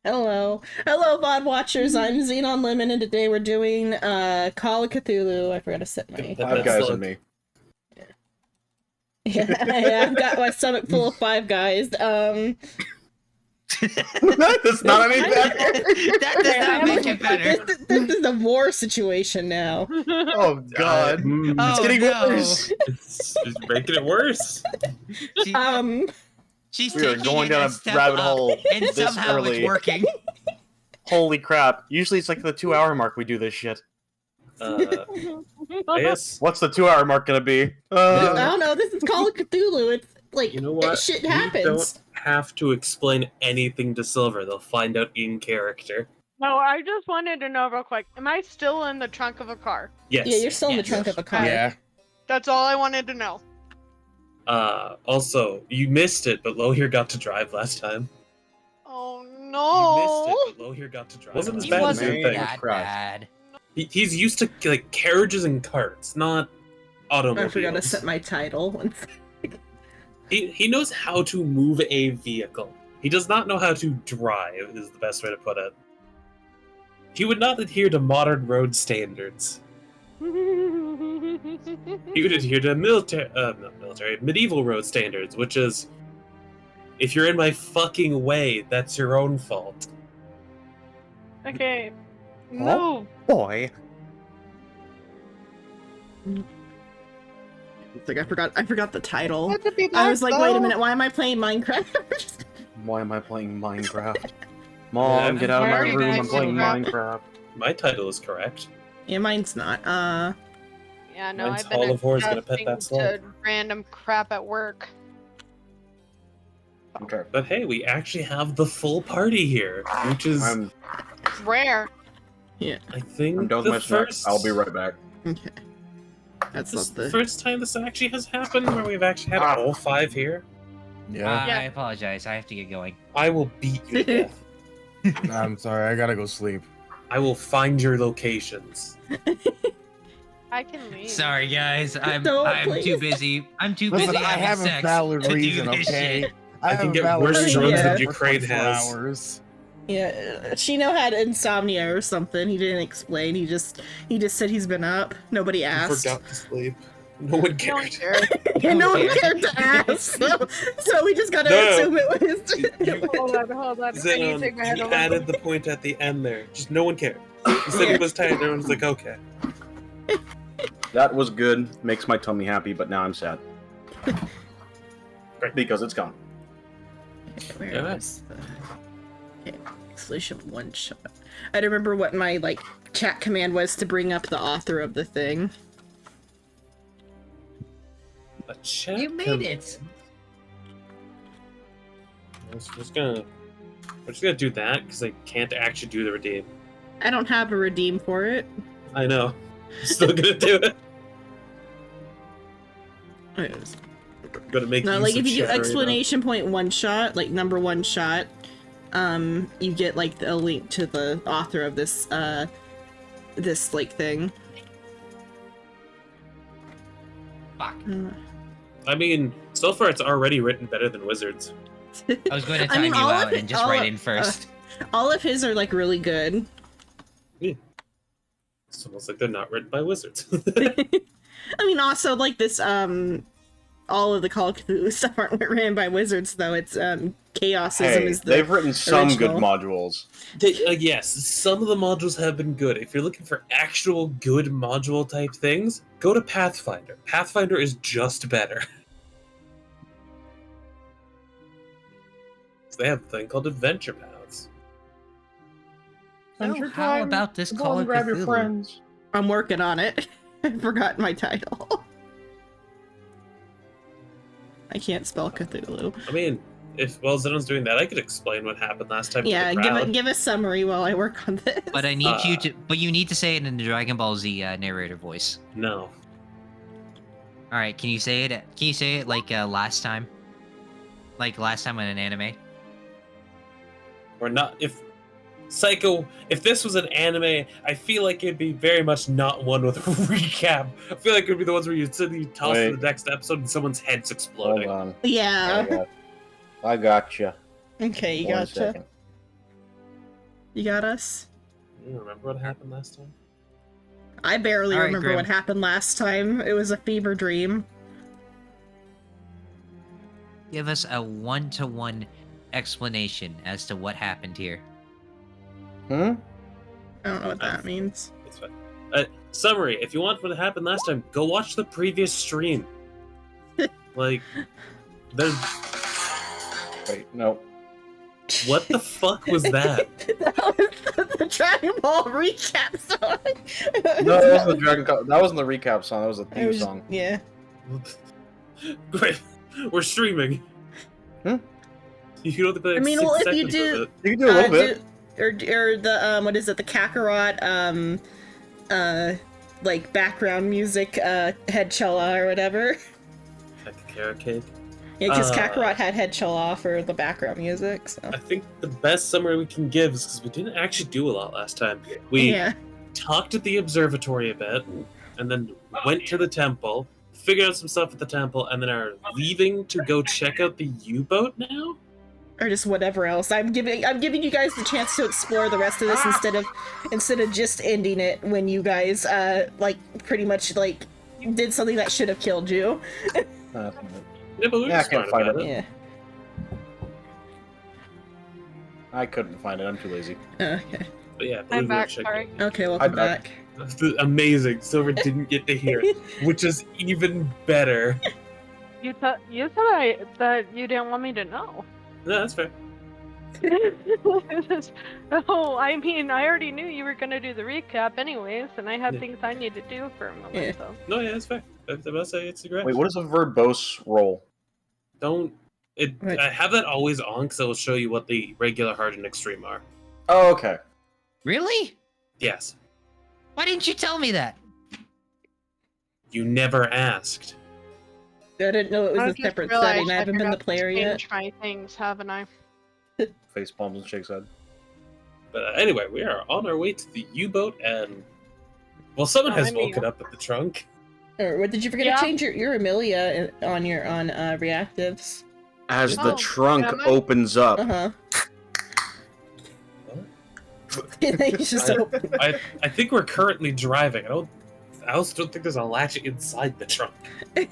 Hello. Hello, VOD watchers. I'm Xenon Lemon, and today we're doing Call of Cthulhu. I forgot to set my... Five guys and me. Yeah, I've got my stomach full of five guys. That's not any better. That does not make it better. This is a war situation now. Oh god. It's getting worse. It's making it worse. She's We are taking going it down a step rabbit up, hole and this somehow early. it's working. Holy crap. Usually it's like the 2-hour mark we do this shit. I guess. What's the 2-hour mark gonna be? I don't know. This is Call of Cthulhu. It's like, You know what? shit You happens. don't have to explain anything to Silver. They'll find out in character. No, I just wanted to know real quick. Am I still in the trunk of a car? Yes. Yeah, you're still in the Yes. trunk of a car. Yeah. That's all I wanted to know. Also, you missed it, but Lohier got to drive last time. Oh You no! missed it, but Lohier got to drive. Wasn't as He bad as wasn't you think. that Christ. bad. He's used to like carriages and carts, not I forgot to automobiles. set my title. He knows how to move a vehicle. He does not know how to drive, is the best way to put it. He would not adhere to modern road standards. He would adhere to medieval road standards, which is, if you're in my fucking way, that's your own fault. Okay, Oh. move. Boy. It's like I forgot the title. What to be I was like, wait a though? minute, why am I playing Minecraft? Why am I playing Minecraft? Mom, Yeah, get out of my very room, I'm nice playing Minecraft. Minecraft. My title is correct. Yeah, mine's not. Yeah, no, Mine's I've been Hall of Horror's gonna pet adjusting that slope. to random crap at work. Okay. But hey, we actually have the full party here, which is, I'm It's rare. I think, done with the my snacks. first... I'll be right back. Okay. That's This is not the the... first time this actually has happened, where we've actually had all five here. Yeah. Yeah. I apologize. I have to get going. I will beat you to death. I'm sorry, I gotta go sleep. I will find your locations. I can leave. Sorry, guys. I'm Don't, too please. busy. I'm too Listen, busy I having have a sex valid to do reason, this okay? shit. I can have a get valid worse reason drugs to than work Ukraine 24 has. hours. Yeah, Shino had insomnia or something. He didn't explain. He just said he's been up. Nobody You asked. forgot to sleep. No one No one cared. cares. Yeah, no one Okay. cared to ask. So we just gotta No. assume it was. You- Hold on. I need to Xenon, take my head you over. added the point at the end there. Just no one cared. You said Yeah. it was tired. Everyone's like, okay. That was good. Makes my tummy happy, but now I'm sad. Great. Because it's gone. Where Yeah. was the solution 1-shot? I don't remember what my chat command was to bring up the author of the thing. A chat You made com- it. We're just gonna do that because I can't actually do the redeem. I don't have a redeem for it. I know. I'm still gonna do it. Gonna make No, use like of if you do shattering explanation point 1-shot, like number 1-shot, you get like a link to the author of this this thing. Fuck. I mean, so far it's already written better than Wizards. I was going to I time mean, you all of out it- and just all write of- in first. All of his are like really good. It's almost like they're not written by Wizards. I mean, also like this all of the Call of Cthulhu stuff aren't written by Wizards though. It's Chaosism Hey, is the they've written some good original. modules. Yes, some of the modules have been good. If you're looking for actual good module type things, go to Pathfinder. Pathfinder is just better. They have a thing called Adventure Paths. So how about this Call of Cthulhu? I'm working on it. I forgot my title. I can't spell Cthulhu. I mean, while Zenon's doing that, I could explain what happened last time. Yeah, to the crowd. give a summary while I work on this. But I need you to. But you need to say it in the Dragon Ball Z narrator voice. No. All right, can you say it? Can you say it like last time? Like last time in an anime? Or not. If Psycho, if this was an anime, I feel like it'd be very much not one with a recap. I feel like it would be the ones where you suddenly toss to Wait. the next episode and someone's head's Hold exploding. on. Yeah. I gotcha. Okay, you One gotcha. second. You got us? You remember what happened last time? I barely All right, remember Grim. what happened last time. It was a fever dream. Give us a one-to-one explanation as to what happened here. Hmm? I don't know what that means. It's fine. Summary: if you want what happened last time, go watch the previous stream. Like, there's Wait, no. what the fuck was that? That was the Dragon Ball recap song. No, that wasn't the that wasn't the recap song. That was the It theme was- song. Yeah. Great, we're streaming. Hmm? You can only play like I mean, 6 well, if you seconds do- of it. You can do a little bit. Or the what is it? The Kakarot like background music head chola or whatever. Like a carrot cake. Yeah, because Uh, Kakarot had head chola for the background music. So I think the best summary we can give is because we didn't actually do a lot last time. We yeah. talked at the observatory a bit, and then went to the temple, figured out some stuff at the temple, and then are leaving to go check out the U-boat now. Or just whatever else. I'm giving you guys the chance to explore the rest of this instead of just ending it when you guys like pretty much like did something that should have killed you. Yeah, but we were Yeah, I just can't smart find about it. Yeah. I couldn't find it. I'm too lazy. Okay. But yeah, I'm we were back, checking sorry. it. Okay, welcome I'm back. back. Amazing. Silver didn't get to hear it, which is even better. You said that you didn't want me to know. No, that's fair. Oh, I mean, I already knew you were gonna do the recap anyways, and I had Yeah. things I need to do for a moment. Yeah. So No, yeah, that's fair. I must say it's a great. Wait, what is a verbose roll? Don't it? Right. I have that always on because it will show you what the regular, hard, and extreme are. Oh, okay. Really? Yes, Why didn't you tell me that? you never asked. I didn't know it was I a just separate realized setting. I haven't been the forgot to player yet. change my things, haven't I? Face palms and shakes head. But anyway, we are on our way to the U-boat, and well, someone Oh, has I mean- woken up at the trunk. Or what did you forget Yeah. to change your Amelia on your reactives? As Oh, the trunk am I? opens up. Uh-huh. It's just open. I think we're currently driving. I also don't think there's a latch inside the trunk.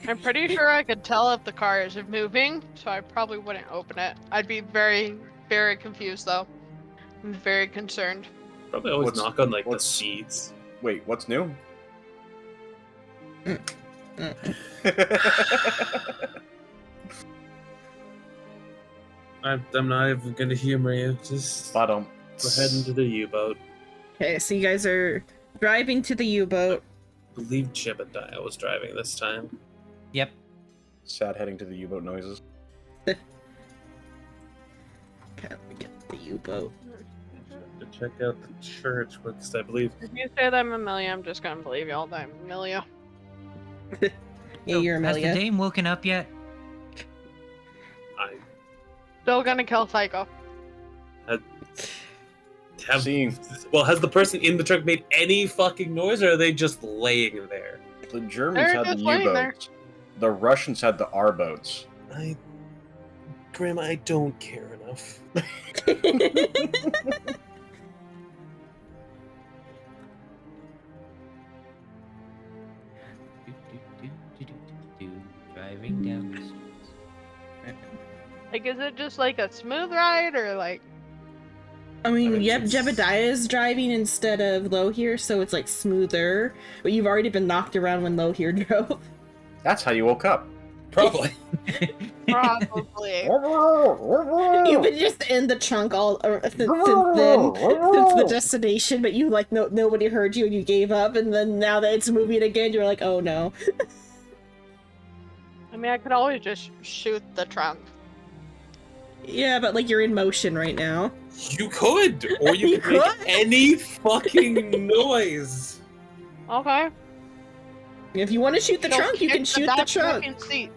I'm pretty sure I could tell if the car is moving, so I probably wouldn't open it. I'd be very, very confused though. I'm very concerned. Probably always What's- knock on like the what's- seats. Wait, what's new? I'm not even gonna humor you. Just Bottom. go ahead into the U-boat. Okay, so you guys are driving to the U-boat. I believe Jebediah was driving this time. Yep. Sad heading to the U-boat noises. Okay, let me get the U-boat. To check out the church, because I believe If you say that I'm Amelia, I'm just gonna believe you all that I'm Amelia. Yeah, So, you're has the Amelia. dame woken up yet? I Still gonna kill Psycho. have. Seeing Well, has the person in the truck made any fucking noise, or are they just laying there? the Germans They're had the just laying there. U-boats. The Russians had the R-boats. Grim, I don't care enough. Driving down the streets. Like, is it just like a smooth ride, or like? I mean, I mean, yep, it's- Jebediah is driving instead of Low here, so it's like smoother. But you've already been knocked around when Low here drove. That's how you woke up. Probably. Probably. You've been just in the trunk all since the destination, but you like nobody heard you and you gave up, and then now that it's moving again, you're like, oh no. I mean, I could always just shoot the trunk. Yeah, but like you're in motion right now. You could, or you You could make could? any fucking noise. Okay. If you want to shoot the She'll trunk, you kick can shoot the back trunk. fucking seat.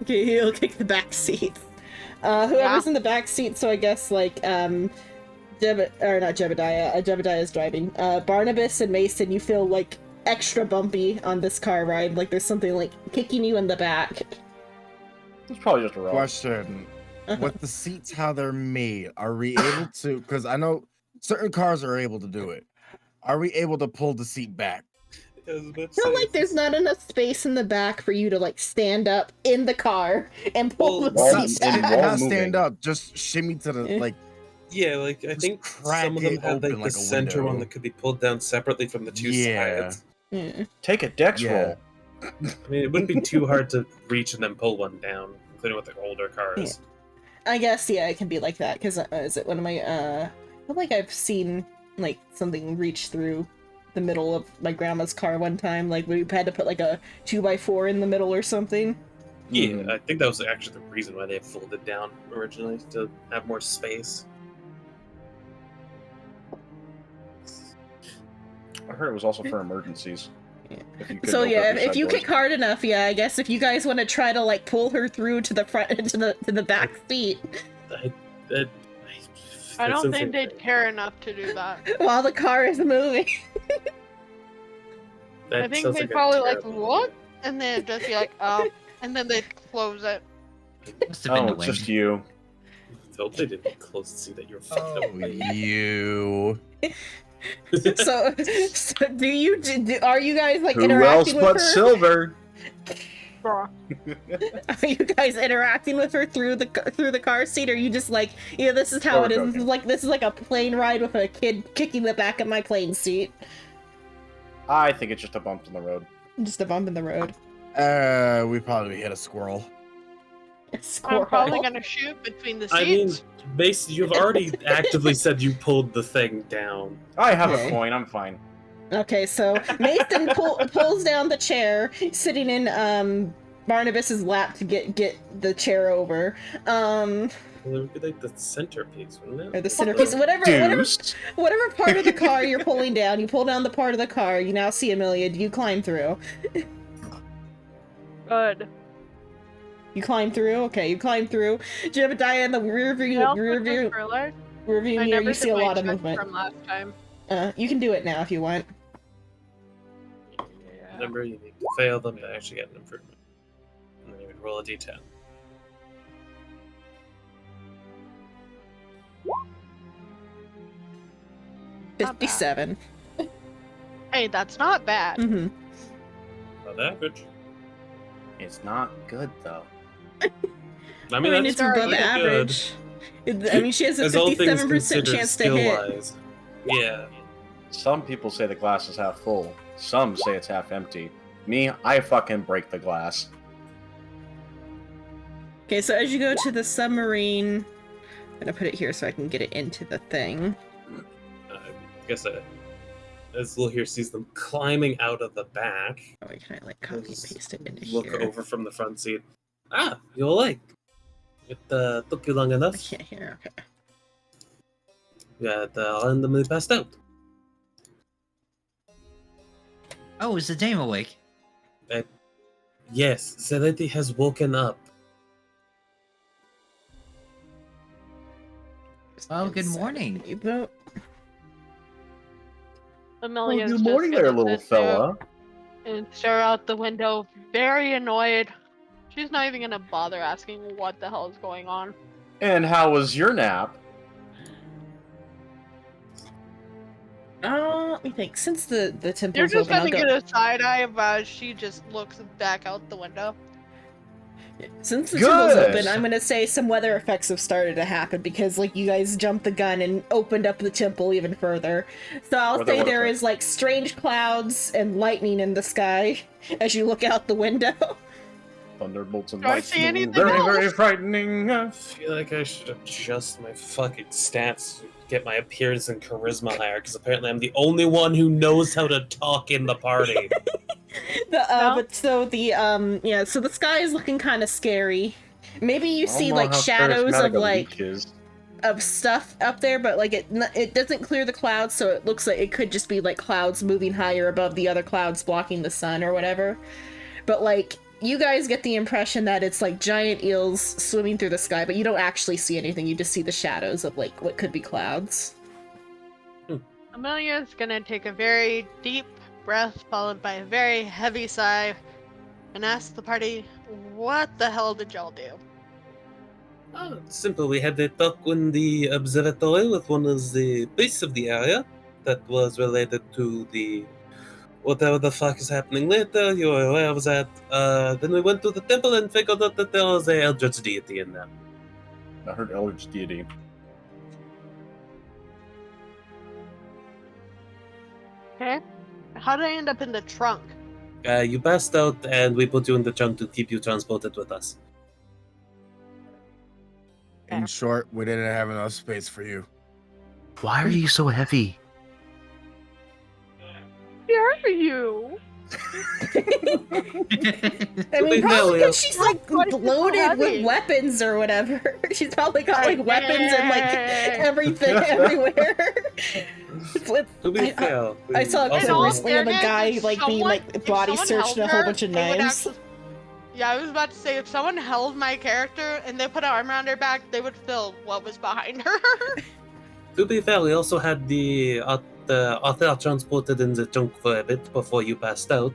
Okay, he'll kick the back seat. Whoever's in the back seat, so I guess like Jebediah is driving. Barnabas and Mason, you feel like extra bumpy on this car ride, like there's something like kicking you in the back. It's probably just a roll. Question: With the seats how they're made, are we able to? Because I know certain cars are able to do it. Are we able to pull the seat back? I feel like there's not enough space in the back for you to like stand up in the car and pull the Well, seat and back. while Not moving. stand up, just shimmy to the like. Yeah, like I Just think crack some of them it have like open the like a center one window. that could be pulled down separately from the two sides. Yeah. Take a dex Yeah. roll. I mean, it wouldn't be too hard to reach and then pull one down, including with the older cars. I guess, yeah, it can be like that, because is it one of my, I feel like I've seen, like, something reach through the middle of my grandma's car one time, like, we had to put, like, a 2x4 in the middle or something. Yeah, I think that was actually the reason why they folded down originally, to have more space. I heard it was also for emergencies. Yeah. If you could So open yeah, up your if you side kick hard enough, yeah, I guess if you guys want to try to, like, pull her through to the front, to the back seat, I don't think they'd care enough to do that. while the car is moving. I think they'd probably like, what? And then it'd just be like, oh, and then they'd close it. Must have been Oh, the it's wind. just you. Hope they didn't close to see that you're fucking Oh, away. you. So are you guys, like, Who else interacting with but her? Silver? Bruh. Are you guys interacting with her through the car seat, or are you just like, yeah, this is how Or it is. joking. This is like a plane ride with a kid kicking the back of my plane seat. I think it's just a bump in the road. Just a bump in the road. We probably hit a squirrel. Squirrel. I'm probably gonna shoot between the I mean, seats. basically, you've already actively said you pulled the thing down. I have Okay. a coin. I'm fine. Okay, so Mason pulls down the chair, sitting in Barnabas's lap to get the chair over. Well, it would be like the centerpiece, wouldn't it? Or the centerpiece, whatever Deuce. part of the car you're pulling down. You pull down the part of the car. You now see Amelia. Do you climb through? Good. You climb through? Okay, you climb through. Jebediah in the rear view I mirror, never you see a did my lot of check movement. from last time. You can do it now if you want. Remember, you need to fail them to actually get an improvement. And then you would roll a d10. Not bad. 57. Hey, that's not bad. Mm-hmm. Not average. It's not good though. I mean, it's that's above pretty average. I mean, she has a As all things 57% considered, chance to hit. skill-wise. Yeah. Some people say the glass is half full. Some say it's half empty. Me, I fucking break the glass. Okay, so as you go to the submarine, I'm gonna put it here so I can get it into the thing. I guess as Lil here sees them climbing out of the back, Oh, wait, can I like copy and paste it into look here? over from the front seat. Ah, you'll like. It took you long I enough. can't hear. Okay. Yeah, randomly passed out. Oh, is the dame awake? Yes, Serenity has woken up. Oh, good morning. You vote. Amelia's good just morning there, gonna little sit there fella. and stare out the window, very annoyed. She's not even gonna bother asking what the hell is going on. And how was your nap? Let me think. Since the You're temple's just open, I'll gonna go. get a side eye as she just looks back out the window. Since the Good. temple's open, I'm gonna say some weather effects have started to happen because, like, you guys jumped the gun and opened up the temple even further. So I'll Weather say what there effect? is, like, strange clouds and lightning in the sky as you look out the window. Thunderbolts and Do I lights. see anything Very, else? very frightening. I feel like I should adjust my fucking stats to get my appearance and charisma higher, because apparently I'm the only one who knows how to talk in the party. No? But so so the sky is looking kind of scary. Maybe you I don't see know like how shadows charismatic of a like leech is. of stuff up there, but like it doesn't clear the clouds, so it looks like it could just be like clouds moving higher above the other clouds blocking the sun or whatever. But like you guys get the impression that it's like giant eels swimming through the sky, but you don't actually see anything. You just see the shadows of like what could be clouds. Amelia's gonna take a very deep breath, followed by a very heavy sigh, and ask the party, "What the hell did y'all do?" Simple. We had a talk in the observatory with one of the priests of the area that was related to the whatever the fuck is happening later. You were aware of that. Then we went to the temple and figured out that there was a eldritch deity in there. I heard Eldritch Deity. Okay. How did I end up in the trunk? You passed out, and we put you in the trunk to keep you transported with us. In short, we didn't have enough space for you. Why are you so heavy? Where are you? I mean, probably because she's like Why is it so loaded heavy? with weapons or whatever. She's probably got like weapons and like everything everywhere. To be fair, I saw a we clip also- recently of a fairness, guy if like being someone- like if body someone searched and a held whole her, bunch of they would knives. Yeah, I was about to say, if someone held my character and they put an arm around her back, they would feel what was behind her. To be fair, we also had the author transported in the trunk for a bit before you passed out.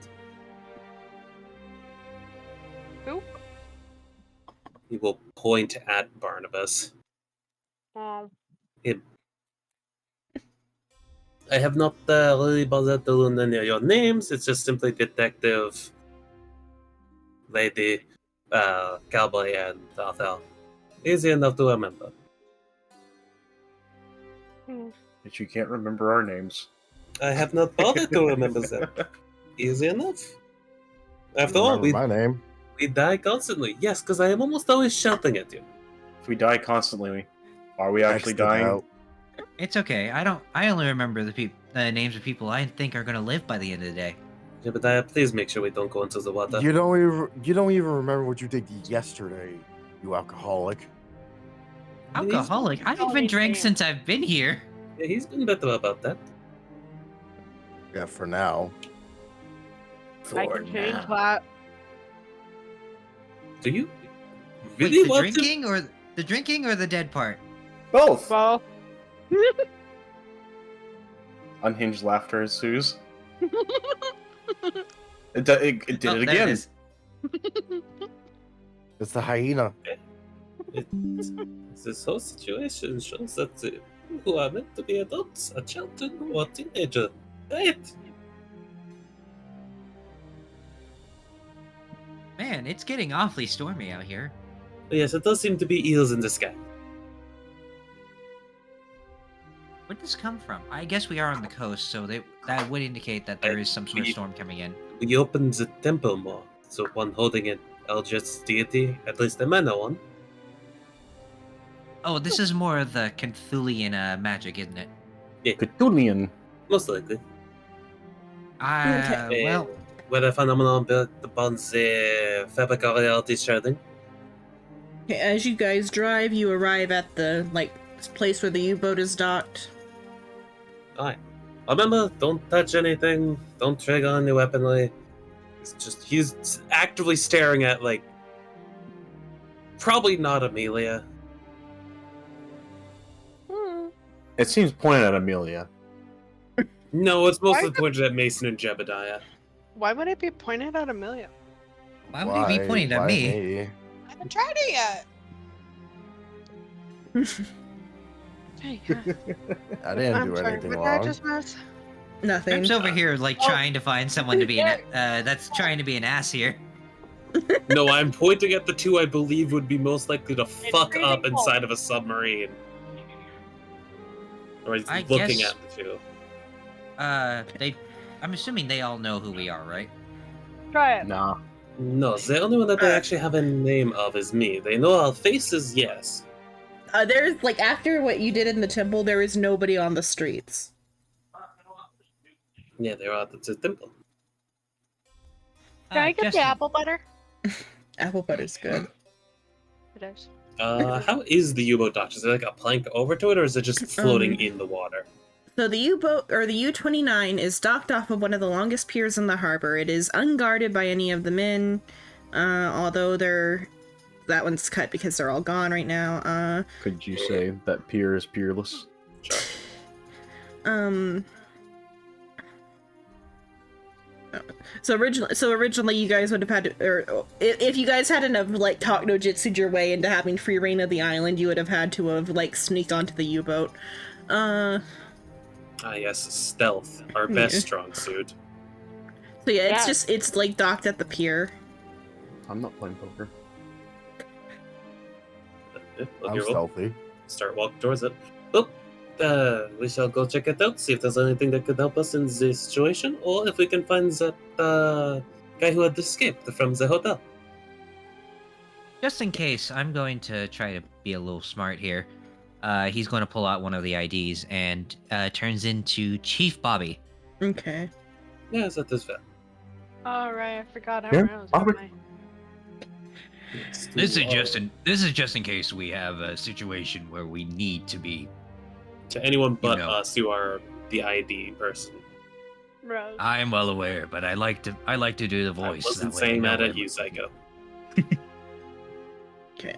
Who? He will point at Barnabas. Him. I have not really bothered to learn any of your names. It's just simply Detective, Lady, Cowboy, and Othello. Easy enough to remember. But you can't remember our names. I have not bothered to remember them. Easy enough. After all, Remember my name. we die constantly. Yes, because I am almost always shouting at you. If we die constantly, are we actually X'd it dying? out. It's okay. I only remember the names of people I think are gonna live by the end of the day. Jebediah, please make sure we don't go into the water. You don't even remember what you did yesterday, you alcoholic. Alcoholic? I haven't drank since I've been here. Yeah, he's been better about that. Yeah, for now. I can change that. Do you Wait, really the want drinking or the dead part? Both! Well, Unhinged laughter ensues. It did it There again. is. It's the hyena. This whole situation shows that the people who are meant to be adults are children or teenagers. Right? Man, it's getting awfully stormy out here. Yes, it does seem to be eels in the sky. Where'd this come from? I guess we are on the coast, so that would indicate that there is some sort of storm coming in. We opened the temple more, so one holding an eldritch deity, at least a mana one. Oh, this is more of the Cthulhian magic, isn't it? Cthulhian. Most likely. Okay. Well, Where the phenomenon built upon the fabric of reality sharding. Okay, as you guys drive, you arrive at the like place where the U-boat is docked. Alright. Remember, don't touch anything, don't trigger any weaponry. He's actively staring at, like, probably not Amelia. It seems pointed at Amelia. No, it's mostly pointed at Mason and Jebediah. why would it be pointed at Amelia? why would he be pointing at Why me? I haven't tried it yet. Hey, I didn't I'm do sorry, anything what did I wrong. just miss? Nothing.Rim's over here, like, Oh. trying to find someone to be that's trying to be an ass here. No, I'm pointing at the two I believe would be most likely to fuck really up cool. inside of a submarine. Or he's I looking guess- at the two. I'm assuming they all know who we are, right? Try it. Nah. No, the only one that they actually have a name of is me. They know our faces, yes. There's like after what you did in the temple, there is nobody on the streets. Yeah, they're at the temple. Can I get the Justin, apple butter? Apple butter's good. It is. How is the U-boat docked? Is there like a plank over to it, or is it just floating in the water? So the U-boat, or the U-29, is docked off of one of the longest piers in the harbor. It is unguarded by any of the men, although that one's cut because they're all gone right now. Could you say that pier is peerless? Sure. So originally you guys would have had to, or if you guys hadn't have like talk no jitsu'd your way into having free reign of the island, you would have had to have like sneaked onto the U-boat. Yes, stealth, our best strong suit. So yeah, it's like docked at the pier. I'm not playing poker. I'm stealthy. Start walking towards it. Well, we shall go check it out, see if there's anything that could help us in this situation, or if we can find that guy who had escaped from the hotel. Just in case, I'm going to try to be a little smart here. He's going to pull out one of the IDs and turns into Chief Bobby. Okay. Yes, that is fair. Alright, I forgot how Yeah, was Bobby. my... This is just in case we have a situation where we need to be. To anyone but know. us who are the ID person. Rose. I am well aware, but I like to do the voice. I wasn't that way saying I that know at you, Psycho. Okay.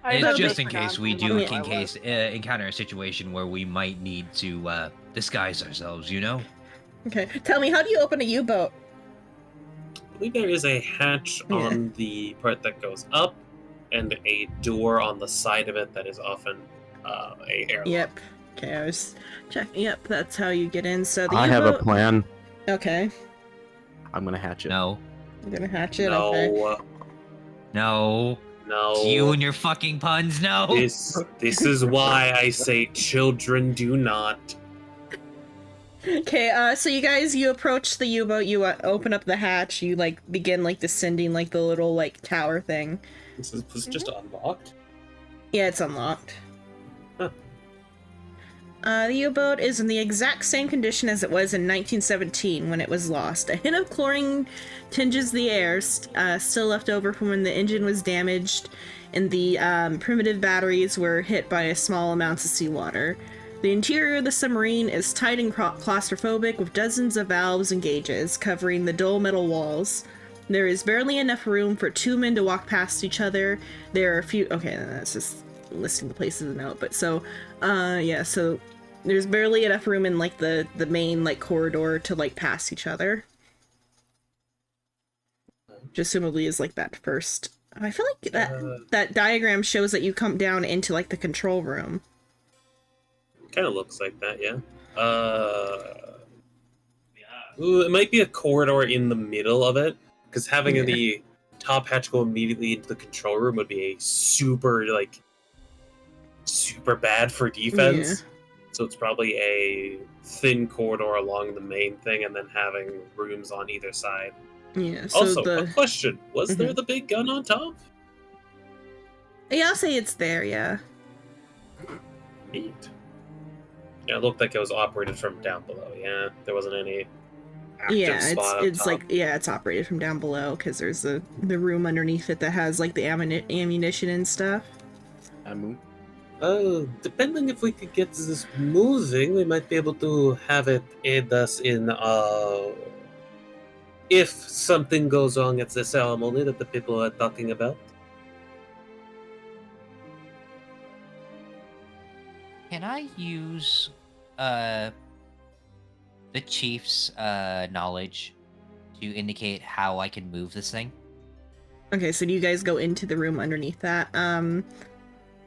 It's just in case we do Yeah. encounter a situation where we might need to disguise ourselves, you know? Okay. Tell me, how do you open a U-boat? I believe there is a hatch on the part that goes up, and a door on the side of it that is often a airlock. Yep. Okay, I was checking. Yep, that's how you get in. So the I have a U-boat- plan. Okay. I'm gonna hatch it. No. I'm gonna hatch it. No, Okay. No. no. It's you and your fucking puns, no. This is why I say children do not. Okay, so you approach the U-boat, you open up the hatch, you, like, begin, like, descending, like, the little, like, tower thing. This is just unlocked. Yeah, it's unlocked. Huh. The U-boat is in the exact same condition as it was in 1917 when it was lost. A hint of chlorine tinges the air, still left over from when the engine was damaged and the primitive batteries were hit by small amounts of seawater. The interior of the submarine is tight and claustrophobic with dozens of valves and gauges covering the dull metal walls. There is barely enough room for two men to walk past each other. There are a few... Okay, that's just listing the places in the note, but so... yeah, so... There's barely enough room in, like, the main, like, corridor to, like, pass each other. Which assumably is, like, that first... I feel like that diagram shows that you come down into, like, the control room. Kind of looks like that, yeah. Ooh, it might be a corridor in the middle of it, because having the top hatch go immediately into the control room would be a super bad for defense. Yeah. So it's probably a thin corridor along the main thing, and then having rooms on either side. Yeah, so Also, a question: was there the big gun on top? Yeah, I'll say it's there, yeah. Neat. Yeah, it looked like it was operated from down below. Yeah, there wasn't any active spot up it's top. like, yeah, it's operated from down below, because there's the room underneath it that has, like, the ammunition and stuff. Amu. Depending if we could get this moving, we might be able to have it aid us in, if something goes wrong at the ceremony that the people are talking about. Can I use the chief's knowledge to indicate how I can move this thing? Okay, so do you guys go into the room underneath that?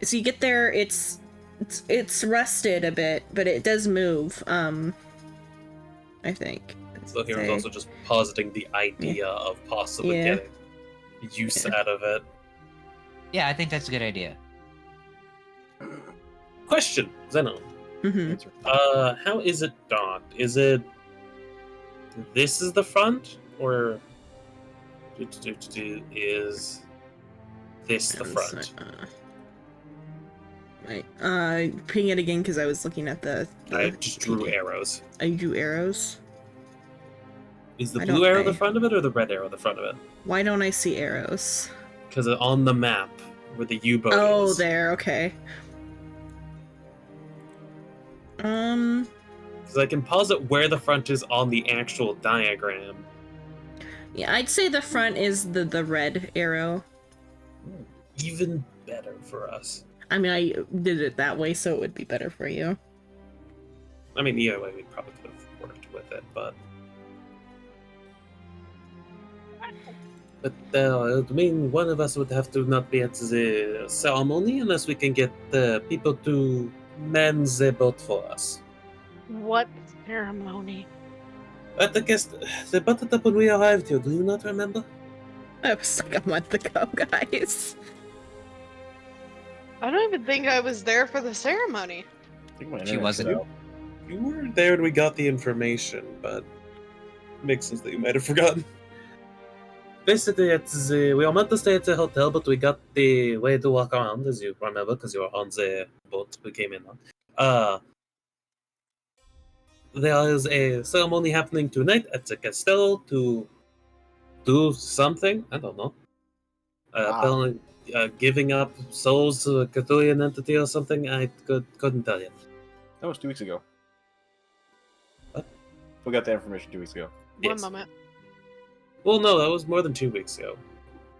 So you get there, it's rusted a bit, but it does move, I think. So here is also just positing the idea of possibly getting use out of it. Yeah, I think that's a good idea. Question, Zeno. Mm-hmm. How is it docked? Is it this is the front, or is this the front? Right. Ping it again because I was looking at the I just drew arrows. I drew arrows. Is the blue arrow the front of it, or the red arrow the front of it? Why don't I see arrows? Because on the map where the U-boat is. Oh, there. Okay. Because I can posit where the front is on the actual diagram. Yeah, I'd say the front is the red arrow. Even better for us. I mean, I did it that way, so it would be better for you. I mean, either way, we probably could have worked with it, but... But it would mean one of us would have to not be at the ceremony unless we can get the people to man the boat for us. What ceremony? But I guess they brought it up when we arrived here. Do you not remember? That was like a month ago, guys. I don't even think I was there for the ceremony. I think my She internet's wasn't. out. You were there when we got the information, but it makes sense that you might have forgotten. Basically, we were meant to stay at the hotel, but we got the way to walk around, as you remember, because you were on the boat we came in on. There is a ceremony happening tonight at the castle to do something. I don't know. Apparently, giving up souls to a Cthulhian entity or something. I couldn't tell you. That was 2 weeks ago. What? We got that information 2 weeks ago. One Yes. moment. Well, no, that was more than 2 weeks ago.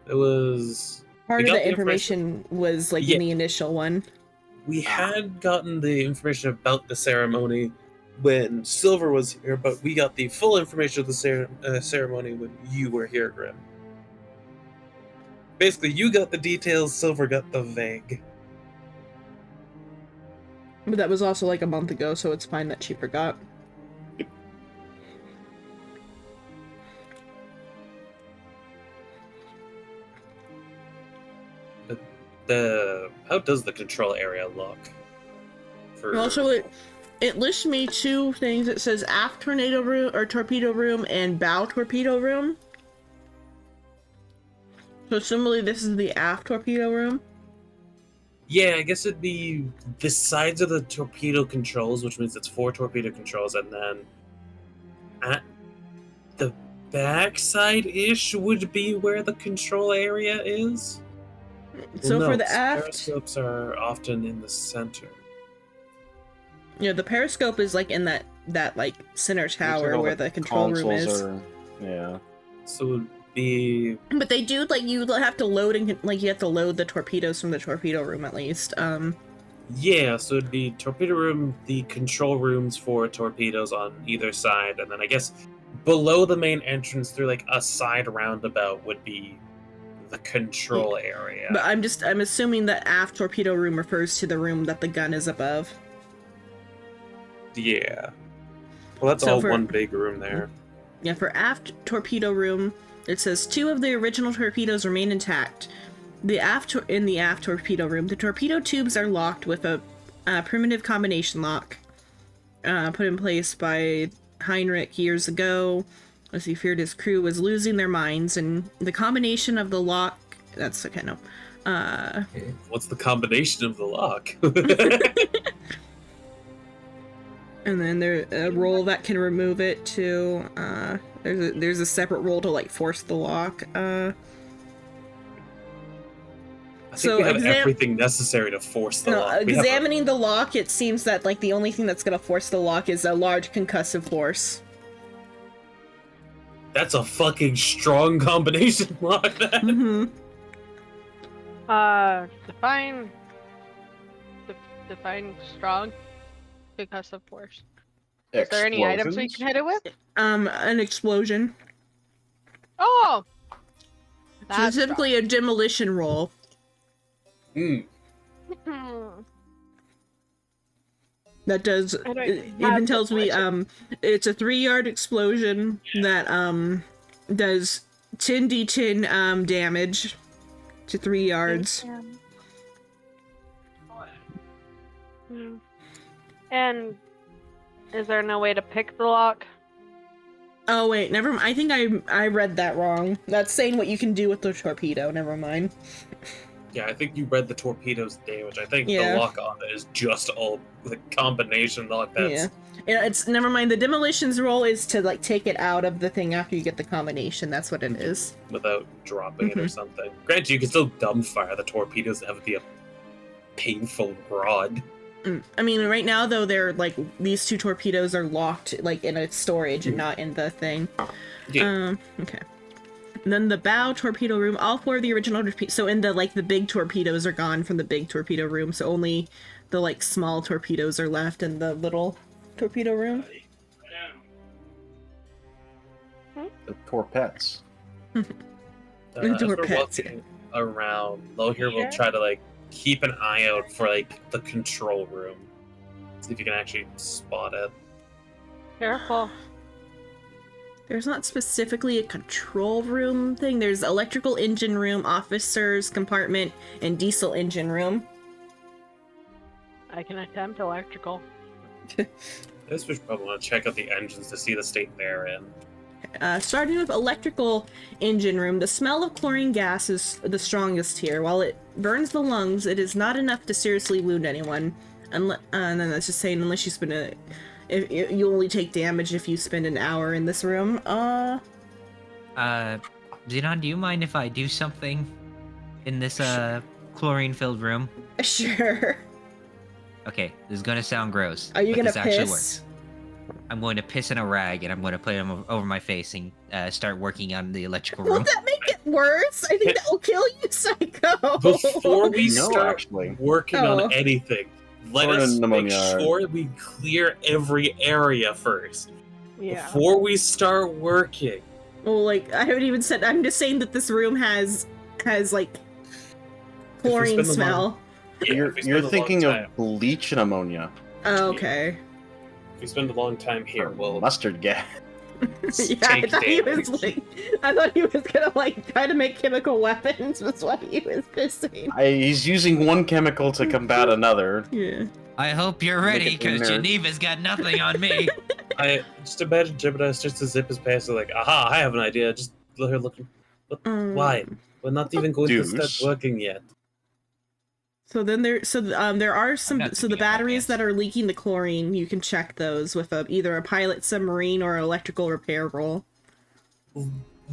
It was... Part We of got the information was like Yeah. in the initial one. We had gotten the information about the ceremony when Silver was here, but we got the full information of the ceremony when you were here, Grim. Basically, you got the details, Silver got the vague. But that was also like a month ago, so it's fine that she forgot. How does the control area look? Also, it lists me two things. It says aft tornado room or torpedo room and bow torpedo room. So similarly, this is the aft torpedo room. Yeah, I guess it'd be the sides of the torpedo controls, which means it's 4 torpedo controls, and then at the backside-ish would be where the control area is. So Well, for no, the aft, periscopes are often in the center. yeah, the periscope is like in that like center Looks like tower all where the control room consoles is. Yeah. So it would be But they do like you have to load and like you have to load the torpedoes from the torpedo room at least. yeah, so it'd be torpedo room, the control rooms for torpedoes on either side, and then I guess below the main entrance through like a side roundabout would be the control area. But I'm assuming that aft torpedo room refers to the room that the gun is above. Yeah. Well, that's So all for- one big room there. Yeah, for aft torpedo room, it says 2 of the original torpedoes remain intact. In the aft torpedo room, the torpedo tubes are locked with a primitive combination lock put in place by Heinrich years ago, as he feared his crew was losing their minds, and the combination of the lock... That's okay, no. What's the combination of the lock? And then there's a roll that can remove it too. There's a separate roll to like force the lock. I think So we have everything necessary to force the lock. We have a- examining the lock, it seems that like the only thing that's gonna force the lock is a large concussive force. That's a fucking strong combination lock, then. Define strong concussive force. Is there any items we can hit it with? An explosion. Oh! That's Specifically a demolition roll. Mm. strong. That does I don't it have even tells me demolition. it's a 3-yard explosion that does 10d10 damage to 3 yards. And is there no way to pick the lock? Oh wait, never mind. I think I read that wrong. That's saying what you can do with the torpedo. Never mind. Yeah, I think you read the torpedo's damage. I think Yeah. the lock on it is just all the combination lock. That's Yeah, it's never mind. The demolitions roll is to like take it out of the thing after you get the combination. That's what it is. without dropping it or something. Granted, you can still dumbfire the torpedoes that would be a painful rod. I mean, right now though, they're like these 2 torpedoes are locked like in a storage and not in the thing. Yeah. Okay. And then the bow torpedo room, all 4 of the original torpedoes. So in the like the big torpedoes are gone from the big torpedo room, so only the like small torpedoes are left in the little torpedo room. The torpettes. Into As her we're pets, walking around, Lohir will try to like keep an eye out for like the control room. See if you can actually spot it. Careful. There's not specifically a control room thing. There's electrical engine room, officers compartment, and diesel engine room. I can attempt electrical. I guess we should probably want to check out the engines to see the state they're in. Starting with electrical engine room, the smell of chlorine gas is the strongest here. While it burns the lungs, it is not enough to seriously wound anyone. And then that's just saying, unless you spend a... you only take damage if you spend an hour in this room. Xenon, do you mind if I do something in this chlorine-filled room? Sure. Okay, this is gonna sound gross. Are you but gonna this actually piss? works. I'm going to piss in a rag and I'm going to put them over my face and start working on the electrical room. Will that make it worse? I think that will kill you, Psycho. Before we No, start actually. working Oh. on anything, let Or us make pneumonia. sure we clear every area first. Yeah. Before we start working. Well, like, I haven't even said... I'm just saying that this room has like, chlorine spend the smell. Yeah, You're if we spend a long thinking time- of bleach and ammonia. Oh, okay. If we spend a long time here, we'll Mustard gas. Yeah, I take thought he damage. was like... I thought he was gonna, like, try to make chemical weapons. That's why he was pissing. He's using one chemical to combat another. Yeah. I hope you're Make ready, it because inert. Geneva's got nothing on me. I just imagine Gemini starts to zip his pants and like, aha, I have an idea. Just let her look. Why? We're not even going to start Deuce. working yet. So then there are some not so the thinking about batteries this. that are leaking the chlorine, you can check those with either a pilot submarine or an electrical repair roll.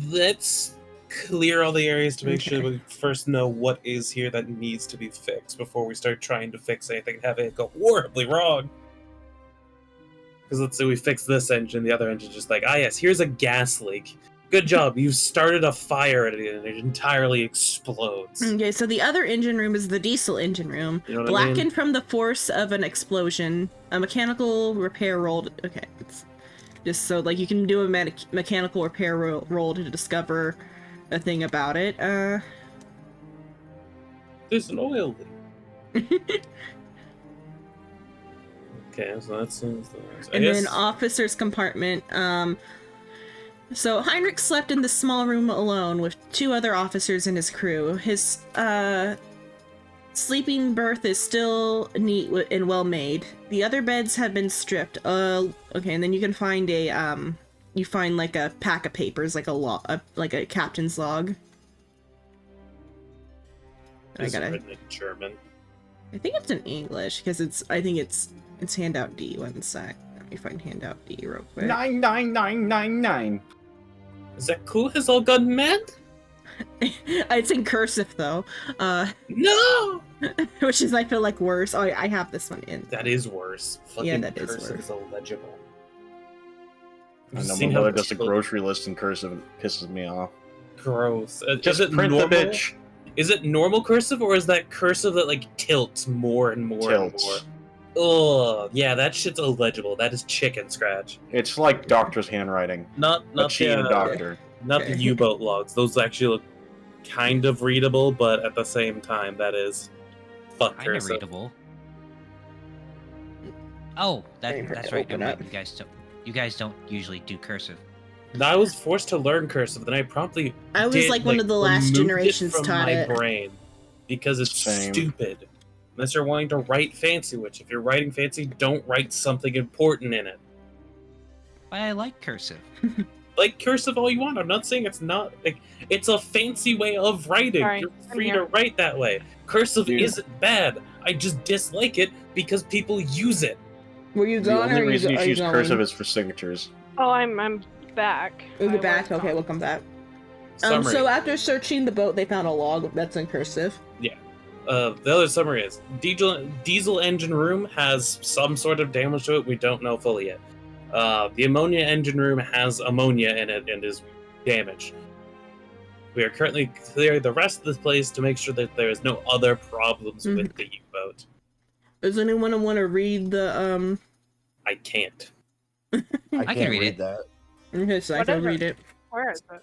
Let's clear all the areas to make sure Okay. we first know what is here that needs to be fixed before we start trying to fix anything and have it go horribly wrong. Because let's say we fix this engine, the other engine's just like, ah yes, here's a gas leak. Good job, you started a fire and it entirely explodes. Okay, so the other engine room is the diesel engine room. You know what I mean? Blackened from the force of an explosion. A mechanical repair roll. Okay, it's just so like you can do a mechanical repair roll to discover a thing about it. There's an oil leak. Okay, so that's I And guess- then officer's compartment. So Heinrich slept in the small room alone with two other officers and his crew. His sleeping berth is still neat and well made. The other beds have been stripped. Okay, and then you can find you find like a pack of papers, like like a captain's log. It's written in German. I think it's in English because I think it's handout D. One sec. Let me find handout D real quick. 99999. Is that cool? Has all gone mad? It's in cursive though, No! which is I feel like worse. Oh, I have this one in. That is worse. Fucking Yeah, that is cursive worse. is illegible. I You've know my seen how mother does the much- grocery list in cursive and it pisses me off. Gross. Just is it print normal? the bitch. Is it normal cursive or is that cursive that like tilts more and more Tilts. and more? Oh, yeah, that shit's illegible. That is chicken scratch. It's like doctor's handwriting. Not A cheating the doctor. not the U-boat logs. Those actually look kind of readable, but at the same time, that is fuck Kind of cursive. readable. Oh, Wait for it that's to right. open Never up. mind. You guys don't usually do cursive. I was forced to learn cursive, then I promptly I was did, like one of the last removed it generations from taught my it. brain because it's Same. stupid. Unless you're wanting to write fancy, which if you're writing fancy, don't write something important in it. But I like cursive. Like cursive all you want. I'm not saying it's not like it's a fancy way of writing. Sorry, You're I'm free here. to write that way. Cursive Dude. isn't bad. I just dislike it because people use it. Were you The gone or only are reason you, you are choose going? cursive is for signatures. Oh, I'm back. We'll I get back. was Okay, gone. we'll come back. Summary. So after searching the boat, they found a log that's in cursive. The other summary is diesel engine room has some sort of damage to it. We don't know fully yet. The ammonia engine room has ammonia in it and is damaged. We are currently clearing the rest of this place to make sure that there is no other problems with the U-boat. Does anyone want to read the I can't. I can can't read read it. that. Okay, so I What can is read it. Where is it?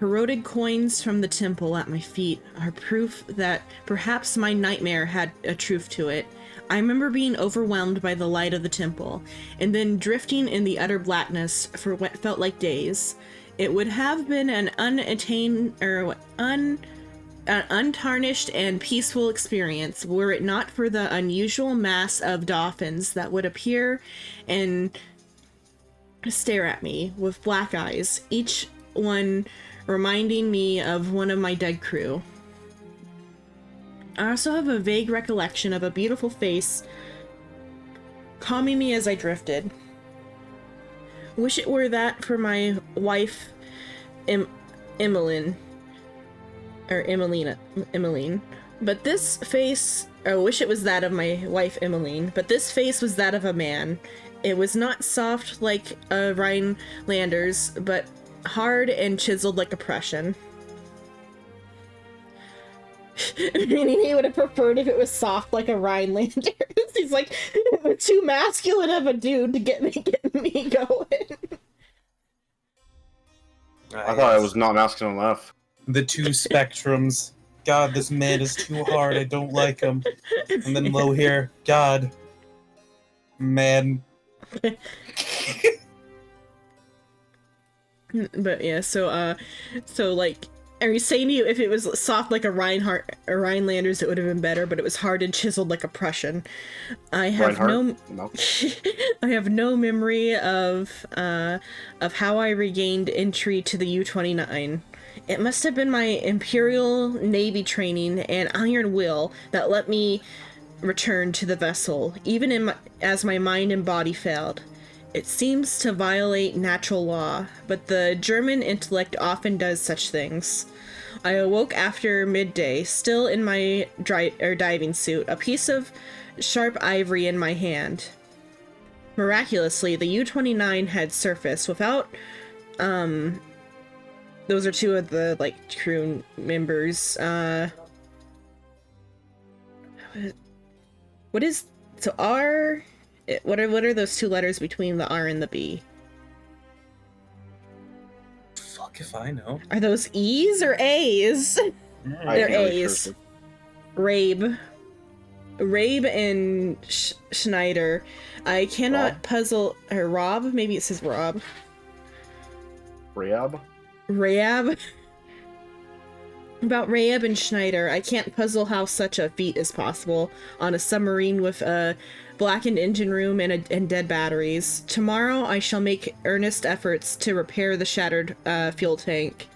Corroded coins from the temple at my feet are proof that perhaps my nightmare had a truth to it. I remember being overwhelmed by the light of the temple, and then drifting in the utter blackness for what felt like days. It would have been an untarnished and peaceful experience were it not for the unusual mass of dolphins that would appear and stare at me with black eyes, each one reminding me of one of my dead crew. I also have a vague recollection of a beautiful face calming me as I drifted. Wish it were that for my wife, Emmeline. But this face, I wish it was that of my wife, Emmeline, but this face was that of a man. It was not soft like a Rhinelander's, but hard and chiseled like a Prussian. Meaning he would have preferred if it was soft like a Rhinelander. He's like, too masculine of a dude to get me going. I thought it was not masculine enough. The two spectrums. God, this man is too hard. I don't like him. And then low here. God. Man. But yeah, so like, are you saying to you if it was soft like a Rhinelander's, it would have been better, but it was hard and chiseled like a Prussian. I have no. I have no memory of how I regained entry to the U-29. It must have been my Imperial Navy training and iron will that let me return to the vessel, even as my mind and body failed. It seems to violate natural law, but the German intellect often does such things. I awoke after midday, still in my diving suit, a piece of sharp ivory in my hand. Miraculously, the U-29 had surfaced without, those are two of the, like, crew members, what is, so R, what are those two letters between the R and the B? Fuck if I know. Are those E's or A's? They're A's. Rabe and Schneider. I cannot puzzle, or Rob, maybe it says Rob. Rayab? About Rayab and Schneider, I can't puzzle how such a feat is possible on a submarine with a blackened engine room and dead batteries. Tomorrow I shall make earnest efforts to repair the shattered fuel tank.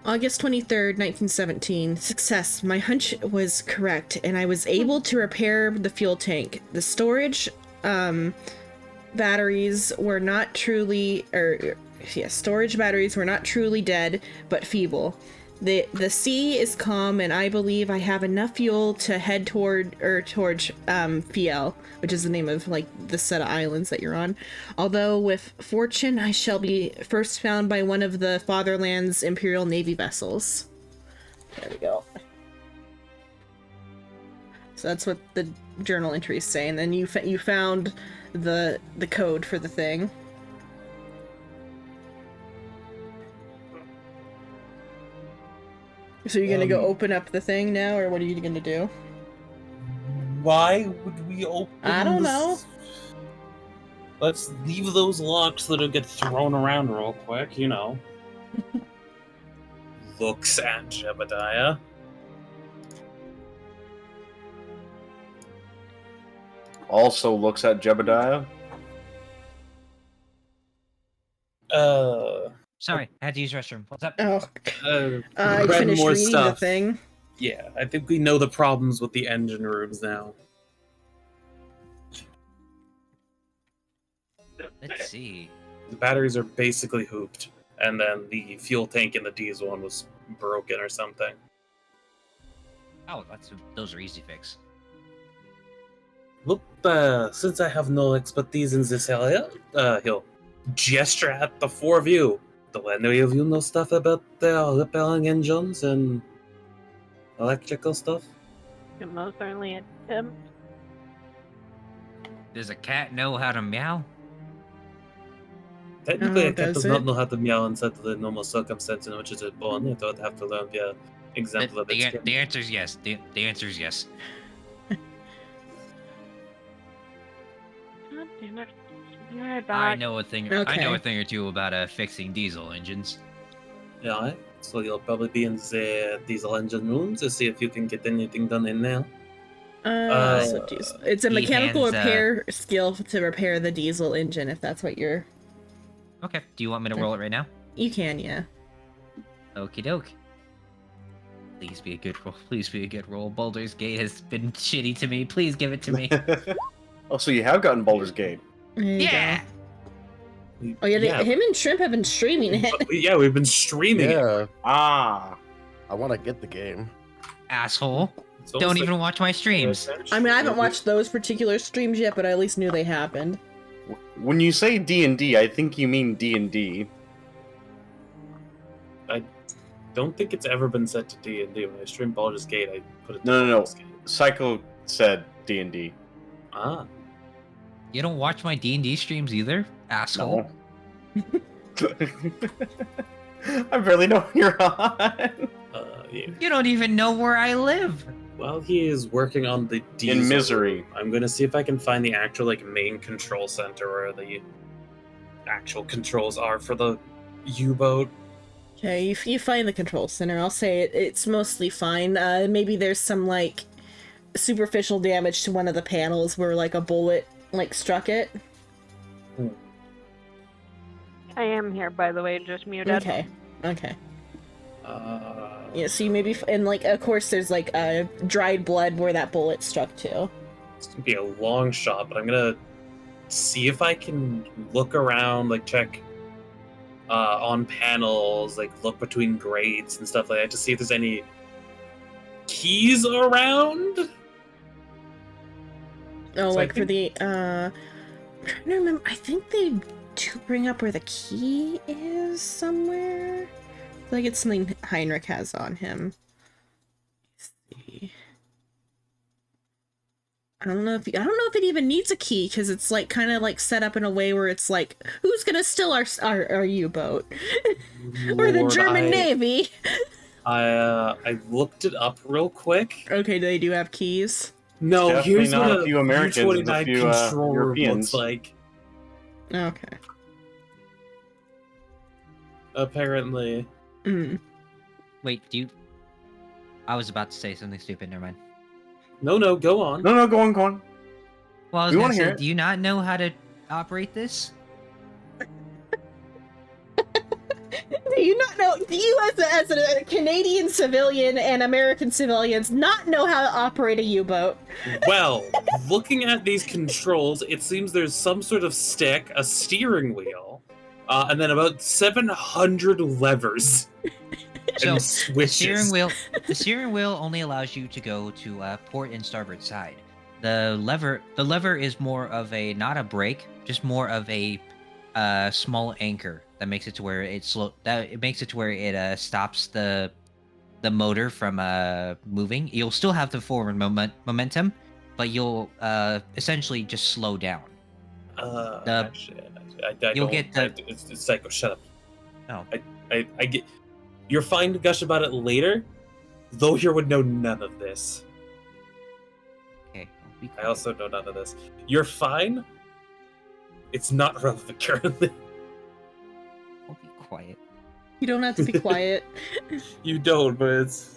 August 23rd, 1917. Success. My hunch was correct, and I was able to repair the fuel tank. The storage batteries were not truly, storage batteries were not truly dead, but feeble. The sea is calm, and I believe I have enough fuel to head towards Fiel, which is the name of, like, the set of islands that you're on. Although, with fortune, I shall be first found by one of the Fatherland's Imperial Navy vessels. There we go. So that's what the journal entries say, and then you found the code for the thing. So you're gonna go open up the thing now, or what are you gonna do? Why would we open I don't know. Let's leave those locks that'll get thrown around real quick, you know. Looks at Jebediah. Also looks at Jebediah. Sorry, I had to use the restroom. What's up? Oh, I read finished more reading stuff. the thing. Yeah, I think we know the problems with the engine rooms now. Let's see. The batteries are basically hooped, and then the fuel tank in the diesel one was broken or something. Oh, those are easy fix. Look, since I have no expertise in this area, he'll gesture at the four of you. Do any of you know stuff about repairing engines and electrical stuff? You most certainly attempt. Does a cat know how to meow? Technically, Oh, a cat does does it? not know how to meow inside the normal circumstance in which it is born. It would have to learn via example of its skin. The answer is yes. The answer is yes. God damn it. I know a thing. I Okay. know a thing or two about fixing diesel engines. Yeah, so you'll probably be in the diesel engine room to see if you can get anything done in there. So it's a he mechanical hands, repair skill to repair the diesel engine, if that's what you're... Okay. Do you want me to roll it right now? You can, yeah. Okie doke. Please be a good roll. Please be a good roll. Baldur's Gate has been shitty to me. Please give it to me. Oh, so you have gotten Baldur's Gate. There you Yeah. go. Oh, yeah, him and Shrimp have been streaming it. Yeah, we've been streaming it. Yeah, Ah. I want to get the game. Asshole. It's Don't almost even like- watch my streams. I mean, I haven't watched those particular streams yet, but I at least knew they happened. When you say D&D, I think you mean D&D. Don't think it's ever been set to D&D. When I streamed Baldur's Gate, I put it to No. Baldur's Gate. Psycho said D&D. Ah. You don't watch my D&D streams either, asshole. No. I barely know when you're on. Yeah. You don't even know where I live. While he is working on the diesel, In misery. I'm gonna see if I can find the actual main control center where the actual controls are for the U-boat. Okay, if you find the control center, I'll say it's mostly fine. Maybe there's some, superficial damage to one of the panels where, a bullet, struck it. I am here, by the way, just muted. Okay. Yeah, so you maybe... And, of course, there's, dried blood where that bullet struck, too. It's gonna be a long shot, but I'm gonna see if I can look around, check on panels, look between grates and stuff like that to see if there's any keys around. Oh, So I for the, I'm trying to remember, I think they do bring up where the key is somewhere. I feel like it's something Heinrich has on him. Let's see. I don't know if it even needs a key, because it's kind of set up in a way where it's who's gonna steal our U-boat? Or the Lord, German Navy. I looked it up real quick. Okay, they do have keys. No, Definitely here's not what a few Americans, it's a U-29 few, control room Europeans. looks like. Okay. Apparently. Mm. Wait, I was about to say something stupid, never mind. No, go on. No, go on. Well, I was We gonna wanna say, hear it. do you not know how to operate this? Do you not know? Do you, as a Canadian civilian and American civilians, not know how to operate a U-boat? Well, looking at these controls, it seems there's some sort of stick, a steering wheel, and then about 700 levers So, and the switches. steering wheel only allows you to go to port and starboard side. The lever is more of not a brake, just more of a small anchor that makes it to where it stops the motor from moving. You'll still have the forward momentum, but you'll essentially just slow down. Actually, I You'll don't. get the- It's Psycho. Shut up. Oh. I get. You're fine to gush about it later, though. Here would know none of this. Okay. I'll be I quiet. also know none of this. You're fine. It's not relevant currently. I'll be quiet. You don't have to be quiet. You don't, but it's.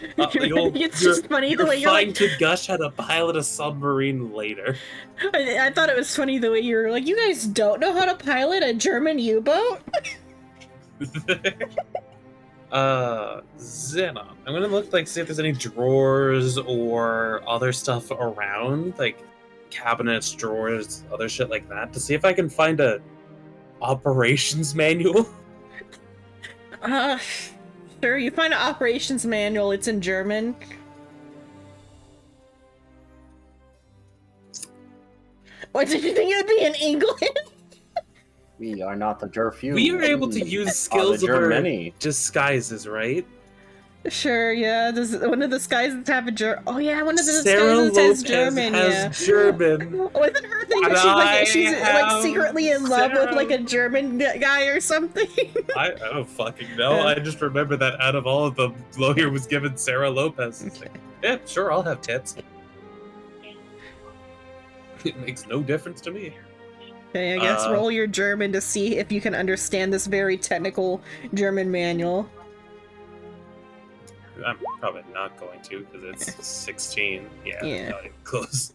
It's just funny the way you're fine to gush how to pilot a submarine later. I thought it was funny the way you were like, you guys don't know how to pilot a German U-boat? Xenon. I'm gonna look see if there's any drawers or other stuff around, cabinets, drawers, other shit like that, to see if I can find a operations manual. Sure, you find an operations manual, it's in German. What, did you think it would be in England? We are not the Jerfew. We are able to use skills of our Germany. disguises, right? Sure, yeah. Does one of the disguises have a German? Oh yeah, one of the Sarah disguises Lopez has German. has Yeah. German. Wasn't her thing And that she's like have secretly in love with like a Sarah- German guy or something? I don't fucking know. Yeah. I just remember that out of all of them, Lawyer was given Sarah Lopez. It's like, yeah, sure, I'll have tits. It makes no difference to me. Okay, I guess roll your German to see if you can understand this very technical German manual. I'm probably not going to because it's 16. Yeah, Yeah. not even close.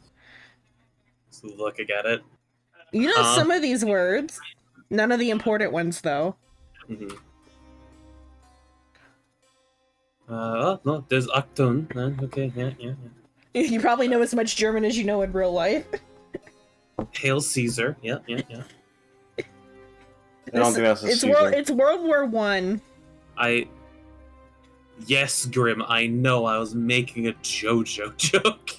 Just looking at it. You know some of these words. None of the important ones, though. Mm-hmm. Oh, no, there's Achtung. Okay, yeah. You probably know as much German as you know in real life. Hail Caesar. Yeah. I don't think that's a It's Caesar. It's World War One. Yes, Grim, I know I was making a JoJo joke.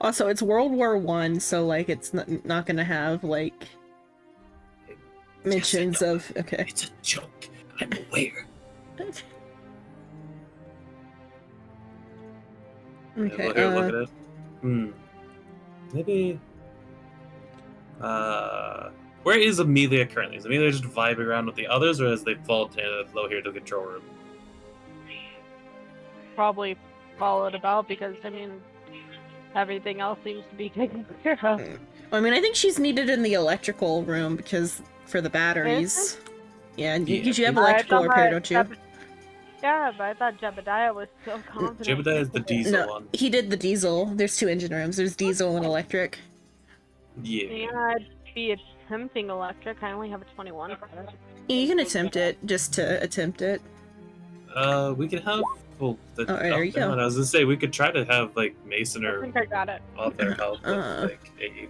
Also, it's World War One, so like it's not gonna have like mentions of okay. It's a joke. I'm aware. Okay. Look at it. Maybe. Where is Amelia currently? Is Amelia just vibing around with the others, or has they fallen low here to the control room? Probably followed about because, I mean, everything else seems to be taken care of. I mean, I think she's needed in the electrical room because for the batteries. Yeah, because you have electrical repair, don't you? Yeah, but I thought Jebediah was so confident. Jebediah is the diesel one. He did the diesel. There's two engine rooms. There's diesel and electric. Yeah. I'd be attempting electric. I only have a 21. You can attempt it, just to attempt it. We could have. Well, there you go. I was gonna say we could try to have like Mason I or think I got it. other help with like aid.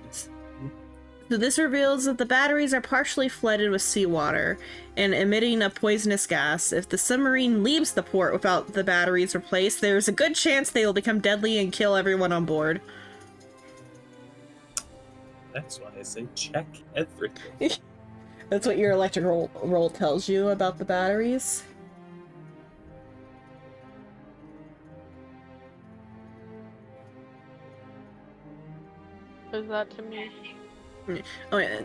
So this reveals that the batteries are partially flooded with seawater and emitting a poisonous gas. If the submarine leaves the port without the batteries replaced, there's a good chance they will become deadly and kill everyone on board. That's why I say check everything. That's what your electrical roll tells you about the batteries. Is that to me? Oh, yeah.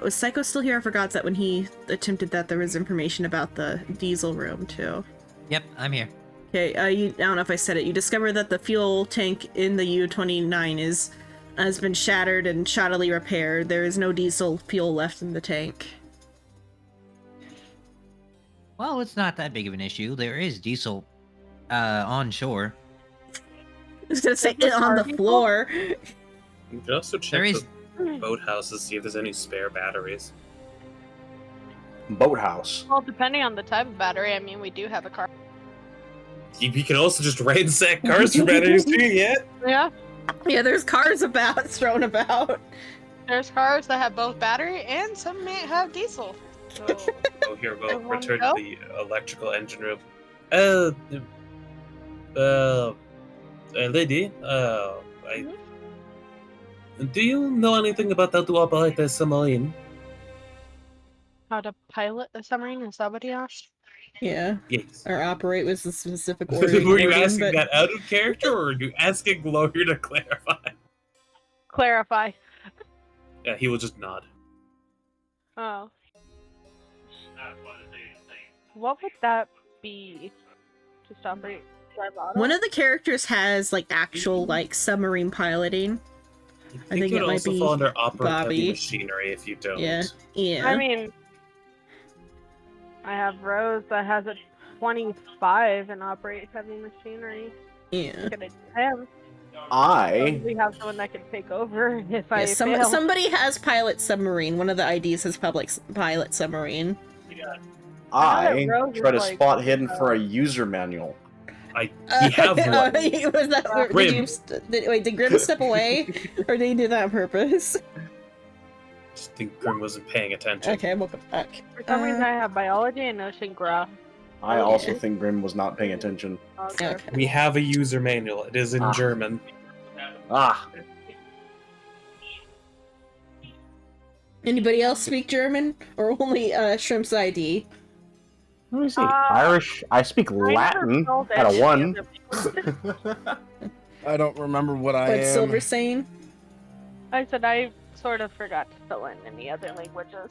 Was Psycho still here? I forgot that when he attempted that there was information about the diesel room too. Yep, I'm here. Okay, I don't know if I said it. You discover that the fuel tank in the U-29 has been shattered and shoddily repaired. There is no diesel fuel left in the tank. Well, it's not that big of an issue. There is diesel on shore. I was gonna say it on the floor. You can also check the boathouse to see if there's any spare batteries. Boathouse. Well, depending on the type of battery, I mean, we do have a car. You can also just ransack cars for batteries too, yeah? Yeah. Yeah, there's cars thrown about. There's cars that have both battery and some may have diesel. So, Oh, here we'll Everyone return go? to the electrical engine room. Lady, do you know anything about how to operate a submarine? how to pilot a submarine? Is that what he asked? Yeah. Yes. Or operate was the specific Were word. you asking that out of character, or are you asking Lawyer to clarify? Clarify. Yeah, he will just nod. Oh. What would that be? Just operate One of the characters has like actual like submarine piloting. I think it it might also be fall under operate heavy Bobby. machinery if you don't. Yeah. Yeah. I mean, I have Rose that has a 25 and operates heavy machinery. Yeah. Could him. We have someone that can take over if I fail. Somebody has pilot submarine. One of the IDs has pilot submarine. I Rose try to is like- spot hidden for a user manual. We have one. Was that, Grim. did Grim step away? Or did he do that on purpose? Just think Grim wasn't paying attention. Okay, we'll go back. For some reason, I have biology and oceanography. I also think Grim was not paying attention. Okay. We have a user manual. It is in German. Anybody else speak German? Or only Shrimp's ID? Let me see. Irish. I speak I never Latin felt at a any 1. other languages. I don't remember what I What's am. Silver saying? I said I sort of forgot to fill in any other languages.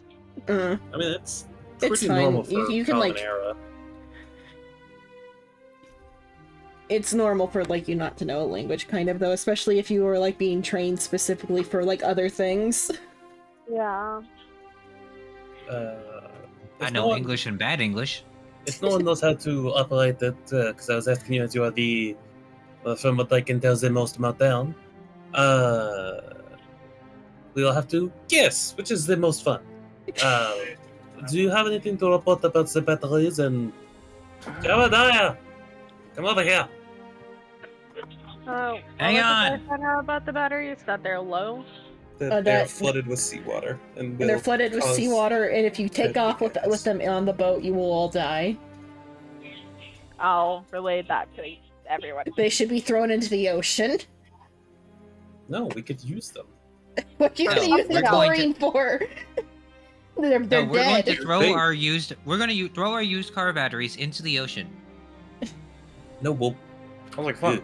I mean, it's It's pretty fine. normal for You can, common like- era. It's normal for like you not to know a language, kind of though, especially if you were like being trained specifically for like other things. Yeah. I If know no one- English and bad English. If no one knows how to operate it, because I was asking you as you are the, from what I can tell, the most modern, we'll have to guess which is the most fun. Do you have anything to report about the batteries? And Jebediah, come over here. Hang what on. did I find out about the batteries? That they're low? That they're flooded with seawater, and And they're flooded with seawater, and if you take off with them on the boat, you will all die. I'll relay that to everyone. They should be thrown into the ocean. No, we could use them. What are you No, gonna use the we're going chlorine for? They're No, we're going dead. to throw They- our used. We're going to throw our used car batteries into the ocean. No, we'll Sounds like fun.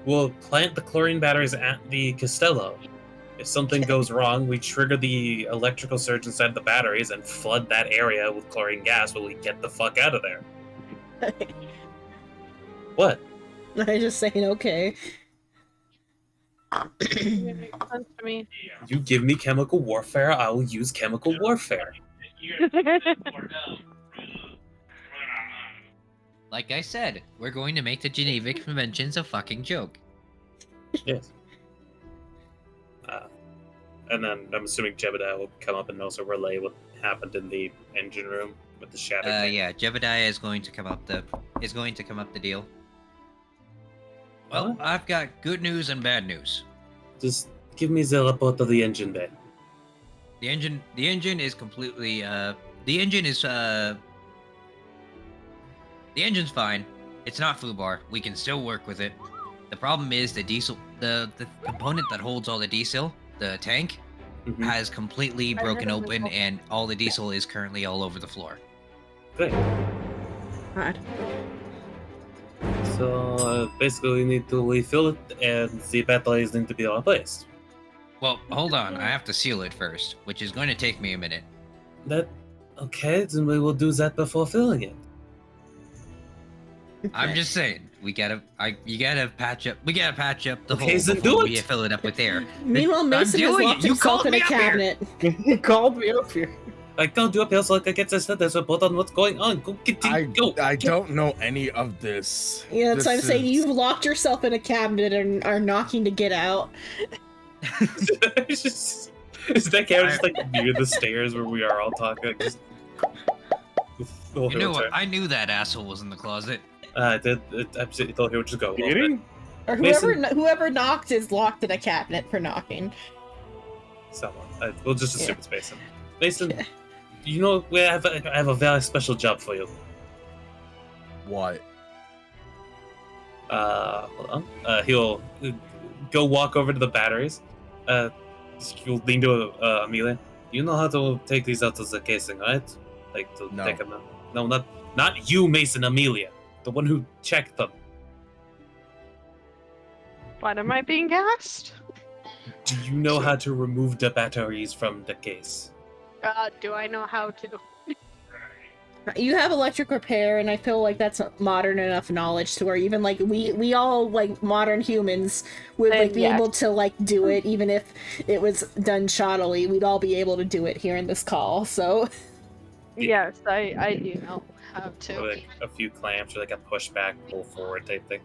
we'll plant the chlorine batteries at the Castello. If something goes wrong, we trigger the electrical surge inside the batteries and flood that area with chlorine gas while we get the fuck out of there. What? I'm just saying, okay. It makes sense to me. You give me chemical warfare, I will use chemical warfare. Like I said, we're going to make the Geneva Conventions a fucking joke. Yes. And then I'm assuming Jebediah will come up and also relay what happened in the engine room with the shattered tank. Yeah, Jebediah is going to come up the deal. Well, I've got good news and bad news. Just give me the report of the engine bay. The engine is completely the engine's fine. It's not foobar. We can still work with it. The problem is the diesel, the component that holds all the diesel, the tank, has completely broken open, and all the diesel is currently all over the floor. Great. God. So basically, we need to refill it, and the batteries need to be replaced. Well, hold on. I have to seal it first, which is going to take me a minute. Okay, then we will do that before filling it. I'm just saying, you gotta patch up the Okay, hole then before do we it. fill it up with air. Meanwhile, Mason has doing locked it. You himself called in a me up here. cabinet. You called me up here. I can't do up here so I can get this report on what's going on. Go continue. Go. I don't know any of this. Yeah, that's what I'm This saying. is- You've locked yourself in a cabinet and are knocking to get out. It's just, is that camera just like near the stairs where we are all talking? Just, You know what? I knew that asshole was in the closet. I absolutely thought he would just go. a little bit. Eating? Or Mason- whoever knocked is locked in a cabinet for knocking. Someone. We'll just assume Yeah. it's Mason. Mason, you know, I have a very special job for you. What? Hold on. He'll go walk over to the batteries. He'll lean to Amelia. You know how to take these out of the casing, right? Like to No. take them out. No, not you, Mason. Amelia, the one who checked them. What am I being gassed? Do you know how to remove the batteries from the case? Do I know how to? You have electric repair, and I feel like that's modern enough knowledge to where even like we all like modern humans would like be Yes. able to like do it, even if it was done shoddily. We'd all be able to do it here in this call. So Yes, I do know. How Or to? like a few clamps or like a pushback, pull forward type thing.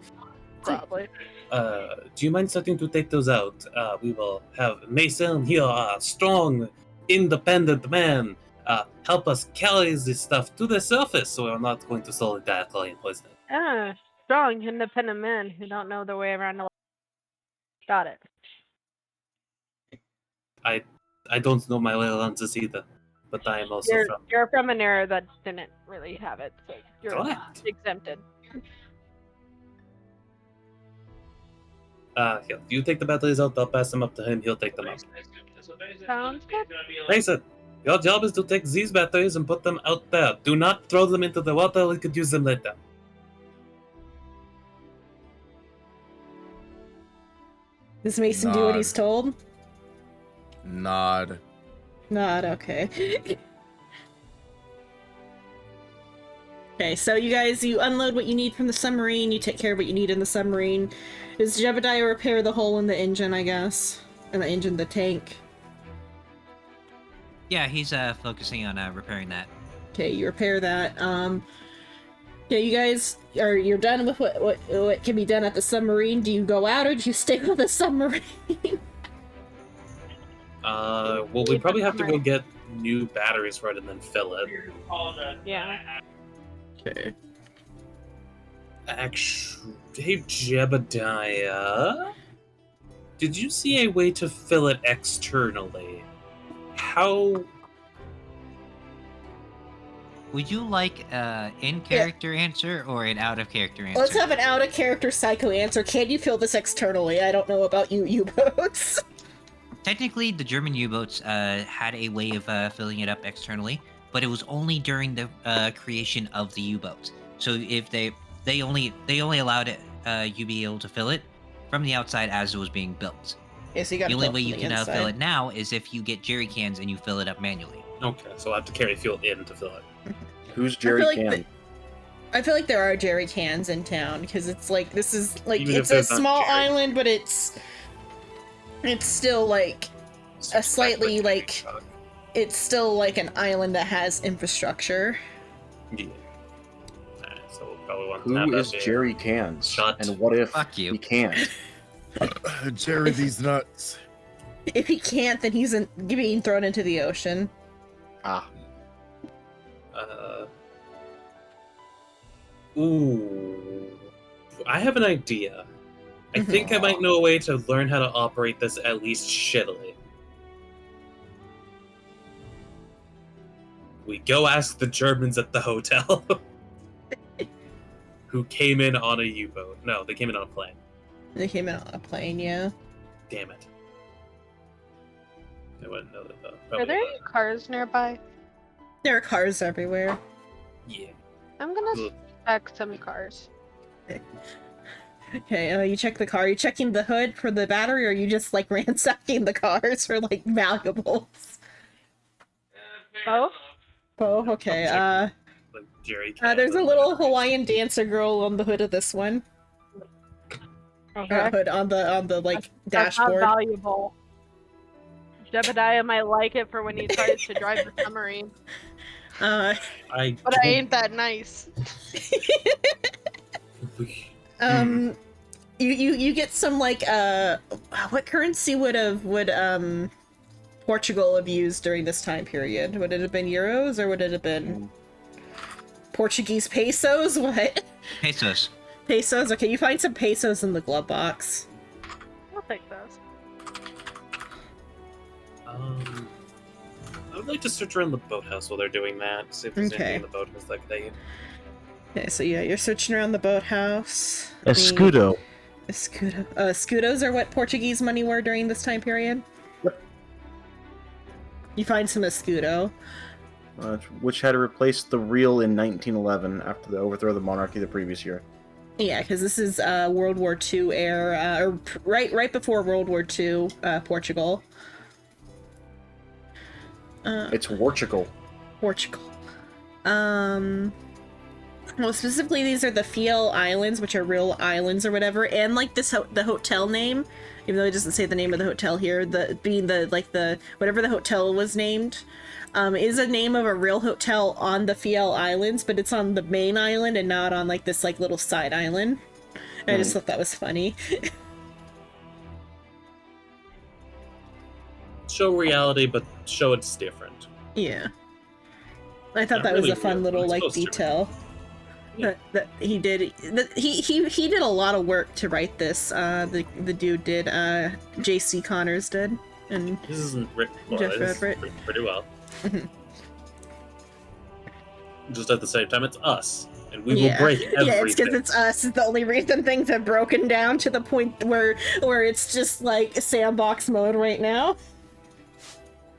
Probably. Do you mind starting to take those out? We will have Mason here, a strong, independent man, help us carry this stuff to the surface so we're not going to solely die of chlorine poisoning. Strong, independent men who don't know their way around. Got it. I don't know my way around this either, but I am also from. You're from an era that didn't really have it, so you're Correct. exempted. You take the batteries out, I'll pass them up to him, he'll take them out. Sounds good. Mason, Your job is to take these batteries and put them out there. Do not throw them into the water. We could use them later. Does Mason do what he's told? Nod. Not okay. Okay, so you guys, you unload what you need from the submarine, you take care of what you need in the submarine. Does Jebediah repair the hole in the engine, I guess? In the engine, the tank? Yeah, he's focusing on repairing that. Okay, you repair that. Yeah, you guys you're done with what can be done at the submarine. Do you go out or do you stay on the submarine? Well, we probably have to go get new batteries for it and then fill it. Yeah. Okay. Actually, hey Jebediah, did you see a way to fill it externally? How? Would you like in-character answer or an out-of-character answer? Let's have an out-of-character psycho answer. Can you fill this externally? I don't know about you U-boats. Technically, the German U-boats had a way of filling it up externally, but it was only during the creation of the U-boats. So if they only allowed it you be able to fill it from the outside as it was being built. Yeah, so you gotta The only fill way it you from the can inside. fill it now is if you get jerry cans and you fill it up manually. Okay, so I have to carry fuel in to fill it. Who's Jerry like Can? I feel like there are jerry cans in town because it's like this is like Even if it's a there's not small jerry. island, but it's still like a slightly like it's still like an island that has infrastructure. Yeah. Alright, so we'll probably want to have Who that is be- Jerry Cans? Shut. And what if Fuck you. he can't? Jerry, these nuts. If he can't, then he's being thrown into the ocean. Ah, Ooh. I have an idea. I think I might know a way to learn how to operate this at least shittily. We go ask the Germans at the hotel who came in on a U-boat. No, they came in on a plane. They came in on a plane, yeah. Damn it. I wouldn't know that though. Are Probably there not. any cars nearby? There are cars everywhere. Yeah. I'm gonna Ugh. check some cars. Okay, you check the car. Are you checking the hood for the battery, or are you just like ransacking the cars for like valuables? Both? Oh, okay. Like Jerry There's a little Hawaiian dancer girl on the hood of this one. Okay. Hood on the like That's not dashboard. valuable. Jebediah might like it for when he tries to drive the submarine. Uh, But I ain't that nice. you get some like what currency would Portugal have used during this time period? Would it have been euros or would it have been Portuguese pesos? What? Pesos. Pesos? Okay, you find some pesos in the glove box. I'll take those. I would like to search around the boathouse while they're doing that. See if there's Okay. anything in the boathouse that they. Okay, so yeah, you're searching around the boathouse. Escudo. Escudo. Escudos are what Portuguese money were during this time period? Yep. You find some escudo. which had replaced the real in 1911 after the overthrow of the monarchy the previous year. Yeah, because this is World War II era, or right before World War II, Portugal. It's Portugal. Portugal. Well, specifically, these are the Fiel Islands, which are real islands or whatever, and like this, the hotel name, even though it doesn't say the name of the hotel here, being whatever the hotel was named, is a name of a real hotel on the Fiel Islands, but it's on the main island and not on like this like little side island. I just thought that was funny. Show reality, but show it's different. Yeah. I thought Not that was really a fun real, little but like it's supposed to be. detail. Yeah. That he did. He did a lot of work to write this. The dude did. J.C. Connors did, and This isn't written well, Jeff this is Everett. written pretty well. Mhm. Just at the same time, it's us, and we will break everything. Yeah, it's because it's us. It's the only reason things have broken down to the point where it's just like sandbox mode right now.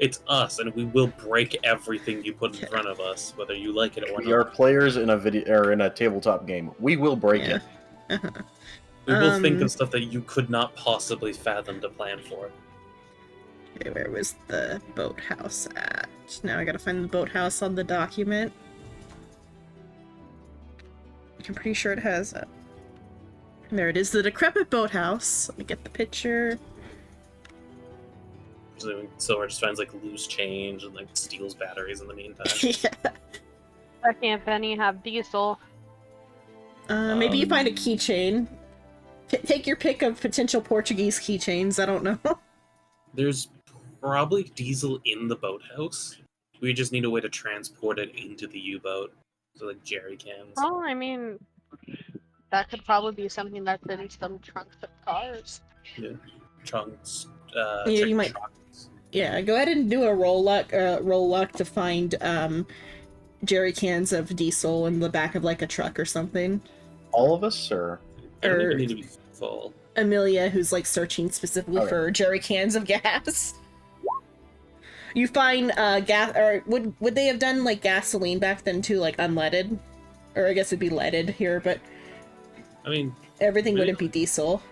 It's us, and we will break everything you put in front of us, whether you like it or We not. are players in a video or in a tabletop game. We will break it. We will think of stuff that you could not possibly fathom to plan for. Okay, where was the boathouse at? Now I gotta find the boathouse on the document. I'm pretty sure it has it. There it is, the decrepit boathouse. Let me get the picture. Silver just finds like loose change and like steals batteries in the meantime. Yeah. Second penny have diesel. Maybe you find a keychain. Take your pick of potential Portuguese keychains. I don't know. There's probably diesel in the boathouse. We just need a way to transport it into the U-boat. So like jerry cans. Oh, I mean, that could probably be something that's in some trunks of cars. Yeah. Trunks. Yeah, you might. Trucks. Yeah, go ahead and do a roll luck to find jerry cans of diesel in the back of like a truck or something. All of us, or I don't even need to be full. Amelia, who's like searching specifically for jerry cans of gas. You find gas, or would they have done like gasoline back then too, like unleaded, or I guess it'd be leaded here, but I mean, everything really, wouldn't be diesel.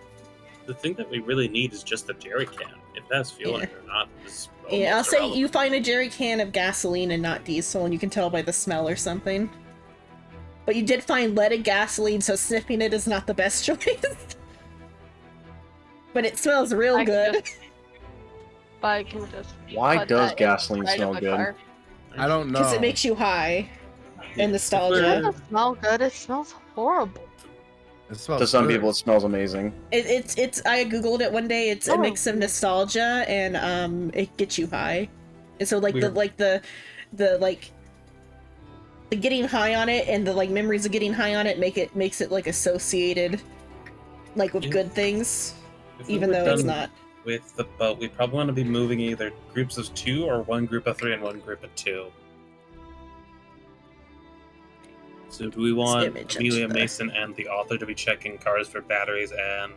The thing that we really need is just a jerry can. If that's fuel in it or not is Yeah, I'll say irrelevant. you find a jerry can of gasoline and not diesel, and you can tell by the smell or something. But you did find leaded gasoline, so sniffing it is not the best choice. But it smells real good. But I can just. why put does that gasoline inside smell of a good? car. I don't know. Because it makes you high. And It nostalgia. doesn't smell good. It smells horrible. It smells To some good. people, it smells amazing. It's I googled it one day. It's a mix of nostalgia and it gets you high. And so like Weird. the getting high on it and the like memories of getting high on it makes it like associated like with good things, If we even were though it's done not. With the boat, we probably want to be moving either groups of 2 or one group of 3 and one group of 2. So do we want image Amelia, into the- Mason, and the author to be checking cars for batteries and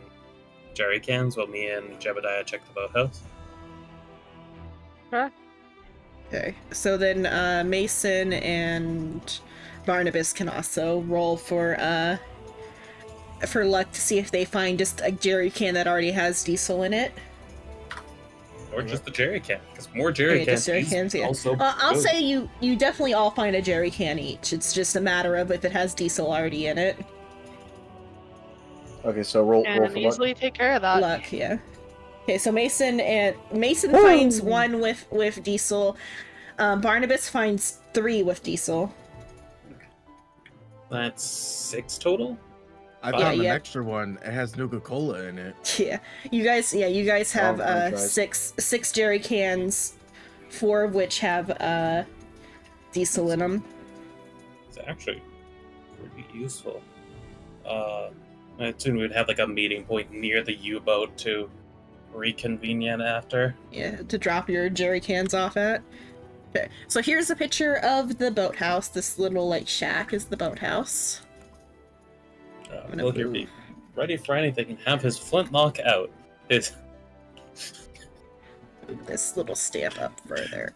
jerry cans while me and Jebediah check the boathouse? Okay, so then Mason and Barnabas can also roll for luck to see if they find just a jerry can that already has diesel in it. Or just the jerry can, because more jerry Okay, cans just jerry is cans, yeah. also I'll good. say you definitely all find a jerry can each. It's just a matter of if it has diesel already in it. Okay, so roll And for luck. easily take care of that. Luck, yeah. Okay, so Mason finds one with diesel. Barnabas finds 3 with diesel. That's 6 total? I Yeah, found an yeah. extra one. It has Nuka-Cola in it. Yeah, you guys have franchise. six jerry cans, 4 of which have diesel in them. It's actually pretty useful. I assume we'd have like a meeting point near the U-boat to reconvene yet after. Yeah, to drop your jerry cans off at. Okay, so here's a picture of the boathouse. This little like shack is the boathouse. gonna Will here move. be ready for anything and have his flintlock out. His Move this little stamp up further.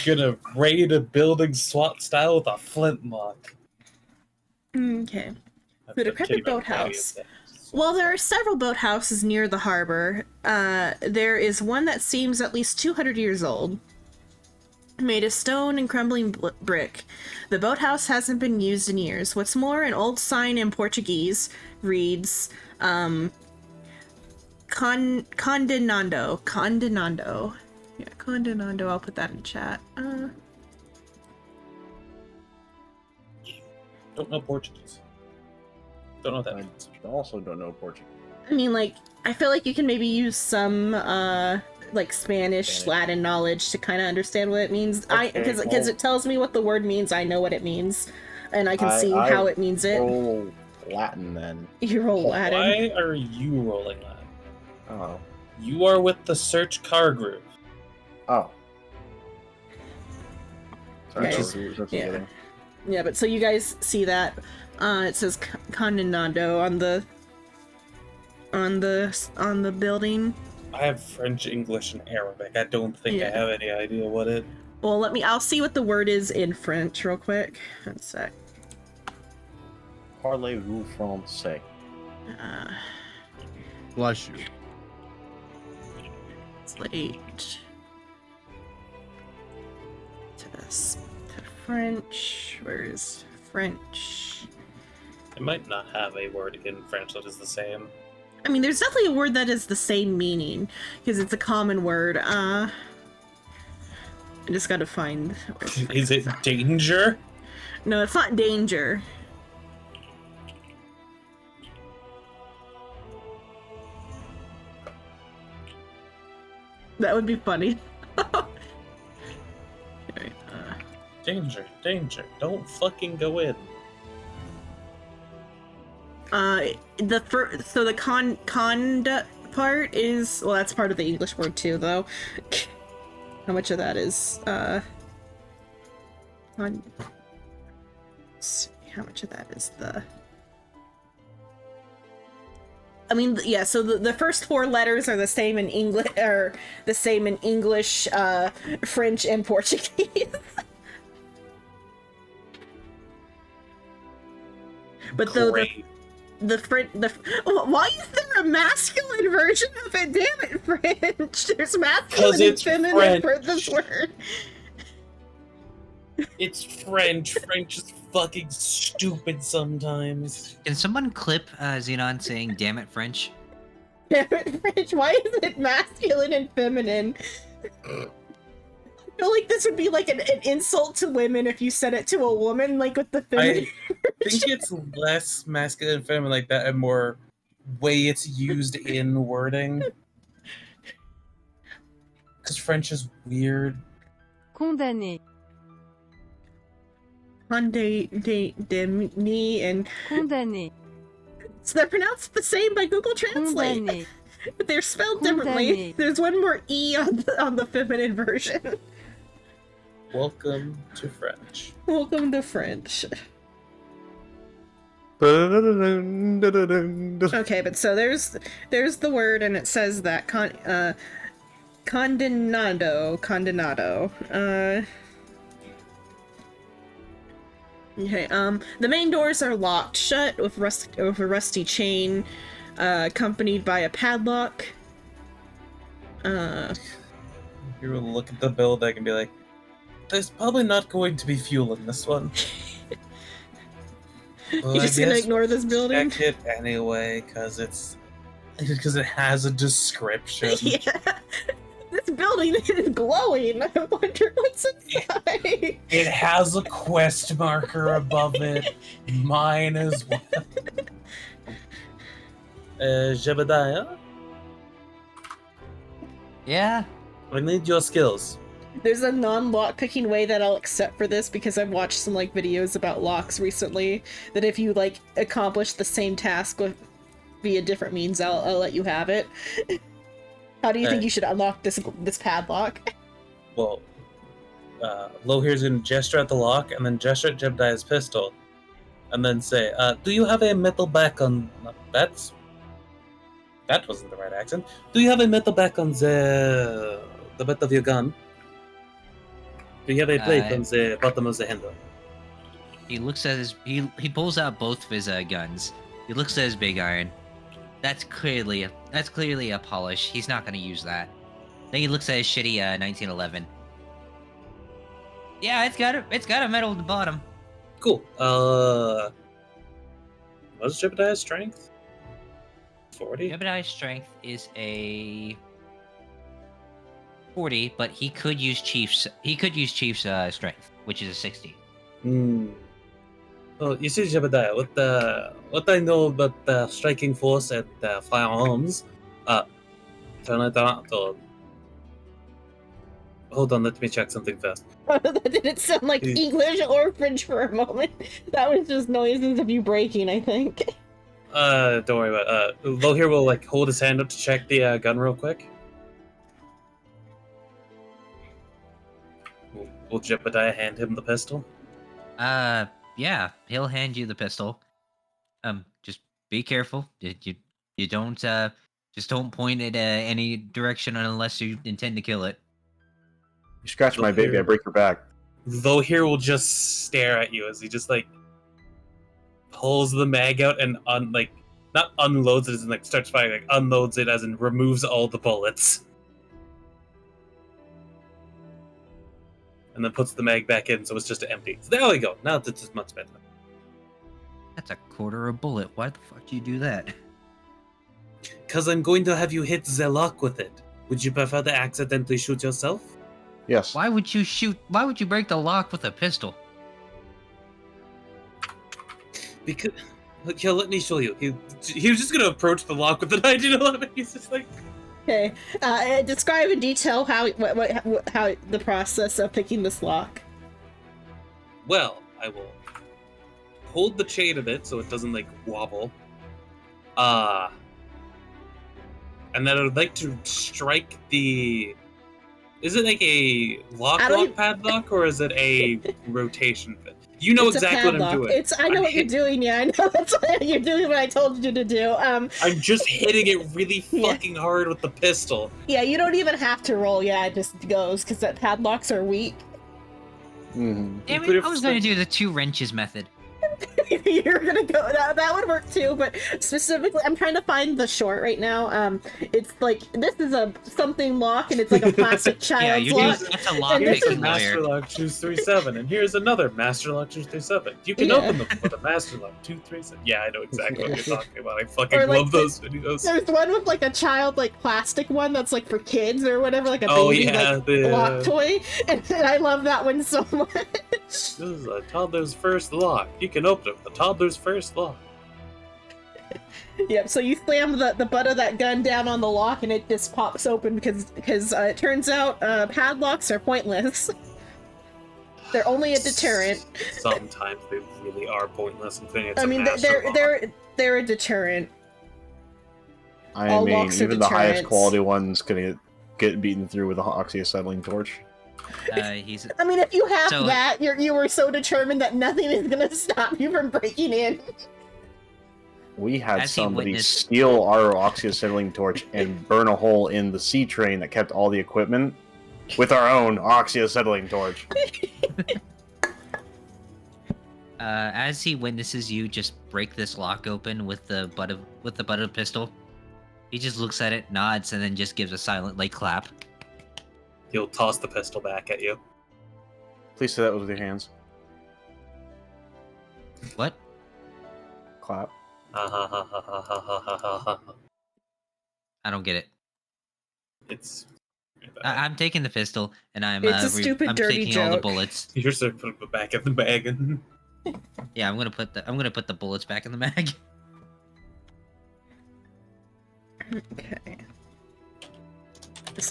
gonna raid a building SWAT style with a flintlock. Okay. I'm The kidding decrepit about any of boathouse. that. Well, there are several boathouses near the harbor. There is one that seems at least 200 years old, made of stone and crumbling brick. The boathouse hasn't been used in years. What's more, an old sign in Portuguese reads, Condenando. Condenando. Yeah, Condenando. I'll put that in chat. Don't know Portuguese. Don't know what that I means. also don't know Portuguese. I mean, like, I feel like you can maybe use some, like, Spanish, Latin knowledge to kind of understand what it means. Okay, Because well- it tells me what the word means, I know what it means. And I can see I how it means it. Roll Latin then. You roll Latin. Why are you rolling that? Oh. You are with the search car group. Oh. Sorry, Okay. that's what Yeah. I'm getting. Yeah, but so you guys see that. It says Condenando on the building. I have French, English, and Arabic. I don't think I Yeah. have any idea what it. Well, I'll see what the word is in French real quick. One sec. Parlez-vous français? Bless you. Translate to French. Where is French? It might not have a word in French that is the same. I mean, there's definitely a word that has the same meaning because it's a common word. I just gotta find. Is it danger? No, it's not danger. That would be funny. Okay, Danger, danger. Don't fucking go in. so the conda part is, well, that's part of the English word too, though. How much of that is let's see, how much of that is the, I mean, yeah, so the first four letters are the same in English, or the same in English, French, and Portuguese. But though why is there a masculine version of it? Damn it, French! There's masculine and feminine for this word. It's French. French is fucking stupid sometimes. Can someone clip Xenon saying "damn it, French"? Damn it, French! Why is it masculine and feminine? I feel like this would be like an insult to women if you said it to a woman, like with the feminine. I think it's less masculine and feminine like that, and more way it's used in wording. Because French is weird. Condamné. Condamné and Condamné. so they're pronounced the same by Google Translate, Condamné. but they're spelled differently. Condamné. There's one more E on the feminine version. Welcome to French. Welcome to French. Okay. Okay, but so there's the word, and it says that condenado. Okay. The main doors are locked shut with a rusty chain, accompanied by a padlock. You will look at the building and be like, "There's probably not going to be fuel in this one." You're just gonna ignore this building? Check it anyway, because it has a description. Yeah. This building is glowing. I wonder what's inside. It has a quest marker above it. Mine as well. Jebediah, Yeah. I need your skills. There's a non-lock picking way that I'll accept for this because I've watched some like videos about locks recently. That if you like accomplish the same task via different means, I'll let you have it. How do you think you should unlock this padlock? Well, Lo here's gonna gesture at the lock and then gesture at Jebediah's pistol, and then say, "Do you have a metal back on?" That wasn't the right accent. Do you have a metal back on the butt of your gun? Do you have a plate on the bottom of the handle? He looks at his he pulls out both of his guns. He looks at his big iron. That's clearly a polish. He's not gonna use that. Then he looks at his shitty 1911. Yeah, it's got a metal at the bottom. Cool. What's Jebediah's strength? 40? Jebediah's strength is a 40, but he could use Chief's strength, which is a 60. Well, you see, Jebediah, what I know about striking force and firearms, turn it around. Hold on, let me check something first. That didn't sound like English or French for a moment. That was just noises of you breaking, I think. Don't worry about it. Lo here will like hold his hand up to check the gun real quick. Will Jebediah hand him the pistol? Yeah, he'll hand you the pistol. Just be careful. You don't Just don't point it any direction unless you intend to kill it. You scratch my baby, I break your back. Zohir will just stare at you as he just like pulls the mag out and not unloads it as in like starts firing, like unloads it as in removes all the bullets. And then puts the mag back in so it's just empty. So there we go. Now it's much better. That's a quarter a bullet. Why the fuck do you do that? Because I'm going to have you hit the lock with it. Would you prefer to accidentally shoot yourself? Yes. Why would you break the lock with a pistol? Because... Here, let me show you. He was just going to approach the lock with the 1911. He's just like... Okay. Describe in detail how the process of picking this lock. Well, I will hold the chain of it so it doesn't, like, wobble. And then I would like to strike the... Is it like a lock padlock, or is it a rotation fit? You know exactly what I'm doing. I know what you're doing, yeah. I know that's what you're doing what I told you to do. I'm just hitting it really fucking hard with the pistol. Yeah, you don't even have to roll, yeah, it just goes, because that padlocks are weak. Damn it, I was going to do the 2 wrenches method. You're gonna go, that would work too, but specifically, I'm trying to find the short right now. It's like, this is a something lock, and it's like a plastic child's lock. That's a lock Here's a picking Master lawyer. Lock 237, and here's another Master Lock 237. You can open them with a Master Lock 237. Yeah, I know exactly what you're talking about. I fucking love those videos. There's one with like a child, like plastic one that's like for kids or whatever, like a baby lock toy, and I love that one so much. This is a toddler's first lock. You can open it with a toddler's first lock. Yep, so you slam the butt of that gun down on the lock and it just pops open because it turns out padlocks are pointless. They're only a deterrent. Sometimes they really are pointless. I mean, they're a deterrent. I mean, even the highest quality one's gonna get beaten through with an oxyacetylene torch. I mean, if you have that, you were so determined that nothing is gonna stop you from breaking in. We had somebody steal our oxyacetylene torch and burn a hole in the C train that kept all the equipment with our own oxyacetylene torch. As he witnesses you just break this lock open with the butt of the pistol, he just looks at it, nods, and then just gives a silent clap. He'll toss the pistol back at you. Please say that with your hands. What? Clap. I don't get it. It's. I'm taking the pistol and I'm. It's a stupid, dirty taking joke. all the bullets. You're just put it back in the bag. Yeah, I'm gonna put the bullets back in the mag. Okay.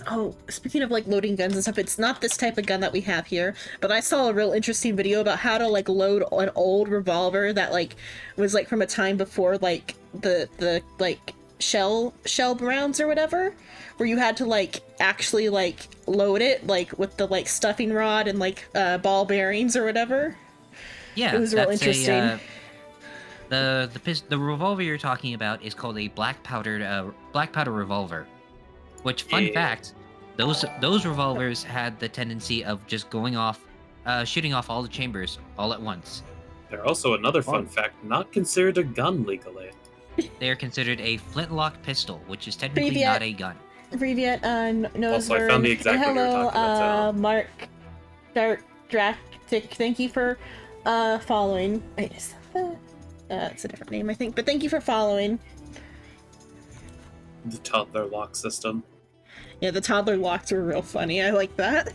Oh, speaking of loading guns and stuff, it's not this type of gun that we have here, but I saw a real interesting video about how to load an old revolver that was from a time before the shell rounds or whatever, where you had to actually load it with the stuffing rod and ball bearings or whatever. Yeah, it was real interesting. The revolver you're talking about is called a black powder revolver. Which, fun fact, those revolvers had the tendency of just going off, shooting off all the chambers all at once. They're also another fun fact, not considered a gun legally. They are considered a flintlock pistol, which is technically not a gun. Privyet, Also, I found the exact one you were talking about. Mark Dractic, thank you for following. Wait, it's a different name, I think, but thank you for following. The toddler lock system. Yeah, the toddler locks were real funny. I like that.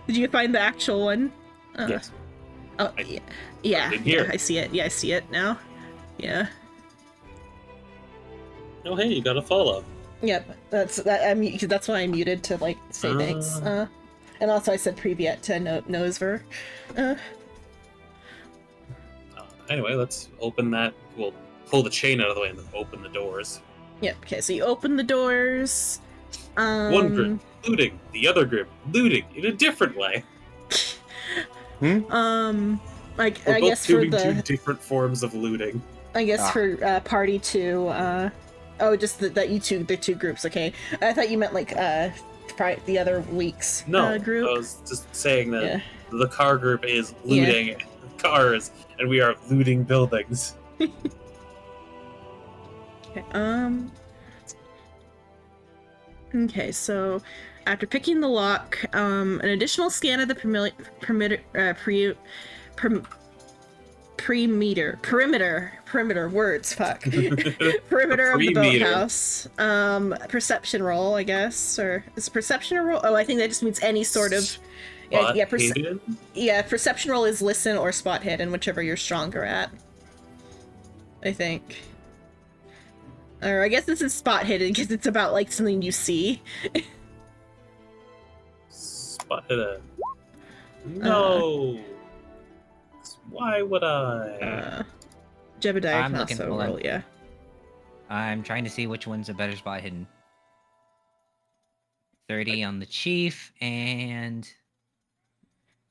Did you find the actual one? Yes. Oh, yeah. I see it. Yeah, I see it now. Yeah. Oh, hey, you got a follow. Yep, that's why I muted to say thanks. And also I said Privyet to Nosever. Anyway, let's open that. We'll pull the chain out of the way and then open the doors. Yep. Okay, so you open the doors. One group looting, the other group looting in a different way. I guess for doing two different forms of looting. I guess for party 2, Oh, just that the two groups. Okay, I thought you meant like the other week's group. I was just saying that the car group is looting cars, and we are looting buildings. Okay. Okay, so after picking the lock, an additional scan of the perimeter words, fuck. Perimeter of the boathouse. Perception roll, I guess, or is perception a roll? Oh, I think that just means any sort of perception roll is listen or spot hidden, whichever you're stronger at. I think. Or I guess this is spot hidden because it's about like something you see. Spot hidden. No. Why would I? Jebediah I'm can looking also roll, yeah. I'm trying to see which one's a better spot hidden. 30 on the chief, and...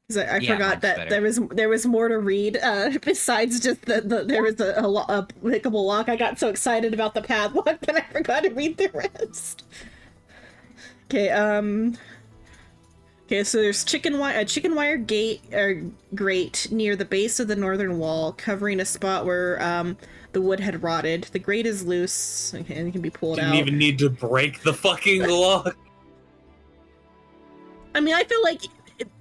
Because I forgot that there was more to read besides just there was a clickable lock. I got so excited about the padlock that I forgot to read the rest. Okay, okay, so there's a chicken wire gate or grate near the base of the northern wall, covering a spot where the wood had rotted. The grate is loose, okay, and it can be pulled out. Didn't even need to break the fucking lock. I mean, I feel like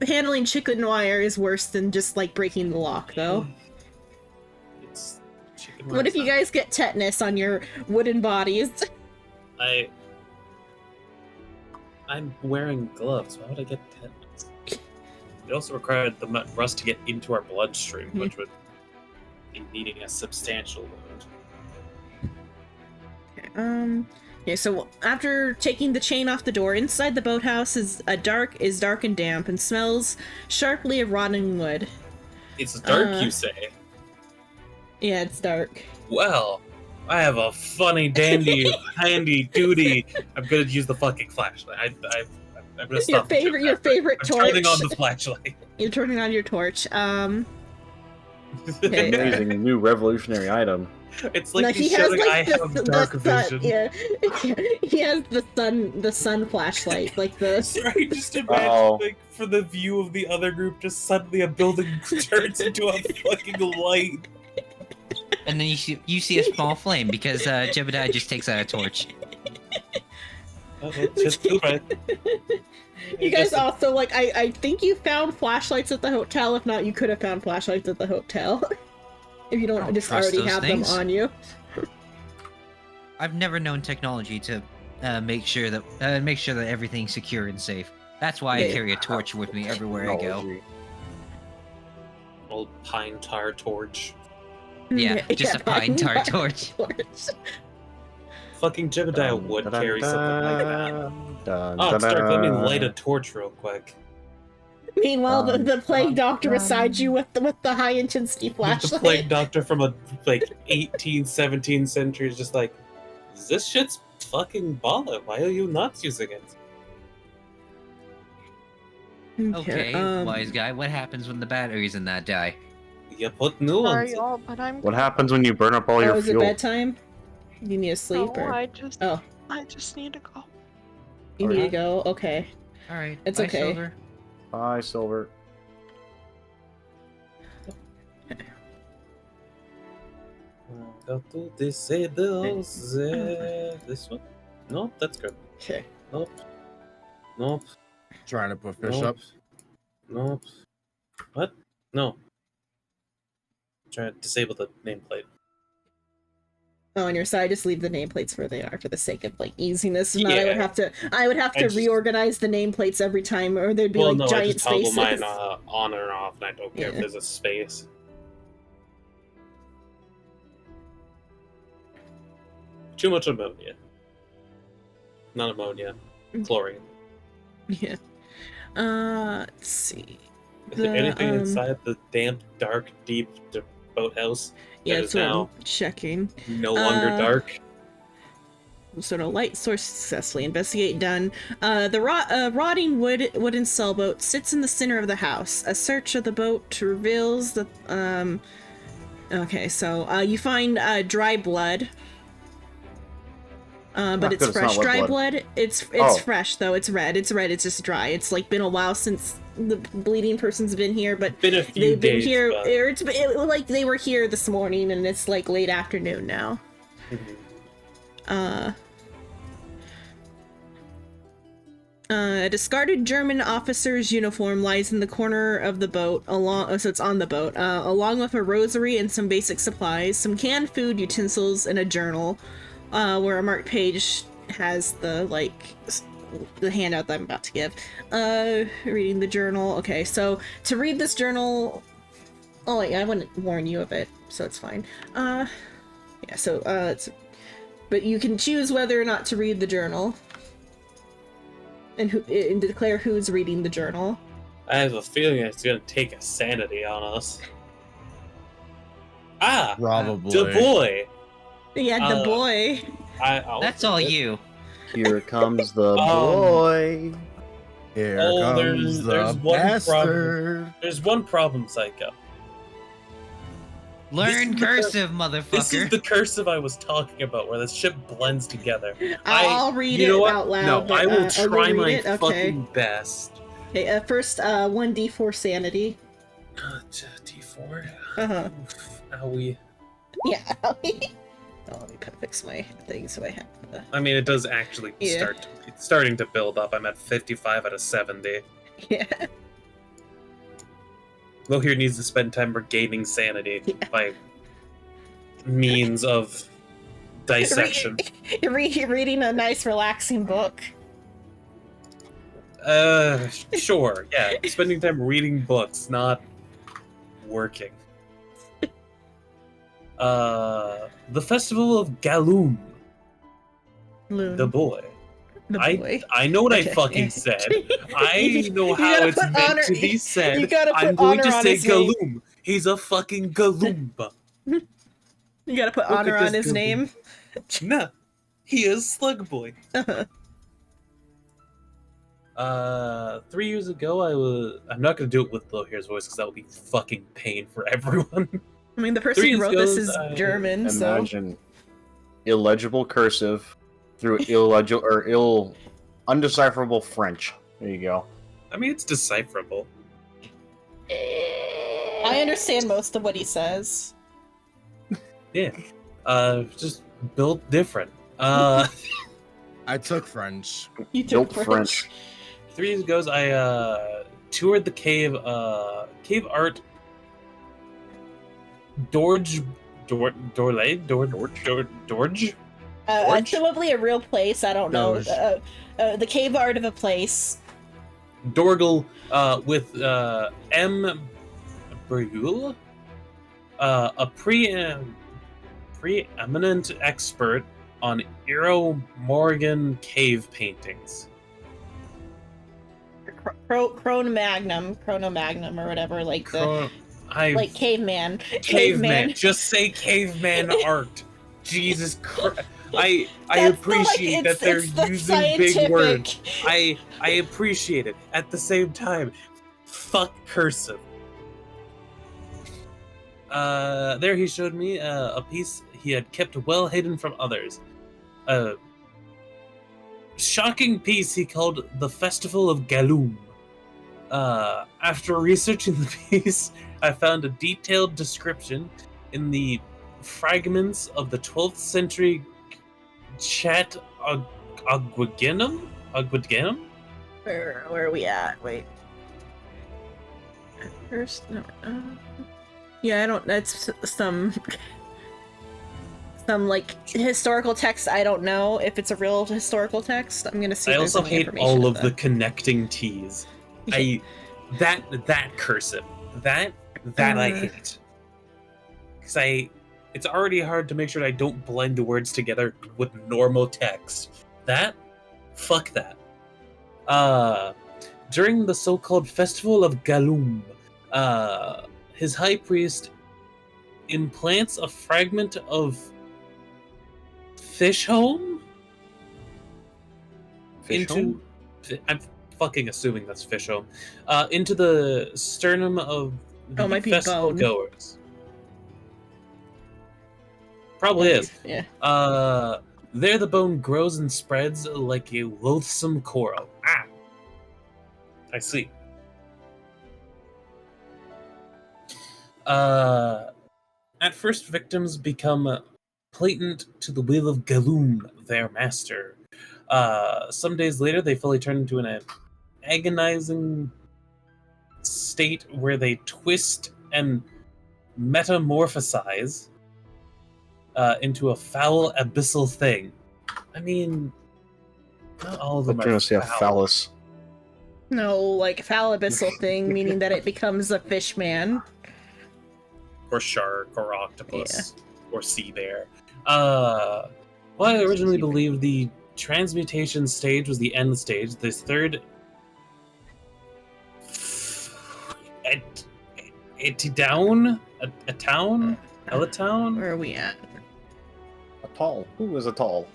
handling chicken wire is worse than just like breaking the lock, though. It's chicken wire. What if you guys get tetanus on your wooden bodies? I'm wearing gloves. Why would I get tetanus? It also required the rust to get into our bloodstream, which would be needing a substantial load. Okay, yeah, so after taking the chain off the door, inside the boathouse is dark and damp and smells sharply of rotting wood. It's dark, you say? Yeah, it's dark. Well, I have a funny, dandy, handy duty. I'm gonna use the fucking flashlight. I'm gonna stop. Your favorite torch. I'm turning on the flashlight. You're turning on your torch. Okay. Amazing new revolutionary item. It's like he's showing I have dark vision. Yeah, he has the sun flashlight, like the. Sorry, just imagine like for the view of the other group, just suddenly a building turns into a fucking light. And then you see a small flame because Jebediah just takes out a torch. Just do it. You guys also, like, I think you found flashlights at the hotel. If not, you could have found flashlights at the hotel. If you don't just already have them on you. I've never known technology to make sure that everything's secure and safe. That's why I carry a torch with me everywhere I go. Old pine tar torch. Yeah, just a pine tar torch. Fucking Jebediah would carry something like that. Oh, Stark, let me light a torch real quick. Meanwhile, the plague doctor beside you with the high intensity flashlight. The plague doctor from a 18th, 17th century is just like, this shit's fucking baller. Why are you not using it? Okay, wise guy. What happens when the batteries in that die? You put new ones. Sorry, but I'm. What happens when you burn up all your is fuel? it bedtime? You need to sleep, or I just need to go. You need to go. Okay. All right. It's Bye, okay. Silver. Bye, Silver. This one? Nope, that's good. Okay. Nope. Trying to put fish up. Nope. What? No. Try to disable the nameplate. Oh, on your side, just leave the nameplates where they are for the sake of like easiness. Yeah. I would have to reorganize the nameplates every time, or there'd be giant I just spaces. toggle mine on or off, and I don't care if there's a space. Too much ammonia. Not ammonia. Chlorine. Yeah. Let's see. Is there anything inside the damp, dark, deep boathouse? Yeah, that's what I'm checking. No longer dark. So no light source successfully. Investigate done. The rotting wooden sailboat sits in the center of the house. A search of the boat reveals the Okay, so you find dry blood. But it's fresh, dry blood. It's fresh though. It's red. It's red. It's just dry. It's like been a while since the bleeding person's been here, but been a few they've been days, here. but... Like they were here this morning, and it's like late afternoon now. A discarded German officer's uniform lies in the corner of the boat, so it's on the boat, along with a rosary and some basic supplies, some canned food, utensils, and a journal, where a marked page has the handout that I'm about to give. Reading the journal. Okay, so to read this journal... Oh, wait, I wouldn't warn you of it, so it's fine. Yeah, so, but you can choose whether or not to read the journal. And declare who's reading the journal. I have a feeling it's gonna take a sanity on us. Probably. the boy. Yeah, the boy. That's all you. Here comes the boy. Here comes the bastard. There's one problem, Psycho. Learn cursive, motherfucker. This is the cursive I was talking about, where the shit blends together. I'll read it out loud. No, but, I will try my okay. fucking best. Okay, first, 1d4 sanity. D4? Uh-huh. Owie. Yeah, owie. Oh, let me fix my thing so I have the... I mean, it does actually start... It's starting to build up. I'm at 55 out of 70. Yeah. Will here needs to spend time regaining sanity by means of dissection. Reading a nice, relaxing book. Sure, yeah. Spending time reading books, not working. The Festival of Galoom. The boy. I know what I fucking said. I know how it's meant to be said. I'm going to say Galoom. He's a fucking Galoomba. You gotta put honor on his name. Nah, he is Slug Boy. 3 years ago, I'm not gonna do it with Lohir's voice because that would be fucking pain for everyone. I mean, the person who wrote this is German, so... Imagine illegible cursive through undecipherable French. There you go. I mean, it's decipherable. I understand most of what he says. Yeah. Just built different. I took French. You took French. 3 years ago, I toured the cave art Dorge. Probably a real place. I don't know. The cave art of a place. Dorgle with M. Brule, a preeminent expert on Eero Morgan cave paintings. Chronomagnum or whatever, like like caveman. Caveman. Just say caveman art. Jesus Christ. I appreciate that they're using big words. I appreciate it. At the same time, fuck cursive. There he showed me a piece he had kept well hidden from others. A shocking piece he called The Festival of Galoom. After researching the piece, I found a detailed description in the fragments of the 12th century Chat Aguagenum? Where are we at? Wait. First, no. Yeah, I don't. That's some like historical text. I don't know if it's a real historical text. I'm gonna see. I also hate all of the connecting T's. That cursive. That I hate. Because it's already hard to make sure that I don't blend the words together with normal text. Fuck that. During the so-called Festival of Galoom, his high priest implants a fragment of fish home into... I'm fucking assuming that's fish home. Into the sternum of the festival goers. Probably is. Yeah. There the bone grows and spreads like a loathsome coral. Ah! I see. At first, victims become patent to the will of Galoom, their master. Some days later, they fully turn into an agonizing state where they twist and metamorphosize into a foul abyssal thing. I mean, not all of them are foul. Phallus. No, like foul abyssal thing, meaning that it becomes a fish man. Or shark, or octopus, or sea bear. Well, I originally believed the transmutation stage was the end stage. This third... A town? Where are we at? Atoll. Who is Atoll?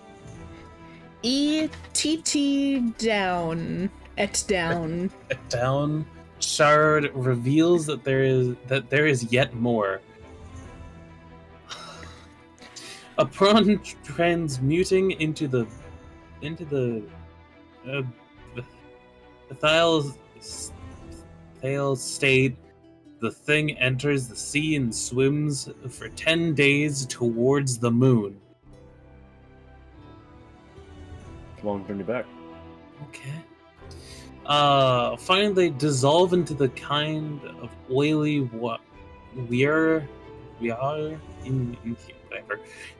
E-T-T down. Et down. Et down. Shard reveals that there is yet more. Upon transmuting into the Thale state, the thing enters the sea and swims for 10 days towards the moon. Come on, bring me back. Okay. Finally dissolve into the kind of oily whatever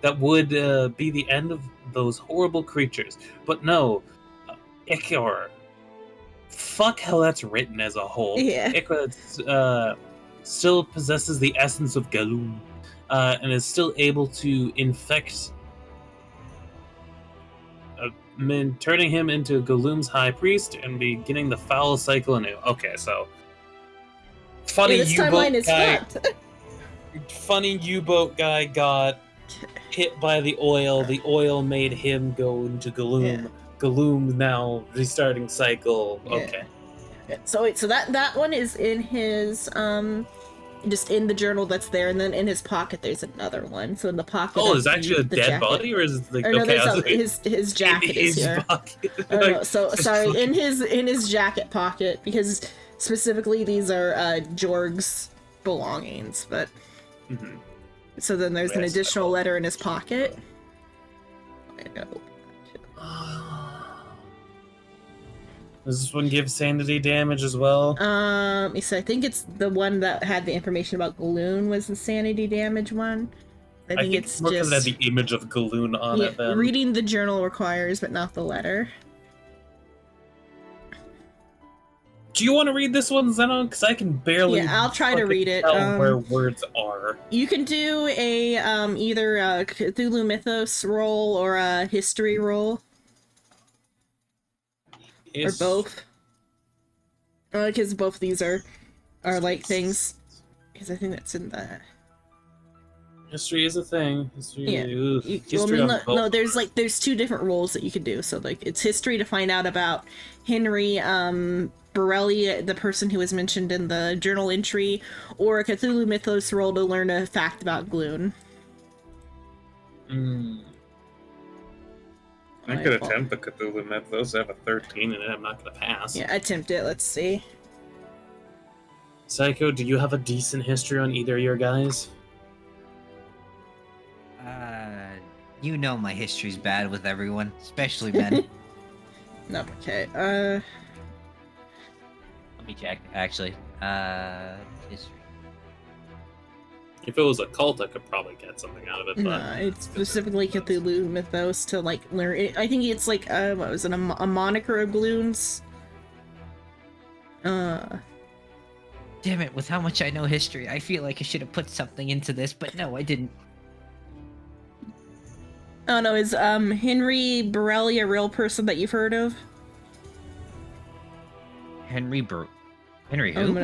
that would be the end of those horrible creatures. But no, Ichor. Fuck how that's written as a whole. Yeah. Ichor still possesses the essence of Galoom, and is still able to infect, turning him into Galoom's high priest and beginning the foul cycle anew. Okay, so funny this U-boat timeline is guy. fucked. Funny U-boat guy got hit by the oil. The oil made him go into Galoom. Yeah. Galoom now restarting cycle. Okay. Yeah. So wait, so that one is in his just in the journal that's there, and then in his pocket there's another one. So in the pocket. Oh, is it actually a dead jacket. body, or is it like or no, okay? his jacket is here. Pocket. Oh, no, so sorry, in his jacket pocket, because specifically these are Jorg's belongings, but so then there's an additional letter in his pocket. I know. Does this one give sanity damage as well? So I think it's the one that had the information about Galoon was the sanity damage one. I think it's more just because it had the image of Galoon on it. Then reading the journal requires, but not the letter. Do you want to read this one, Zeno? Because I can barely. Yeah, I'll try to read it. Tell where words are. You can do a either a Cthulhu Mythos roll or a history roll. Or both. Because both these are like things. Because I think that's in the... History is a thing. History. Yeah. There's two different roles that you can do. So like it's history to find out about Henry Borelli, the person who was mentioned in the journal entry, or a Cthulhu Mythos roll to learn a fact about Gloon. I could attempt the Cthulhu Mythos. I have a 13 in it. I'm not going to pass. Yeah, attempt it. Let's see. Psycho, do you have a decent history on either of your guys? You know my history's bad with everyone, especially men. No, okay. Let me check, actually. History. If it was a cult, I could probably get something out of it. But no, it's specifically Cthulhu Mythos to like learn. I think it's like what was it? A moniker of Gloons. Damn it! With how much I know history, I feel like I should have put something into this, but no, I didn't. Oh no, is Henry Borelli a real person that you've heard of? Henry who? I'm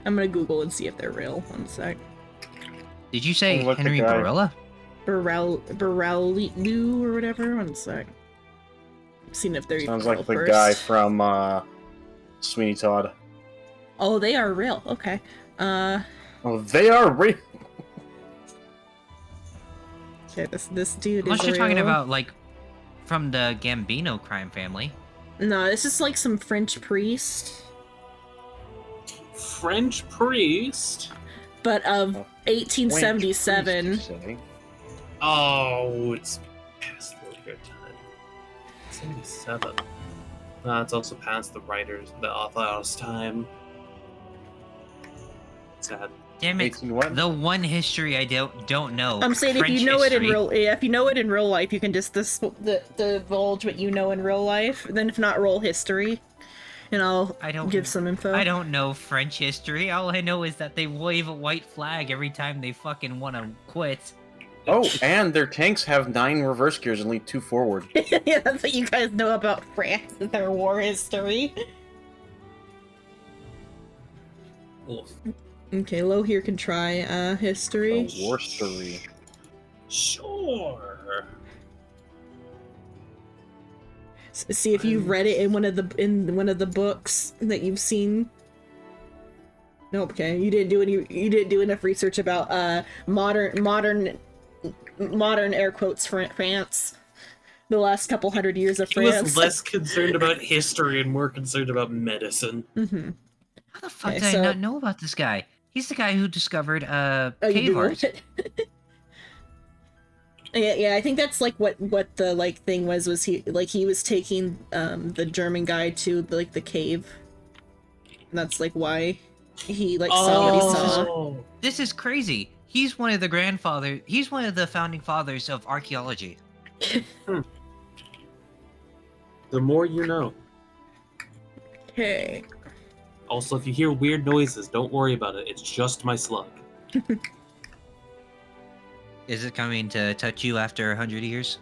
gonna Google and see if they're real. One sec. Did you say Henry Borella? Borelli or whatever? One sec. I'm seeing if they're sounds even like the real guy first. from Sweeney Todd. Oh, they are real. Okay. Oh, they are real. Okay, this dude Unless is you're real. talking about like from the Gambino crime family. No, this is like some French priest. French priest? But of 1877. Oh, it's past for a good time. 77. It's also past the author's time. Sad. Damn it! The one history I don't know. I'm saying French if you know history. if you know it in real life, you can just divulge what you know in real life. Then if not, roll history, and I'll give some info. I don't know French history. All I know is that they wave a white flag every time they fucking want to quit. Oh, and their tanks have 9 reverse gears and only 2 forward. Yeah, that's what you guys know about France and their war history. Okay, Lo here can try history. War story. Sure. See if you've read it in one of the books that you've seen. Nope. Okay, you didn't do enough research about modern air quotes France. The last couple hundred years of France. He was less concerned about history and more concerned about medicine. Mm-hmm. How the fuck did I not know about this guy? He's the guy who discovered cave art. Yeah, I think that's like what the thing was he was taking the German guy to the cave. And that's like why he saw what he saw. This is crazy. He's one of the founding fathers of archaeology. The more you know. Okay. Also, if you hear weird noises, don't worry about it. It's just my slug. Is it coming to touch you after 100 years?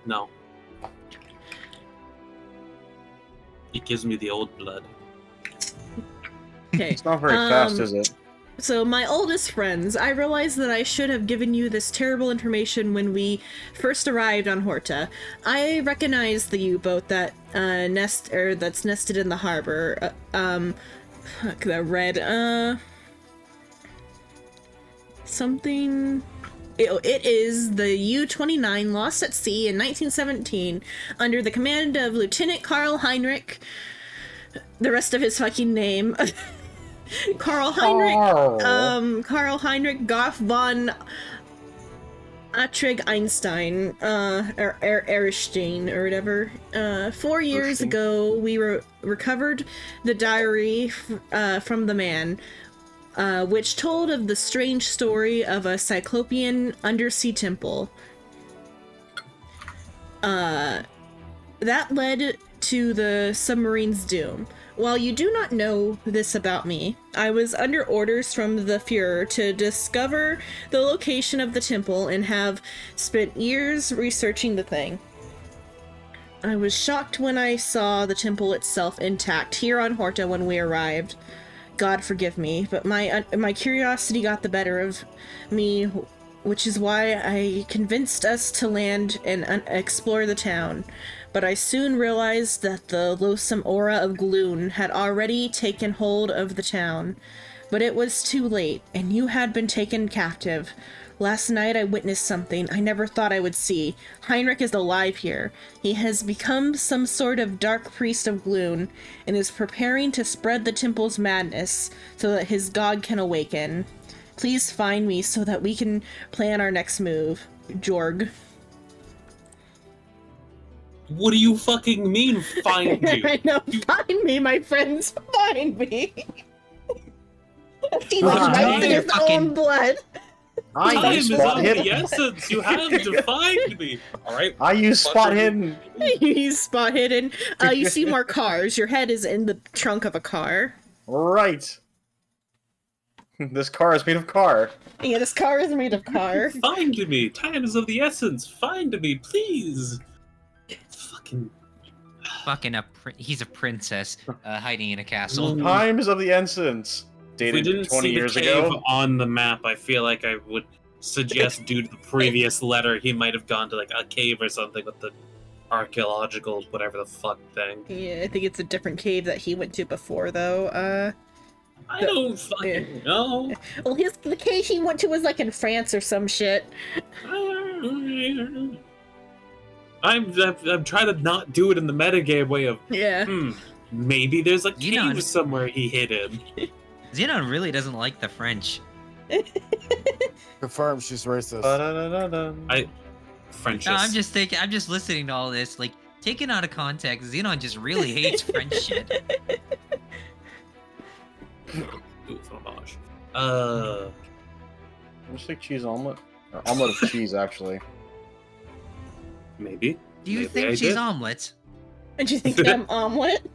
No. It gives me the old blood. Okay. It's not very fast, is it? So, my oldest friends, I realized that I should have given you this terrible information when we first arrived on Horta. I recognized the U-boat that that's nested in the harbor. Fuck, that read, something. It is the U-29 lost at sea in 1917 under the command of Lieutenant KARL HEINRICH. The rest of his fucking name. KARL HEINRICH Goff von Atrig Einstein, or Erstein, or whatever. 4 years ago, we recovered the diary from the man, which told of the strange story of a Cyclopean undersea temple. That led to the submarine's doom. While you do not know this about me, I was under orders from the Fuhrer to discover the location of the temple and have spent years researching the thing. I was shocked when I saw the temple itself intact here on Horta when we arrived. God forgive me, but my curiosity got the better of me, which is why I convinced us to land and explore the town. But I soon realized that the loathsome aura of gloom had already taken hold of the town. But it was too late, and you had been taken captive. Last night I witnessed something I never thought I would see. Heinrich is alive here. He has become some sort of dark priest of gloom, and is preparing to spread the temple's madness so that his god can awaken. Please find me so that we can plan our next move. Jorg. What do you fucking mean, find you? I know, find me, my friends, find me. He writes in his own blood. I use spot hidden. The essence. You have to find me. All right. I use spot hidden. You use spot hidden. You see more cars. Your head is in the trunk of a car. Right. This car is made of car. Yeah, this car is made of car. Find me. Time is of the essence. Find me, please. He's a princess hiding in a castle. Time is of the essence. Dated 20 years ago. On the map, I feel like I would suggest, due to the previous letter, he might have gone to like a cave or something with the archaeological whatever the fuck thing. Yeah, I think it's a different cave that he went to before, though. I don't fucking know. Well, the cave he went to was like in France or some shit. I'm trying to not do it in the metagame way of maybe there's a cave somewhere he hid in. Xenon really doesn't like the French. Confirmed she's racist. French. No, I'm just listening to all this, like, taken out of context, Xenon just really hates French shit. Ooh, fromage. Just like cheese omelet? Or omelet of cheese, actually. Maybe. Do you think she's omelet? And you think I'm omelet?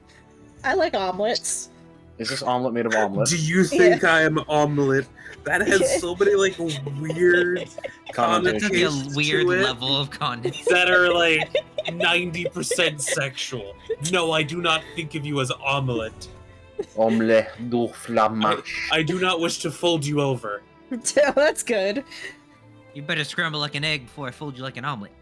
I like omelets. Is this omelet made of omelet? Do you think I am omelet? That has so many like weird connotations. That's a weird level of content that are like 90% sexual. No, I do not think of you as omelet. Omelette du fromage. I do not wish to fold you over. Oh, that's good. You better scramble like an egg before I fold you like an omelet.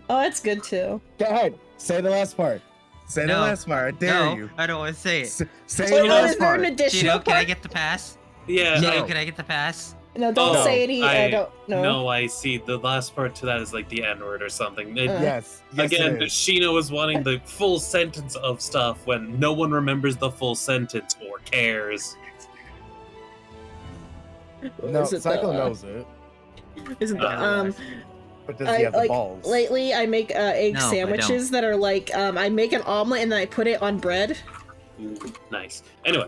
Oh, that's good too. Go ahead. Say the last part. Say the last part. I dare you. I don't want to say it. Say the last part. An additional Gino, can I get the pass? Yeah. Gino, can I get the pass? No, don't say it. I don't know. No, I see. The last part to that is like the N-word or something. Yes. Again, Sheena was wanting the full sentence of stuff when no one remembers the full sentence or cares. No, Psycho knows it. Isn't but does he have the balls? Lately, I make egg sandwiches that are like, I make an omelet and then I put it on bread. Ooh, nice. Anyway,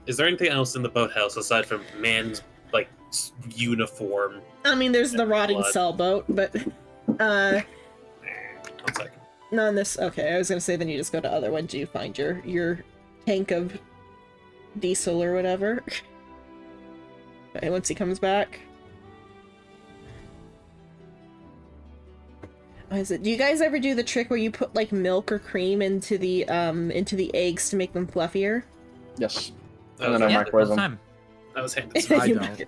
is there anything else in the boathouse aside from man's, like, uniform? I mean, there's the rotting sailboat, but, One second. not in this. Okay, I was gonna say then you just go to other ones. You find your tank of diesel or whatever. Okay, once he comes back. What is it? Do you guys ever do the trick where you put like milk or cream into the eggs to make them fluffier? Yes. And then I microwave them. That was handy. I don't.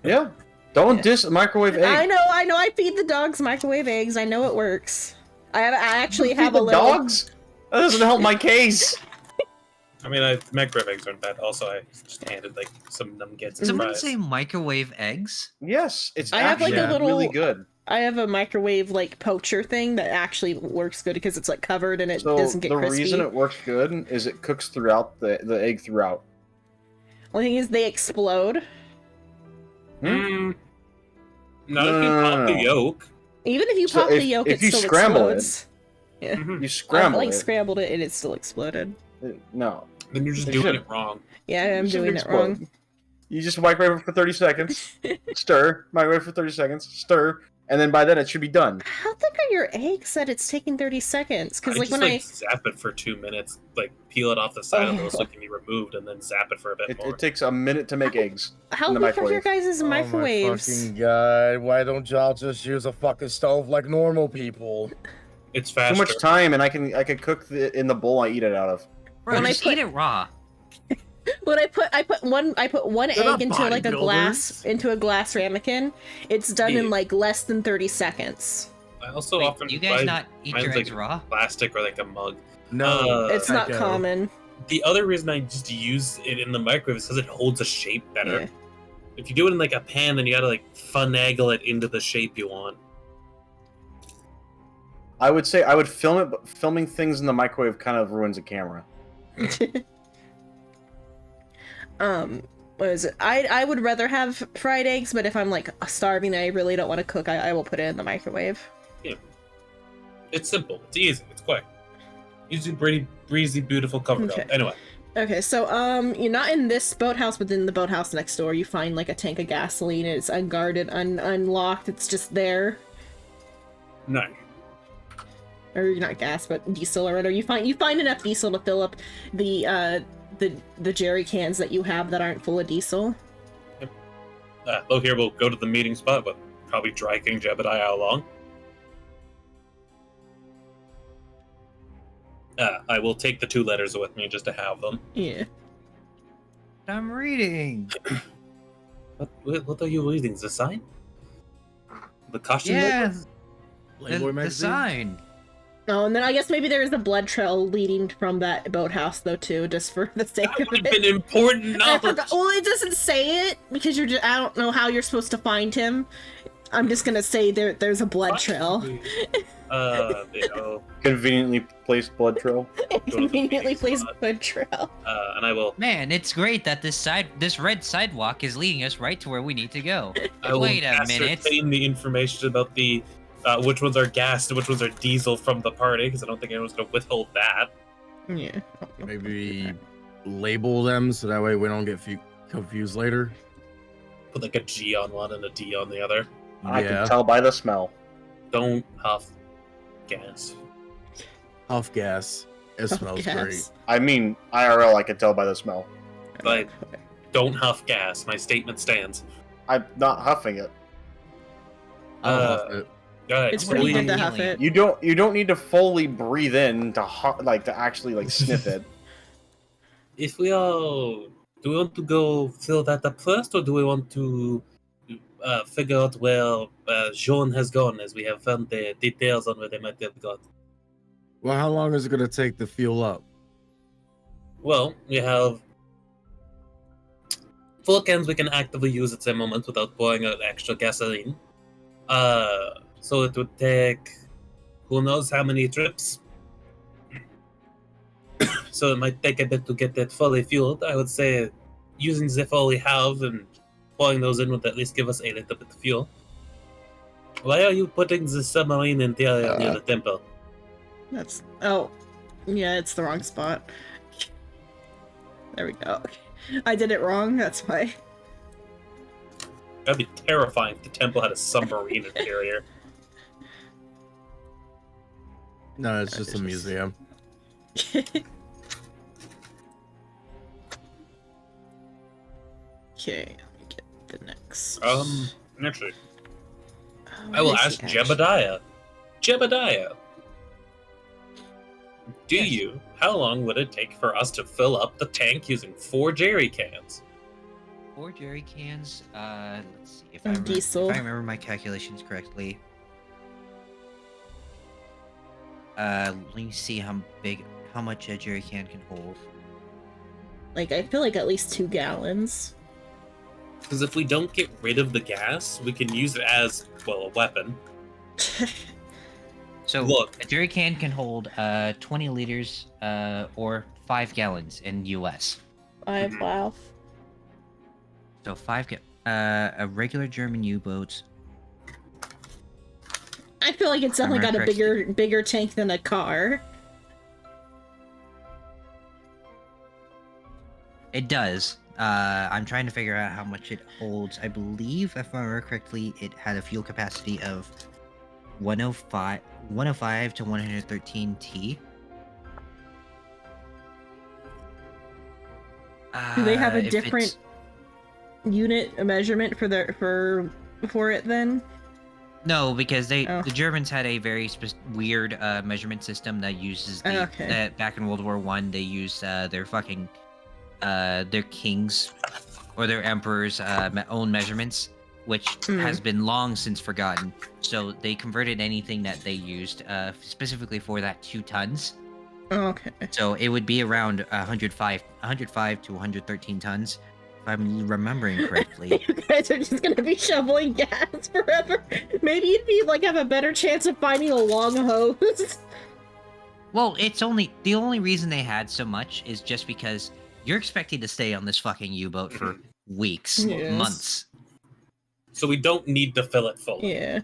Yeah. Don't diss microwave egg. I know. I feed the dogs microwave eggs. I know it works. I actually have a little... dogs? That doesn't help my case. I mean, microwave eggs aren't bad. Also, I just handed like some nuggets. Did someone say microwave eggs? Yes, it's I have like a little really good. I have a microwave like poacher thing that actually works good because it's like covered and it doesn't get crispy. The reason it works good is it cooks throughout the egg throughout. Only thing is they explode. Not if you pop the yolk. Even if you pop the yolk, it still explodes. Yeah. You scramble it. I scrambled it and it still exploded. No. Then you're just doing it wrong. Yeah, I'm doing it wrong. You just microwave it for 30 seconds, stir, microwave for 30 seconds, stir, and then by then it should be done. How thick are your eggs that it's taking 30 seconds? Because like just, when I zap it for 2 minutes, like peel it off the side of those so it can be removed, and then zap it for a bit more. It takes a minute to make eggs. How big are your guys' microwaves? Oh my fucking god! Why don't y'all just use a fucking stove like normal people? It's faster. Too much time, and I can cook in the bowl I eat it out of. Bro, just eat it raw. When I put one egg into like a glass ramekin, it's done in like less than 30 seconds. I also often you guys not eat your eggs raw? Plastic or like a mug. No, it's not common. The other reason I just use it in the microwave is because it holds a shape better. Yeah. If you do it in like a pan, then you gotta like finagle it into the shape you want. I would say I would film it, but filming things in the microwave kind of ruins a camera. What is it? I would rather have fried eggs, but if I'm like starving and I really don't want to cook, I will put it in the microwave. Yeah. It's simple. It's easy. It's quick. Easy, pretty, breezy, beautiful cover girl. Anyway. Okay, so you're not in this boathouse, but in the boathouse next door, you find like a tank of gasoline. It's unguarded, unlocked. It's just there. No. Or not gas, but diesel or whatever. You find enough diesel to fill up the jerry cans that you have that aren't full of diesel. Yep. Here we'll go to the meeting spot, but probably Dry King Jebediah along. I will take the 2 letters with me just to have them. Yeah. I'm reading. What are you reading? The sign? The costume? Yeah. The sign. Oh, and then I guess maybe there is a blood trail leading from that boathouse, though, too, just for the sake of it. That would have been important knowledge. Well, it doesn't say it, because I don't know how you're supposed to find him. I'm just gonna say there's a blood trail. Conveniently placed blood trail. Conveniently placed blood trail. And I will. Man, it's great that this red sidewalk is leading us right to where we need to go. I will Wait a minute. ascertain the information about the which ones are gas and which ones are diesel from the party, because I don't think anyone's gonna withhold that. Yeah. Maybe label them so that way we don't get confused later. Put like a G on one and a D on the other. I can tell by the smell. Don't huff gas. Huff gas. It smells great. I mean, IRL, I can tell by the smell. But don't huff gas. My statement stands. I'm not huffing it. I'll huff it. It's pretty good to huff it. You don't need to fully breathe in to actually sniff it. If we all do we want to go fill that up first, or do we want to figure out where Jean has gone, as we have found the details on where they might have gone? Well, how long is it going to take to fuel up? Well, we have 4 cans we can actively use at the same moment without pouring out extra gasoline. So it would take who knows how many trips. So it might take a bit to get that fully fueled. I would say using the fuel we have and pouring those in would at least give us a little bit of fuel. Why are you putting the submarine interior near the temple? Yeah, it's the wrong spot. There we go. I did it wrong, that's why. That'd be terrifying if the temple had a submarine interior. No, it's just a museum. Okay, let me get the next. Actually, I will ask Jebediah. Jebediah, how long would it take for us to fill up the tank using 4 jerry cans? 4 jerry cans. Let's see if diesel. If I remember my calculations correctly. Let me see how much a jerry can hold. I feel like at least 2 gallons. Because if we don't get rid of the gas, we can use it as, well, a weapon. So look, a jerry can hold 20 liters or 5 gallons in US. 5, wow. So 5 a regular German U-boat. I feel like it's definitely got a bigger tank than a car. It does. I'm trying to figure out how much it holds. I believe, if I remember correctly, it had a fuel capacity of 105 to 113 T. Do they have a different unit measurement for it then? No, because the Germans had a very weird measurement system that uses back in World War I. They used their kings or their emperors' own measurements, which has been long since forgotten. So they converted anything that they used specifically for that 2 tons. Okay. So it would be around 105 to 113 tons, if I'm remembering correctly. You guys are just gonna be shoveling gas forever. Maybe you'd be have a better chance of finding a long hose. Well, the only reason they had so much is just because you're expected to stay on this fucking U-boat for weeks, months. So we don't need to fill it full. Yeah.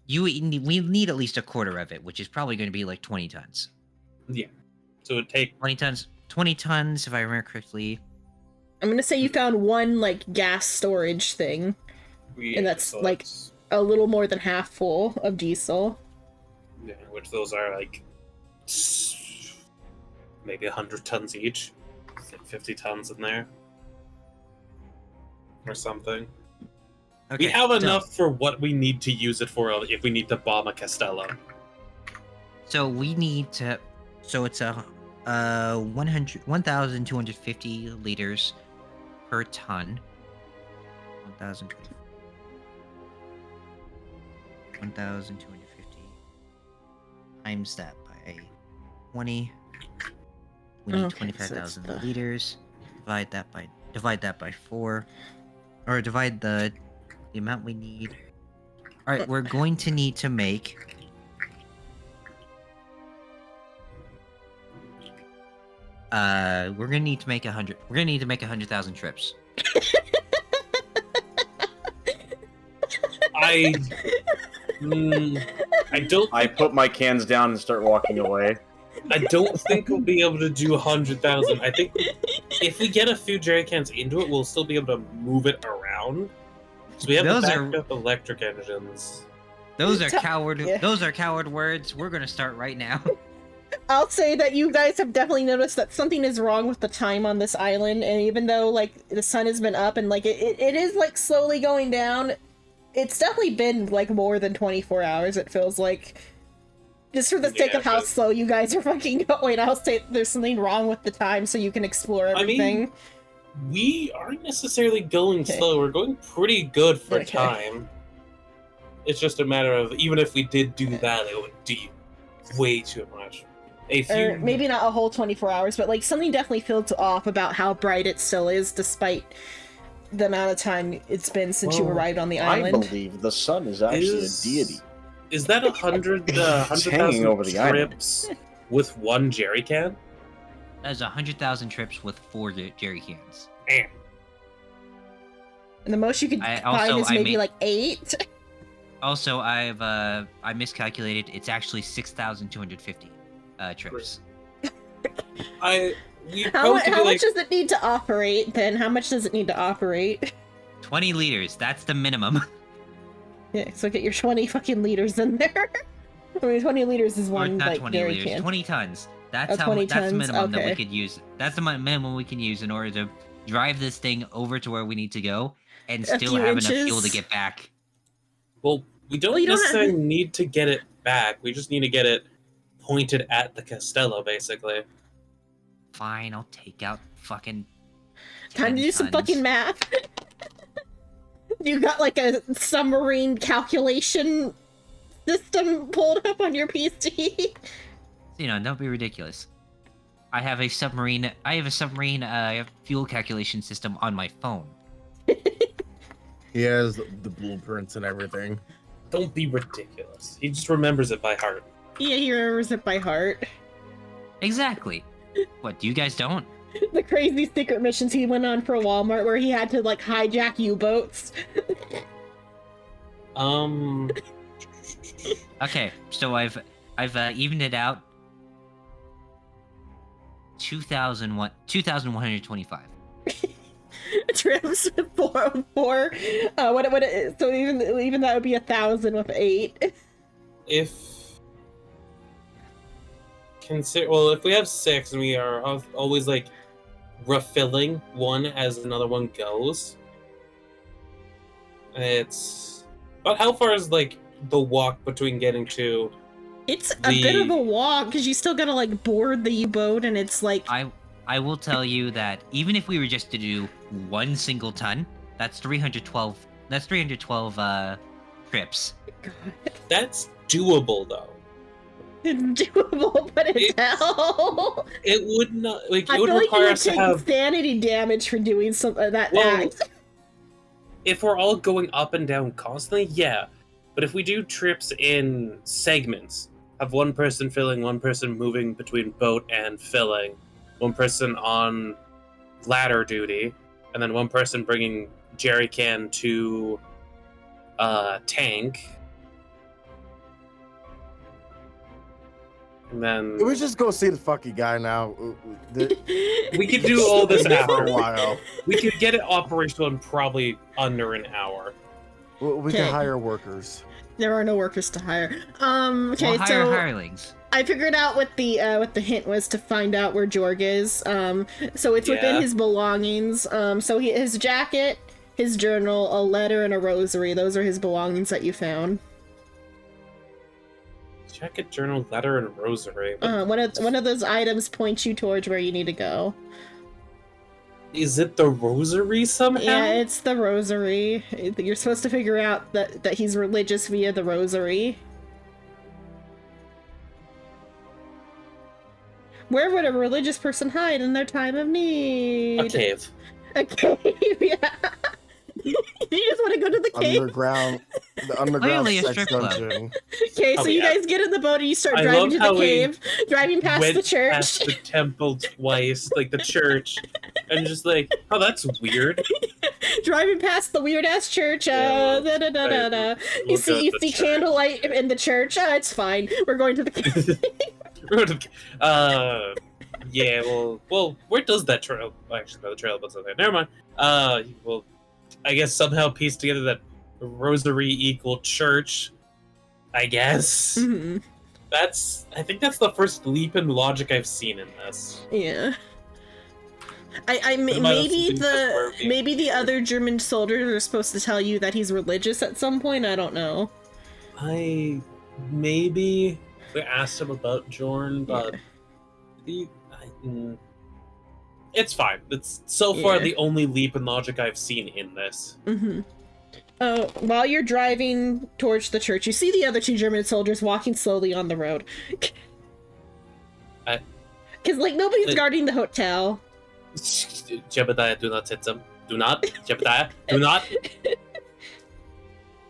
We need at least a quarter of it, which is probably going to be 20 tons. Yeah. So it would take 20 tons. 20 tons, if I remember correctly. I'm gonna say you found one gas storage thing, and that's a little more than half full of diesel. Yeah, which those are maybe 100 tons each. 50 tons in there, or something. Okay, we have enough for what we need to use it for if we need to bomb a Castello. So we need to. So it's a 1,250 liters per ton. 1,250 times that by 20. We need 25,000 liters. Divide that by 4, or divide the amount we need. Alright, we're going to need to make... we're gonna need to make 100. We're gonna need to make 100,000 trips. I don't. I put my cans down and start walking away. I don't think we'll be able to do 100,000. I think if we get a few jerry cans into it, we'll still be able to move it around. So we have the backup electric engines. Those are coward. Yeah. Those are coward words. We're gonna start right now. I'll say that you guys have definitely noticed that something is wrong with the time on this island, and even though like the sun has been up and like it is like slowly going down, it's definitely been like more than 24 hours. It feels like, just for the sake of how slow you guys are fucking going, I'll say there's something wrong with the time so you can explore everything. I mean, we aren't necessarily going slow. We're going pretty good for time. It's just a matter of, even if we did do that, it would be way too much. Or maybe not a whole 24 hours, but like something definitely feels off about how bright it still is, despite the amount of time it's been since you arrived on the island. I believe the sun is actually a deity. Is that 100,000 over the trips with one jerry can? That's 100,000 trips with 4 jerry cans. Damn. And the most you could find is maybe like 8. Also, I miscalculated. It's actually 6,250 trips. How much does it need to operate, then? How much does it need to operate? 20 liters. That's the minimum. Yeah, so get your 20 fucking liters in there. I mean, 20 liters is one, not like, 20 jerry liters, can. 20 tons. That's how. 20 that's the tons? minimum that we could use. That's the minimum we can use in order to drive this thing over to where we need to go and still have enough fuel to get back. Well, we don't necessarily need to get it back. We just need to get it pointed at the Castello, basically. Fine, I'll take out fucking... Time to do some fucking math. You got like a submarine calculation system pulled up on your PC? You know, don't be ridiculous. I have a submarine fuel calculation system on my phone. He has the blueprints and everything. Don't be ridiculous. He just remembers it by heart. Yeah, he remembers it by heart. Exactly. What, you guys don't? The crazy secret missions he went on for Walmart where he had to, like, hijack U-boats. Okay, so I've evened it out. 2,125. Trips four. So even that would be 1,000 with 8. If we have 6 and we are always like refilling one as another one goes, it's about how far is like the walk between getting to? It's a bit of a walk because you still gotta like board the U-boat, and it's like I will tell you that even if we were just to do one single ton, that's 312. That's 312 trips. God. That's doable though. It's doable, but it's hell. It would not like. It would require us to have insanity damage for doing some that act. If we're all going up and down constantly, yeah. But if we do trips in segments, have one person filling, one person moving between boat and filling, one person on ladder duty, and then one person bringing jerry can to tank. And then we just go see the fucking guy now. We could do all this after a while. We could get it operational in probably under an hour. We can hire workers. There are no workers to hire. Okay, we'll hire hirelings. I figured out what the hint was to find out where Jorg is. So it's within his belongings. So his jacket, his journal, a letter, and a rosary. Those are his belongings that you found. Jacket, journal, letter, and rosary. One of those items points you towards where you need to go. Is it the rosary somehow? Yeah, it's the rosary. You're supposed to figure out that he's religious via the rosary. Where would a religious person hide in their time of need? A cave. A cave, yeah. You just want to go to the cave? The underground Clearly a sex strip club. dungeon. Okay, so you guys get in the boat and you start driving to the cave, driving past the church. Past the temple twice, like the church, and just like, oh, that's weird. Driving past the weird ass church. You We'll see candlelight in the church. It's fine. We're going to the cave. Yeah. Well, where does that trail? Actually, no, the trail was there. Never mind. Well, I guess somehow piece together that rosary equal church. I guess. Mm-hmm. I think that's the first leap in logic I've seen in this. Yeah. Maybe the other German soldiers are supposed to tell you that he's religious at some point. I don't know. Maybe we asked him about Jorn, but it's fine. It's so far the only leap in logic I've seen in this. Mm-hmm. While you're driving towards the church, you see the other 2 German soldiers walking slowly on the road. Because, nobody's guarding the hotel. Jebediah, do not hit them. Do not. Jebediah, do not.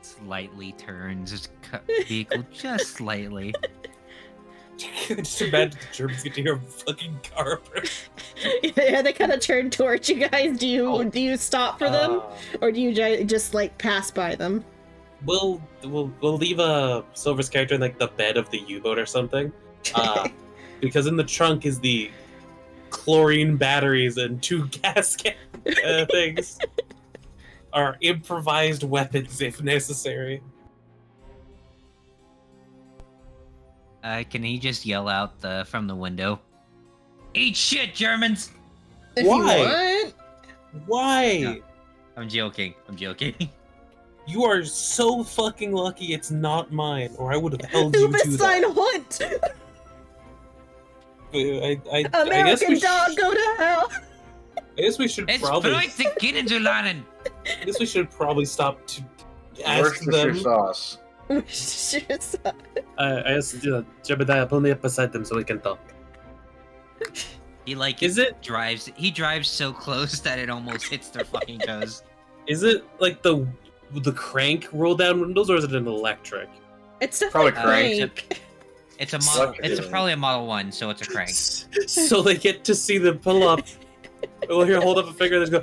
Slightly turns his vehicle just slightly. Just imagine the Germans get to hear a fucking car. Yeah, they kind of turn towards you guys. Do you stop for them, or do you just pass by them? We'll leave a Silver's character in the bed of the U-boat or something, because in the trunk is the chlorine batteries and 2 gas things. Are improvised weapons if necessary. Can he just yell out from the window? Eat shit, Germans! Why? Why? No, I'm joking. You are so fucking lucky it's not mine, or I would have held you to that. Hund! American dog, go to hell! I guess we should probably... I guess we should probably stop to ask them. Sauce. I guess, Jebediah, pull me up beside them so we can talk. He drives so close that it almost hits their fucking toes. Is it the crank roll down windows, or is it an electric? It's probably crank. It's a model. It's probably a Model 1, so it's a crank. So they get to see them pull up. We'll hear hold up a finger. They go.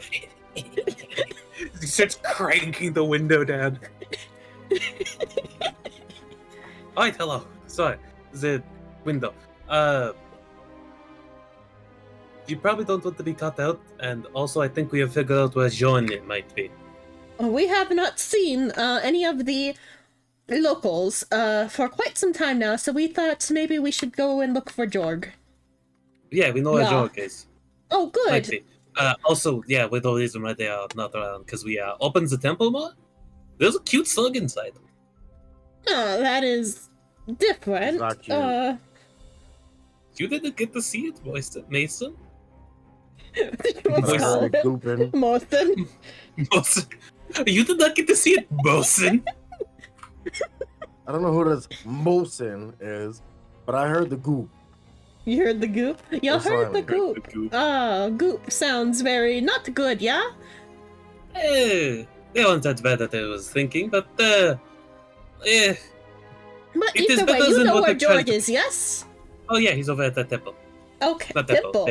He starts cranking the window down. Alright, hello. Sorry, the window. You probably don't want to be cut out, and also I think we have figured out where Jorn might be. We have not seen any of the locals for quite some time now, so we thought maybe we should go and look for Jorg. Yeah, we know where Jorg is. Oh, good. Might be. Also, yeah, with the reason why they are not around, because we opened the temple more. There's a cute slug inside. Oh, that is different. You didn't get to see it, Mason? Mason? You did not get to see it, Mosin. I don't know who this Mosin is, but I heard the goop. You heard the goop? You heard the goop. Goop sounds very not good, yeah? They weren't that bad that I was thinking, but But either way, you know where Jorg is, yes? Oh yeah, he's over at that temple. Okay, not temple.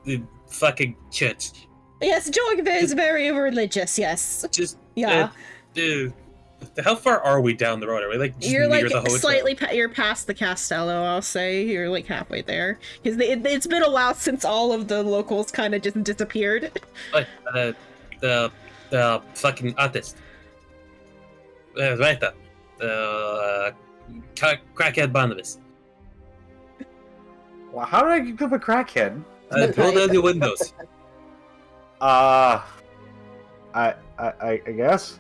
The fucking church. Yes, Jorg is very religious, yes. How far are we down the road? Are we you're near the hotel? Slightly you're past the Castello, I'll say. You're halfway there. Because it's been a while since all of the locals kind of just disappeared. The fucking artist. Right there. Crackhead Barnabas. Well, how did I become a crackhead? Roll down your windows. I guess.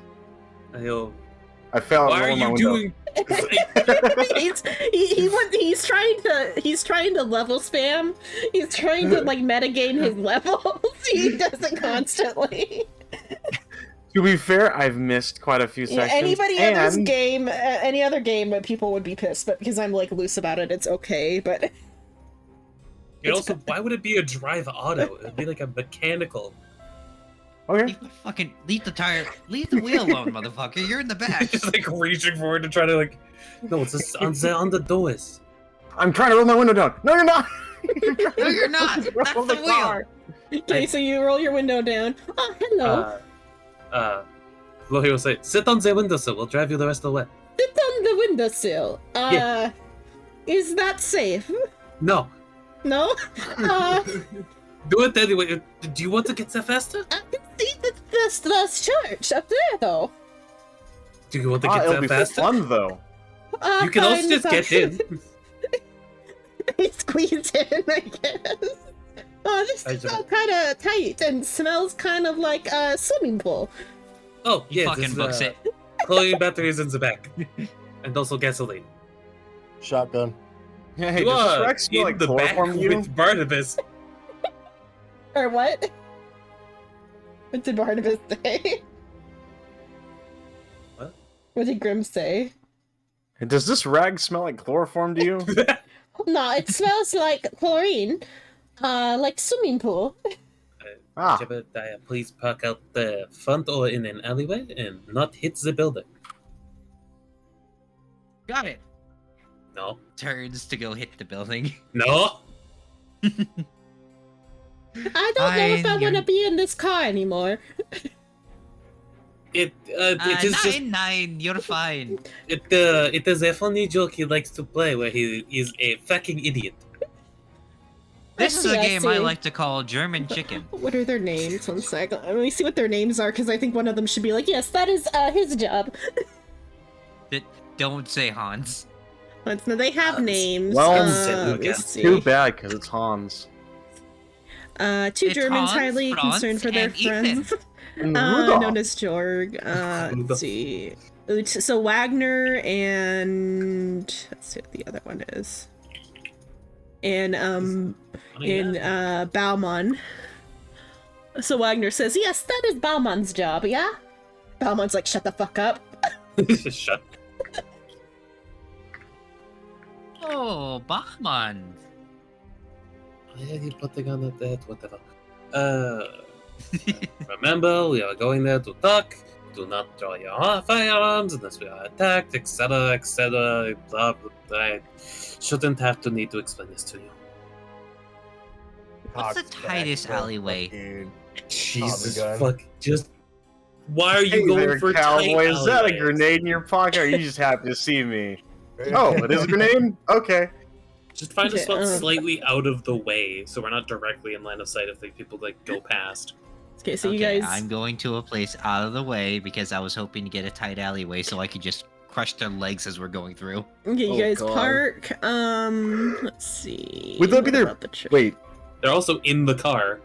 I fell. Why are you doing? he's trying to level spam. He's trying to metagame his levels. He does it constantly. To be fair, I've missed quite a few sections. Any other game, people would be pissed. But because I'm loose about it, it's okay. But also, why would it be a drive auto? It'd be a mechanical. Okay. Leave the wheel alone, motherfucker. You're in the back. Just like reaching forward to try to like. No, it's just on the doors. I'm trying to roll my window down. No, you're not. No, you're not. That's the wheel. Okay, so you roll your window down. Oh, hello. Chloe will say, "Sit on the windowsill. We'll drive you the rest of the way." Sit on the windowsill. Yeah. Is that safe? No. No? Do it anyway. Do you want to get there faster? I can see the church up there, though. Do you want to get there faster? It'll be fun, though. You can also just get in. I squeeze in, I guess. Oh, this is all kind of tight and smells kind of like a swimming pool. Oh, yeah. Fucking books it. Chloe batteries in the back. And also gasoline. Shotgun. Hey, You does are Shrek smell in like the back chloroform to you? with Barnabas. Or what? What did Barnabas say? What? What did Grim say? Does this rag smell like chloroform to you? No, it smells like chlorine. Like swimming pool. Jebediah, please park out the front or in an alleyway and not hit the building. Got it. No. Turns to go hit the building. No. I don't know if I want to be in this car anymore. It is just 9, you're fine. it is a funny joke he likes to play where he is a fucking idiot. This is a Yeah, game I see. like to call German Chicken. What are their names? One sec. Let me see what their names are, because I think one of them should be like, yes, that is his job. Don't say Hans. No, they have names. Well, let's see. too bad, because it's Hans. Two It's Germans Hans, highly Franz, concerned for their and Ethan. friends. And Rudolph. Known as Jorg. Let's see. So Wagner and let's see what the other one is. And Baumann. So Wagner says, yes, that is Baumann's job, yeah? Baumann's like, shut the fuck up. Shut. Oh, Bachmann. Why are you putting on that? Whatever. Remember, we are going there to talk. Do not draw your firearms unless we are attacked, etc., etc. Blah, blah, blah. I shouldn't have to need to explain this to you. What's the tightest alleyway? Jesus gun. fuck! Just why are you Hey going there, for cowboy. tight Is that a alleyways? grenade in your pocket, or are you just happy to see me? Oh, it is a grenade? Okay. Just find a Okay, spot slightly out of the way, so we're not directly in line of sight if people like go past. Okay, so you Okay, guys... I'm going to a place out of the way because I was hoping to get a tight alleyway so I could just crush their legs as we're going through. Okay, you Oh, guys God. park. Let's see. Would that be What their... about the church? Wait, They're also in the car.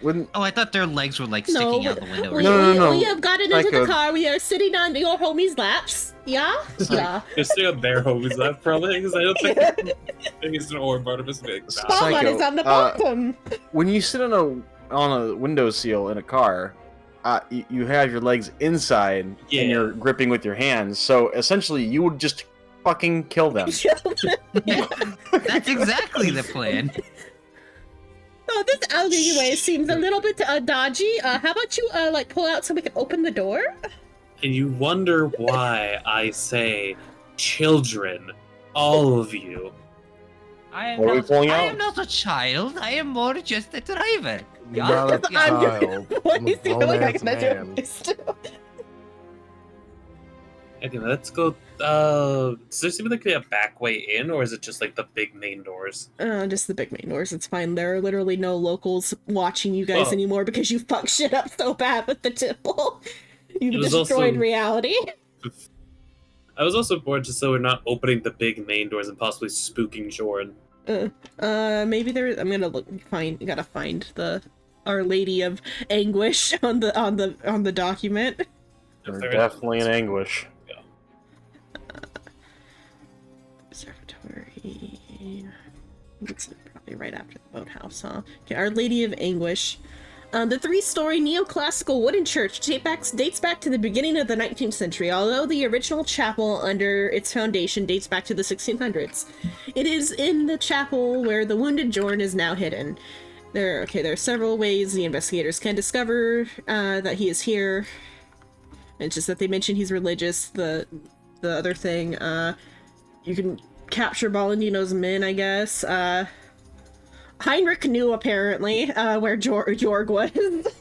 wouldn't... Oh, I thought their legs were like No, sticking out the window. we, No. we have gotten into the Like a- car. We are sitting on your homie's laps. Yeah? Yeah. They're sitting on their homies left, probably, because I don't think it's an or Barnabas big. Baumann Psycho. is on the bottom. When you sit on a windowsill in a car, you have your legs inside Yeah. and you're gripping with your hands. So essentially, you would just fucking kill them. That's exactly the plan. Oh, this alleyway seems a little bit dodgy. How about you like pull out so we can open the door? And you wonder why I say children, all of you. I What are we pulling I out? am not a child. I am more just a driver. You're not a Yeah. child. What I'm a is the only I grown-ass can do? man. Okay, let's go. Does there seem like to be a back way in, or is it just like the big main doors? Just the big main doors. It's fine. There are literally no locals watching you guys Oh. anymore because you fucked shit up so bad with the temple. You've It was destroyed also- reality. I was also bored just so we're not opening the big main doors and possibly spooking Jordan. Maybe there. I'm gonna gotta find the Our Lady of Anguish on the document. They're definitely in anguish. Observatory. It's probably right after the boathouse, huh? Okay, Our Lady of Anguish. The three-story neoclassical wooden church dates back to the beginning of the 19th century, although the original chapel under its foundation dates back to the 1600s. It is in the chapel where the wounded Jorn is now hidden. There are several ways the investigators can discover that he is here. It's just that they mention he's religious. The other thing, you can capture Balandino's men, I guess. Heinrich knew, apparently, where Jorg was.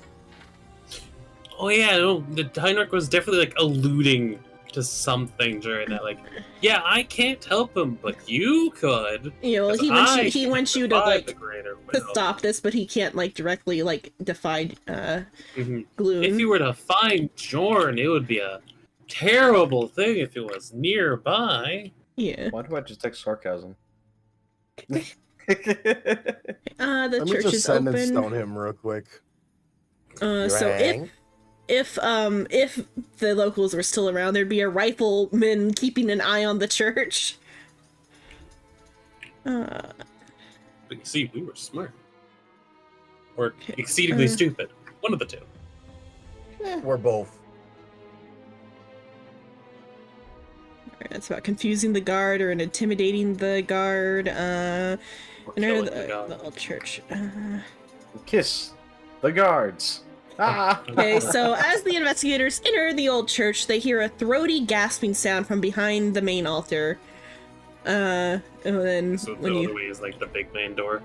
Oh yeah, no, the Heinrich was definitely like alluding to something during that. Like, yeah, I can't help him, but you could. Yeah, well, he wants you to like to stop this, but he can't like directly like define Gloom. If you were to find Jorn, it would be a terrible thing if it was nearby. Yeah. Why do I just take sarcasm? The Let me church just is send open. and stone him real quick. So if the locals were still around, there'd be a rifleman keeping an eye on the church. But you see, we were smart. Or exceedingly stupid. One of the two. We're both. It's about confusing the guard or intimidating the guard. Enter the old church. Kiss the guards. Okay, so as the investigators enter the old church, they hear a throaty gasping sound from behind the main altar. And then So when the you... other way is like the big main door.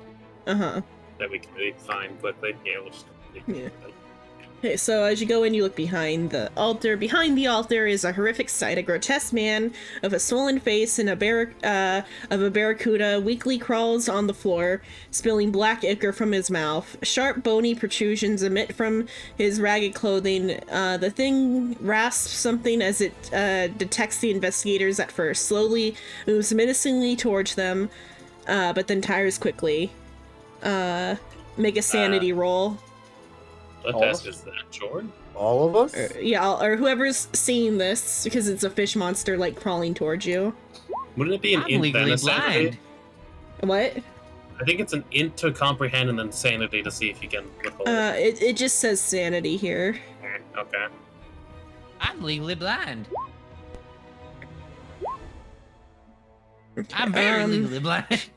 Uh-huh. That we can find quickly. Yeah, we'll just... Yeah. Okay, so as you go in, you look behind the altar. Behind the altar is a horrific sight. A grotesque man of a swollen face and a barracuda weakly crawls on the floor, spilling black ichor from his mouth. Sharp, bony protrusions emit from his ragged clothing. The thing rasps something as it detects the investigators at first, slowly moves menacingly towards them, but then tires quickly. Make a sanity roll. What test is that, Jordan? All of us? Or whoever's seeing this, because it's a fish monster, like, crawling towards you. Wouldn't it be an int then a sanity? What? I think it's an int to comprehend and then sanity to see if you can withhold. It just says sanity here. Okay. I'm legally blind. I'm very legally blind.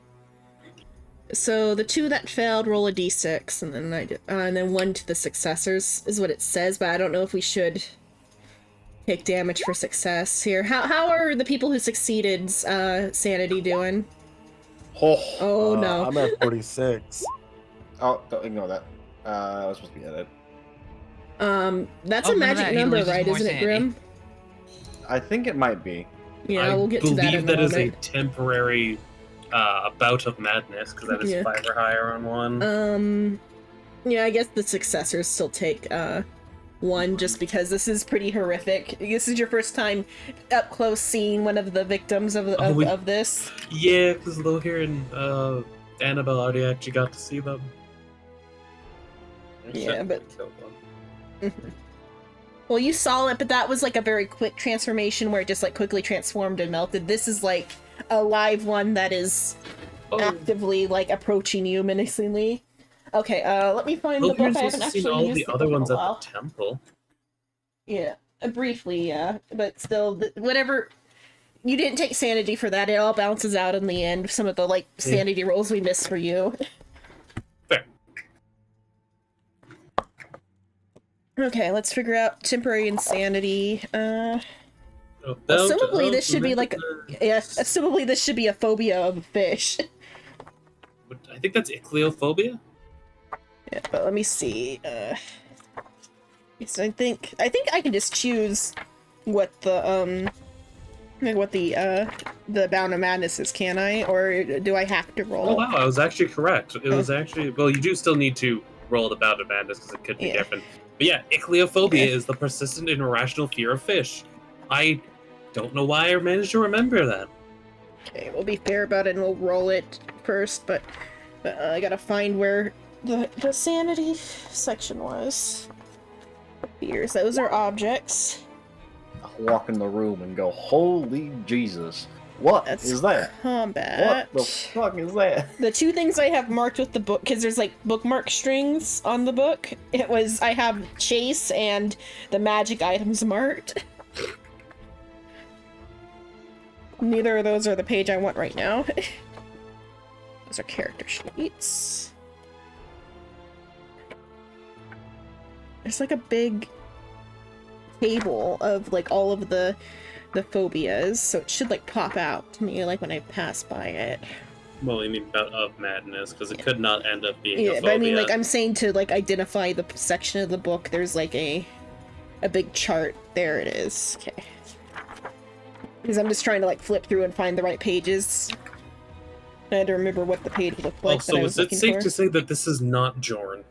So the two that failed roll a d6, and then one to the successors is what it says. But I don't know if we should take damage for success here. How are the people who succeeded sanity doing? Oh no! I'm at 46. Oh, don't ignore that. I was supposed to be at it. That's a magic number, right? Isn't it, Grim? I think it might be. Yeah, we'll get to that in a moment. I believe that is a temporary bout of madness, because that is 5 or higher on one. Yeah, I guess the successors still take 1, just because this is pretty horrific. This is your first time up close seeing one of the victims of this. Yeah, because though here in Annabelle already actually got to see them. Yeah, but... Well, you saw it, but that was like a very quick transformation where it just like quickly transformed and melted. This is like a live one that is actively like approaching you menacingly. Okay, let me find the book. I haven't actually seen all used the the other book in ones a at while. the temple. Yeah, briefly, yeah, but still, whatever. You didn't take sanity for that. It all bounces out in the end. Some of the like sanity rolls we missed for you. Fair. Okay, let's figure out temporary insanity. Assumably this should be like assumably this should be a phobia of a fish. I think that's ichthyophobia. Yeah, but let me see. So I think I can just choose what the bound of madness is, can I? Or do I have to roll? Oh wow, I was actually correct. It was actually, well, you do still need to roll the bound of madness because it could be different. But yeah, ichthyophobia is the persistent and irrational fear of fish. I don't know why I managed to remember that. Okay, we'll be fair about it and we'll roll it first, but I gotta find where the sanity section was. Fears, those are objects. I'll walk in the room and go, holy Jesus. What is that? Combat. What the fuck is that? The two things I have marked with the book, because there's like bookmark strings on the book, I have chase and the magic items marked. Neither of those are the page I want right now. Those are character sheets. There's like a big table of like all of the phobias, so it should like pop out to me like when I pass by it. Well, I mean bout of madness, because it could not end up being a phobia. But I mean, like, I'm saying to like identify the section of the book, there's like a big chart. There it is. Okay. Because I'm just trying to like flip through and find the right pages. I had to remember what the page looked like. Also, is it safe to say that this is not Jorn?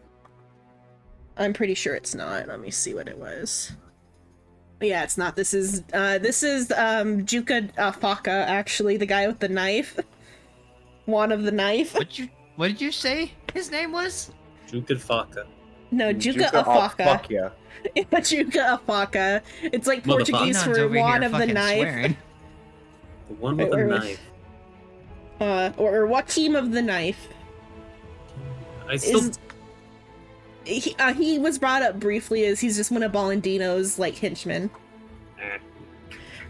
I'm pretty sure it's not. Let me see what it was. Yeah, it's not. This is Juka Faka, actually, the guy with the knife. Juan of the knife. What did you say his name was? Juka Faka. No, Juka Afaka. Yeah. Juka Afaka. It's like Portuguese for Juan of the knife. The one with the knife. Or Joaquim of the knife. He was brought up briefly as he's just one of Bolandino's like henchmen.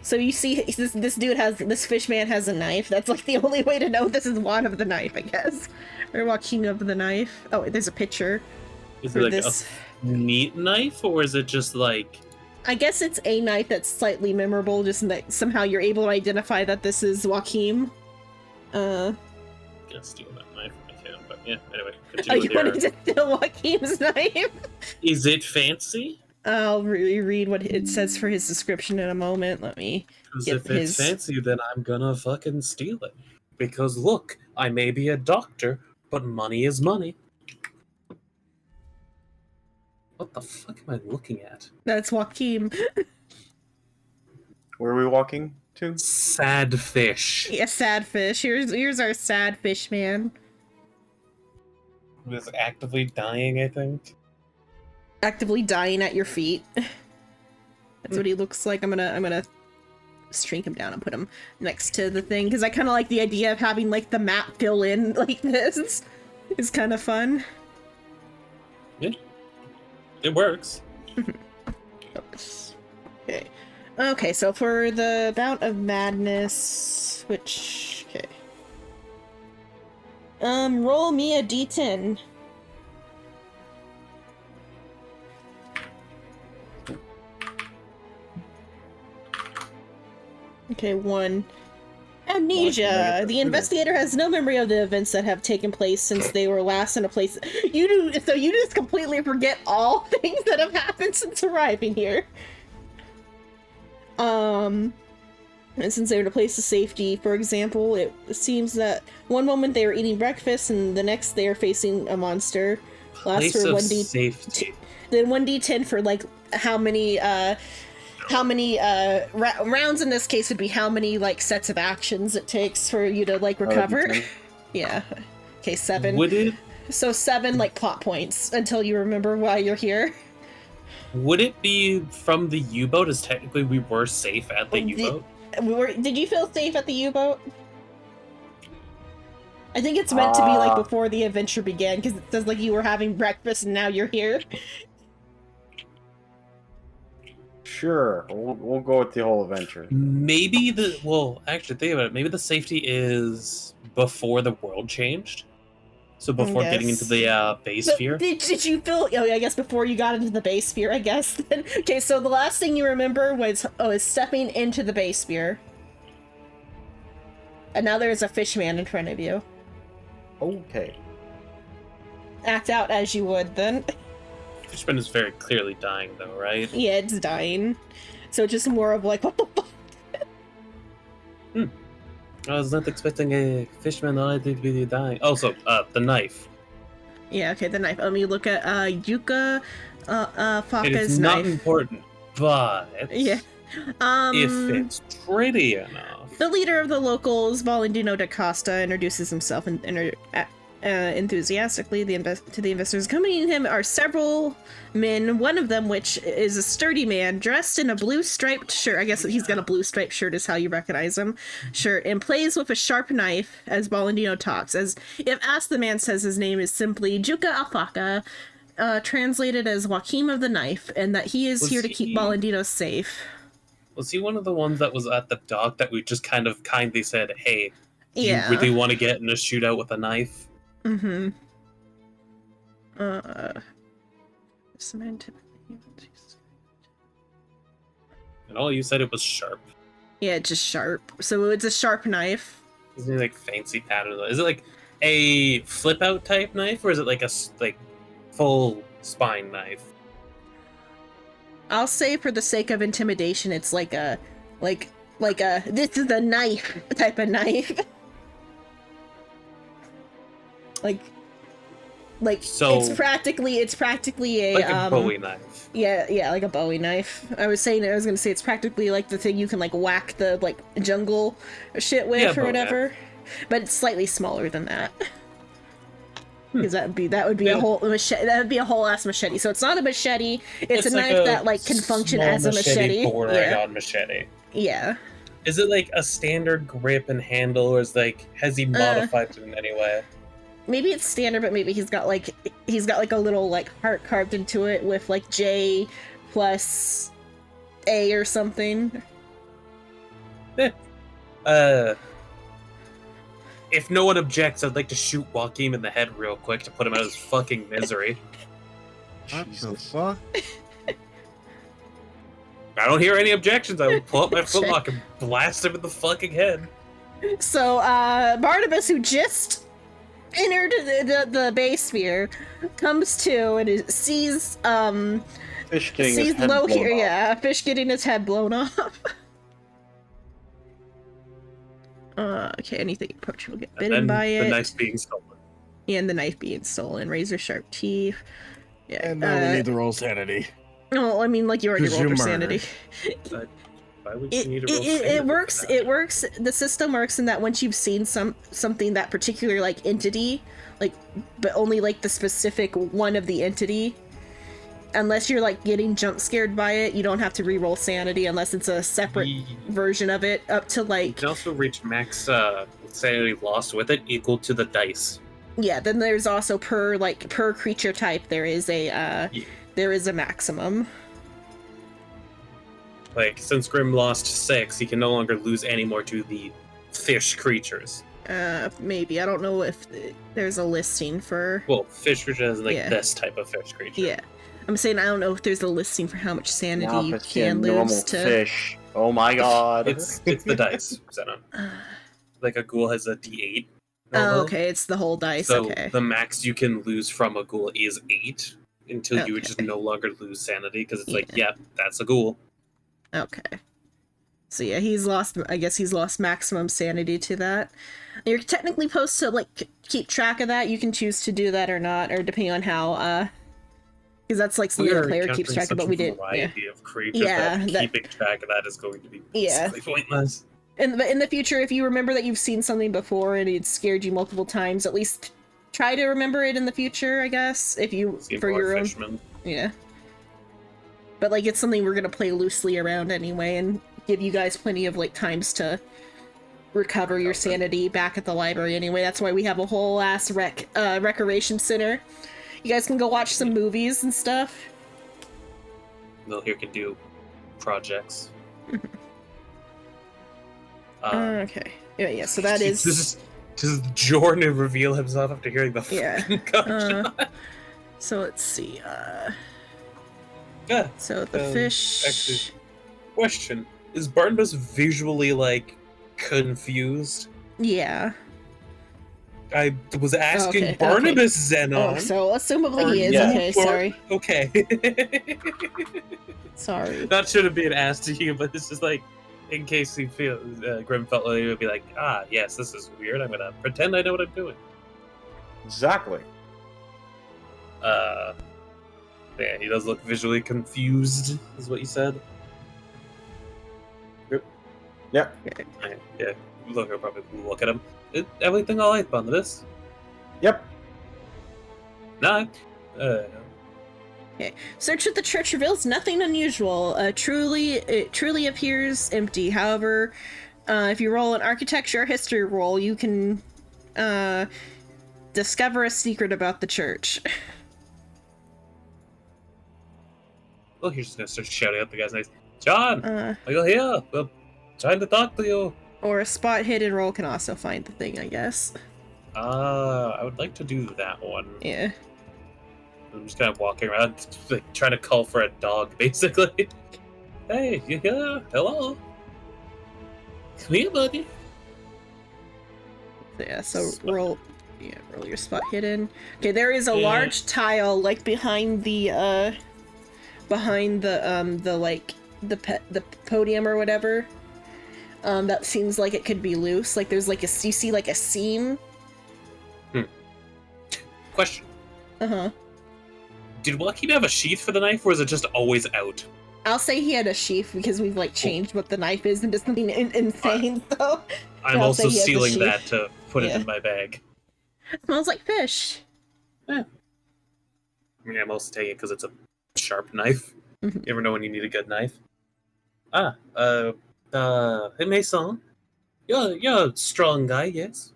So you see, this dude this fish man has a knife. That's like the only way to know this is Juan of the knife, I guess, or Joaquin of the knife. Oh, there's a picture. Is it like a neat knife, or is it just like? I guess it's a knife that's slightly memorable, just that somehow you're able to identify that this is Joaquim. Gonna steal that knife if I can, but yeah. Anyway, continue. Oh, you wanted to steal Joaquim's knife? Is it fancy? I'll reread what it says for his description in a moment. Let me. Because if it's fancy, then I'm gonna fucking steal it. Because look, I may be a doctor, but money is money. What the fuck am I looking at? That's Joaquim. Where are we walking to? Sad fish. Yeah, sad fish. Here's our sad fish man. Who is actively dying, I think. Actively dying at your feet. That's what he looks like. I'm gonna shrink him down and put him next to the thing, because I kind of like the idea of having like the map fill in like this. It's kind of fun. Yeah. It works. Okay. Okay, so for the bout of madness, which roll me a d10. Okay, 1. Amnesia. The investigator has no memory of the events that have taken place since they were last in a place. You just completely forget all things that have happened since arriving here. And since they were in a place of safety, for example, it seems that one moment they were eating breakfast and the next they are facing a monster. Last for 1d. Then 1d10 for like how many rounds in this case would be how many like sets of actions it takes for you to like recover. Yeah. Okay, 7. Would it? So 7 like plot points until you remember why you're here. Would it be from the U-boat, as technically we were safe at the U-boat? Did you feel safe at the U-boat? I think it's meant to be like before the adventure began, because it says like you were having breakfast and now you're here. Sure, we'll go with the whole adventure. Maybe actually think about it. Maybe the safety is before the world changed. So before getting into the base sphere. Did you feel? Oh, I guess before you got into the base sphere, I guess. Then. Okay, so the last thing you remember was stepping into the base sphere, and now there's a fishman in front of you. Okay. Act out as you would then. Fishman is very clearly dying, though, right? Yeah, it's dying. So just more of like, what the fuck? I was not expecting a fishman already to be dying. Also, the knife. Yeah, okay, the knife. You look at Yuka Faka's knife. It's not important, but yeah. If it's pretty enough. The leader of the locals, Valentino da Costa, introduces himself enthusiastically to the investors. Accompanying him are several men, one of them which is a sturdy man dressed in a blue striped shirt. I guess he's got a blue striped shirt is how you recognize him. Shirt, and plays with a sharp knife as Valentino talks. As if asked, the man says his name is simply Juka Afaka, translated as Joaquim of the Knife, and that he is here to keep Valentino safe. Was he one of the ones that was at the dock that we just kind of kindly said, hey, do you really want to get in a shootout with a knife? Mm-hmm. And all you said it was sharp. Yeah, just sharp. So it's a sharp knife. Isn't it like fancy pattern? Is it like a flip out type knife, or is it like a full spine knife? I'll say for the sake of intimidation, it's like a this is a knife type of knife. So it's practically a like a Bowie knife. Yeah, like a Bowie knife. I was gonna say it's practically like the thing you can like whack the like jungle shit with or whatever, but it's slightly smaller than that. Because that would be a whole machete. That would be a whole ass machete. So it's not a machete. It's a knife that like can function as a machete. Bordering on machete. Yeah. Is it like a standard grip and handle, or has he modified it in any way? Maybe it's standard, but maybe he's got like a little like heart carved into it with like J plus A or something. If no one objects, I'd like to shoot Joaquin in the head real quick to put him out of his fucking misery. What the fuck? I don't hear any objections. I will pull up my footlock and blast him in the fucking head. So, Barnabas, who just entered the base sphere, comes to and sees Fish getting his head blown off. Yeah, Fish getting his head blown off. Okay, anything approach will get bitten by it. The knife being stolen. Yeah, and the knife being stolen. Razor sharp teeth. Yeah. And now we need to roll sanity. Oh, I mean, like you already rolled for sanity. Why would you need to roll sanity? It works. It works. The system works in that once you've seen something, that particular like entity, like, but only like the specific one of the entity. Unless you're like getting jump scared by it, you don't have to re-roll sanity unless it's a separate version of it. Up to like. You can also reach max sanity lost with it equal to the dice. Yeah. Then there's also per creature type there is a maximum. Like since Grim lost 6, he can no longer lose any more to the fish creatures. Maybe I don't know if there's a listing for. Well, fish creature is like this type of fish creature. Yeah. I'm saying I don't know if there's a listing for how much sanity you can normal lose to fish. Oh my god! It's the dice, Xenon. Like a ghoul has a D8. Oh, okay, it's the whole dice. So okay. The max you can lose from a ghoul is 8 until you would just no longer lose sanity because it's like, yeah, that's a ghoul. Okay. So yeah, I guess he's lost maximum sanity to that. You're technically supposed to like keep track of that. You can choose to do that or not, or depending on how because that's like something the player keeps track of, but we didn't. Of creatures that keeping track of that is going to be basically pointless. But in the future, if you remember that you've seen something before and it scared you multiple times, at least try to remember it in the future, I guess. If you for your own. Fishman. Yeah. But like it's something we're gonna play loosely around anyway, and give you guys plenty of like times to recover your sanity back at the library anyway. That's why we have a whole ass recreation center. You guys can go watch some movies and stuff. Well, here can do projects. Okay. Yeah, so that is... Does Jordan reveal himself after hearing the fucking gunshot? So let's see. Yeah. So the fish... Actually, question. Is Barnabas visually, like, confused? Yeah. I was asking Barnabas Xenon. Oh, so assumably he is. Okay, sorry. Okay. Sorry. That shouldn't be an ask to you, but it's just like, in case you feel Grim felt like he would be like, yes, this is weird. I'm gonna pretend I know what I'm doing. Exactly. Yeah, he does look visually confused, is what you said. Yep. Yeah. Yeah. Look, I'll probably look at him. Everything all right, Barnabas? Yep. Nah. Okay. Search at the church reveals nothing unusual. It truly appears empty. However, if you roll an architecture or history roll, you can discover a secret about the church. Oh, he's just gonna start shouting at the guy's names. John, are you here? We're trying to talk to you. Or a spot hidden roll can also find the thing, I guess. I would like to do that one. Yeah. I'm just kind of walking around, like, trying to call for a dog, basically. Hey, you here? Hello? Come here, buddy. Yeah, so roll your spot hidden. Okay, there is a large tile like behind the podium or whatever. That seems like it could be loose. Like there's like you see like a seam. Question. Uh-huh. Did Joaquin have a sheath for the knife, or is it just always out? I'll say he had a sheath because we've like changed what the knife is and just something insane. So I'm also sealing that to put it in my bag. Smells like fish. Yeah. I mean, I'm also taking it because it's a sharp knife. You ever know when you need a good knife? Hey Mason, you're a strong guy, yes?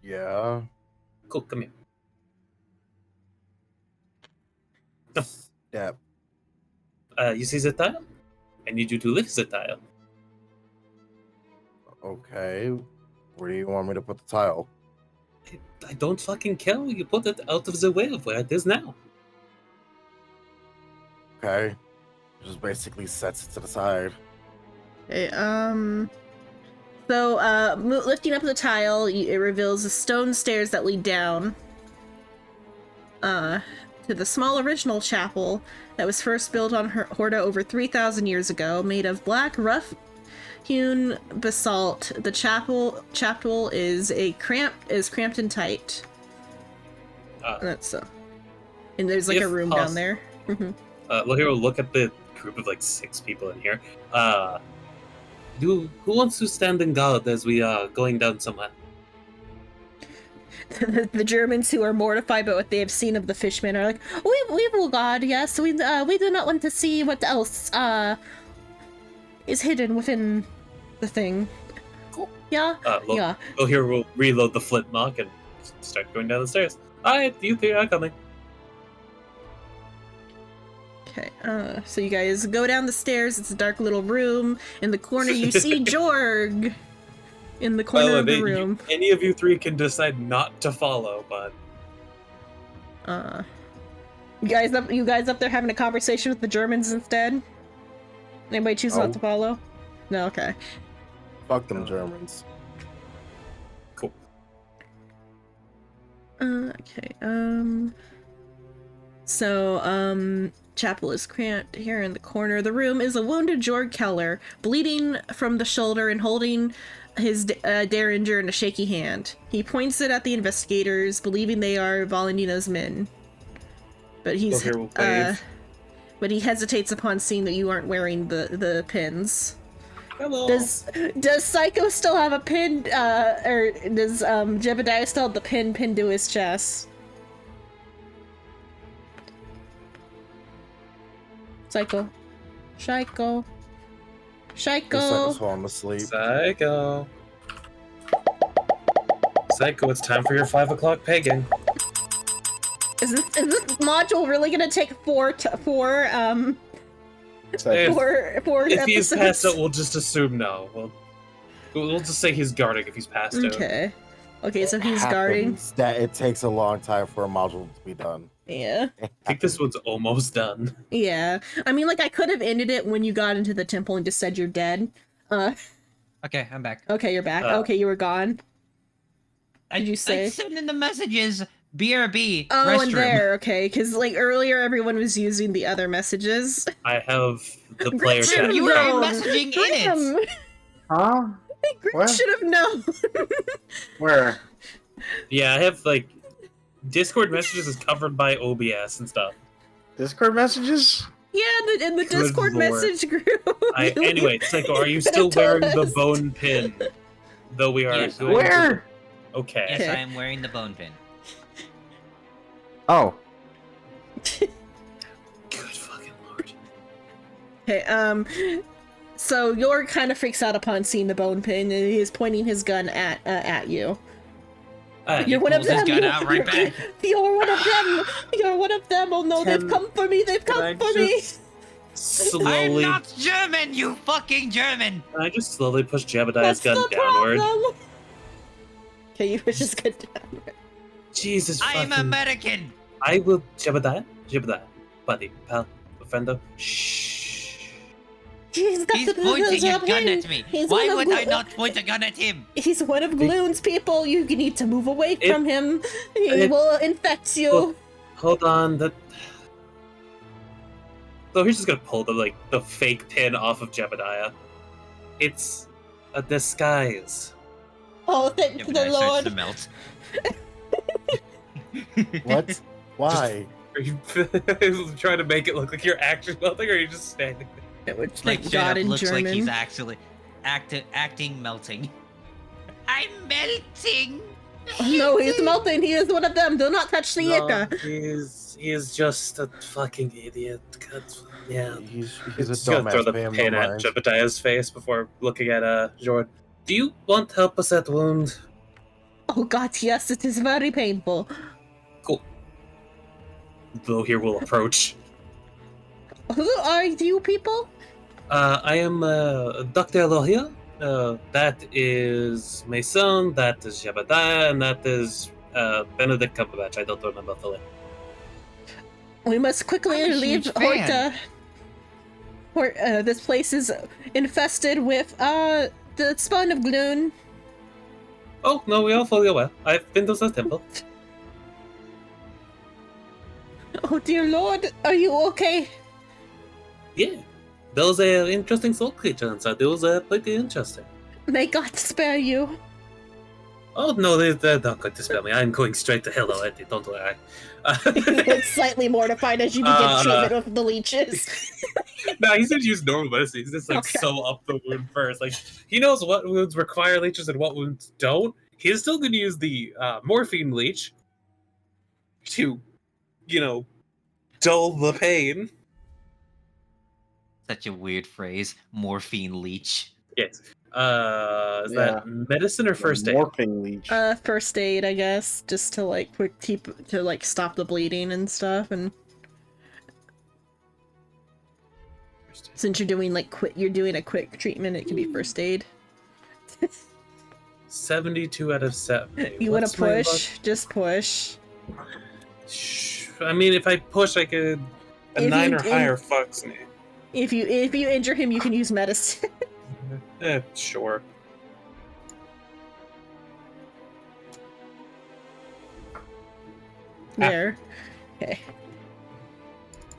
Yeah. Cool, come here. Yeah. You see the tile? I need you to lift the tile. Okay. Where do you want me to put the tile? I don't fucking care. You put it out of the way of where it is now. Okay. Just basically sets it to the side. Okay, so, lifting up the tile, it reveals the stone stairs that lead down, to the small original chapel that was first built on Horda over 3,000 years ago, made of black, rough-hewn basalt. The chapel is cramped and tight. That's so. And there's like a room down there. Look at the group of like 6 people in here. Who wants to stand in guard as we are going down somewhere? The Germans, who are mortified by what they have seen of the fishmen, are like, we will guard, yes. We do not want to see what else is hidden within the thing. Cool. Yeah? Yeah. Well, here we'll reload the flintlock and start going down the stairs. Alright, you 3 are coming. Okay, so you guys go down the stairs. It's a dark little room. In the corner, you see Jorg. In the corner of the room. Any of you 3 can decide not to follow, but... You guys up there having a conversation with the Germans instead? Anybody choose not to follow? No, okay. Fuck them Germans. Cool. Okay, so, chapel is cramped here in the corner. The room is a wounded Jorg Keller, bleeding from the shoulder and holding his derringer in a shaky hand. He points it at the investigators, believing they are Valenina's men. But but he hesitates upon seeing that you aren't wearing the pins. Hello. Does Psycho still have a pin? Or does Jebediah still have the pin pinned to his chest? Psycho. Psycho's falling asleep. Psycho, it's time for your 5 o'clock pegging. Is this module really gonna take four if he's passed out, we'll just assume no. We'll just say he's guarding if he's passed out. Okay, so he's guarding. That it takes a long time for a module to be done. Yeah. I think this one's almost done. Yeah. I mean, like, I could have ended it when you got into the temple and just said you're dead. Okay, I'm back. Okay, you're back. Okay, you were gone. Did you say? I sent in the messages. BRB. Oh, restroom. and there. Okay, because like earlier, everyone was using the other messages. I have the player chat. You were messaging in it. Huh? Grit should have known. Where? Yeah, I have like Discord messages is covered by OBS and stuff. Discord messages? Yeah, in the Discord message group. Anyway, Psycho, are you still wearing the bone pin? Though we are. Yes, where? Okay. Yes, I am wearing the bone pin. Oh. Good fucking lord. Okay, so Yorg kind of freaks out upon seeing the bone pin, and he is pointing his gun at you. You're one of them. Gun out right back. You're one of them. You're one of them. Oh no, they've come for me. They've come for me. Slowly. I'm not German, you fucking German. I just slowly push Jebediah's gun downward. Okay, you push his gun downward. Jesus. I'm American. I will Jebediah, buddy, pal, friendo. Shh. He's pointing a gun at me. Why would I not point a gun at him? He's one of Gloon's people. You need to move away from him. He will infect you. Hold on, So he's just gonna pull the fake pin off of Jebediah. It's a disguise. Oh, thank the Lord. To melt. What? Why? Are you trying to make it look like you're actually melting, or are you just standing there? Which Like God in looks German. like he's actually acting melting. I'm melting. No, he's melting. He is one of them. Do not touch the Yika. He is just a fucking idiot. God, yeah. He's a Just gonna throw the dumbass. pin at Jebediah's face before looking at Jordan. Do you want help with that wound? Oh God, yes, it is very painful. Cool. Though here will approach. Who are you people? I am Dr. Lohia. That is my son, that is Jebediah, and that is Benedict Cumberbatch. I don't remember fully. We must quickly leave Horta. This place is infested with the spawn of Gloon. Oh, no, we are fully aware. I've been to the temple. Oh dear Lord, are you okay? Yeah. Those are interesting soul creatures. Those are pretty interesting. May God spare you. Oh, no, they're not going to spare me. I'm going straight to hell already. Don't worry. He looks slightly mortified as you begin treatment with the leeches. No, he's going to use normal medicine. He's just sew up the wound first. Like, he knows what wounds require leeches and what wounds don't. He's still going to use the morphine leech to, dull the pain. Such a weird phrase. Morphine leech. Yes. Is that medicine or first aid? Morphine leech. First aid, I guess, just to stop the bleeding and stuff. And since you're doing a quick treatment, it can be first aid. 72 out of 70. You want to push? Just push. I mean, if I push, I could a 9 or higher fucks me. If you injure him, you can use medicine. Sure. There. Okay.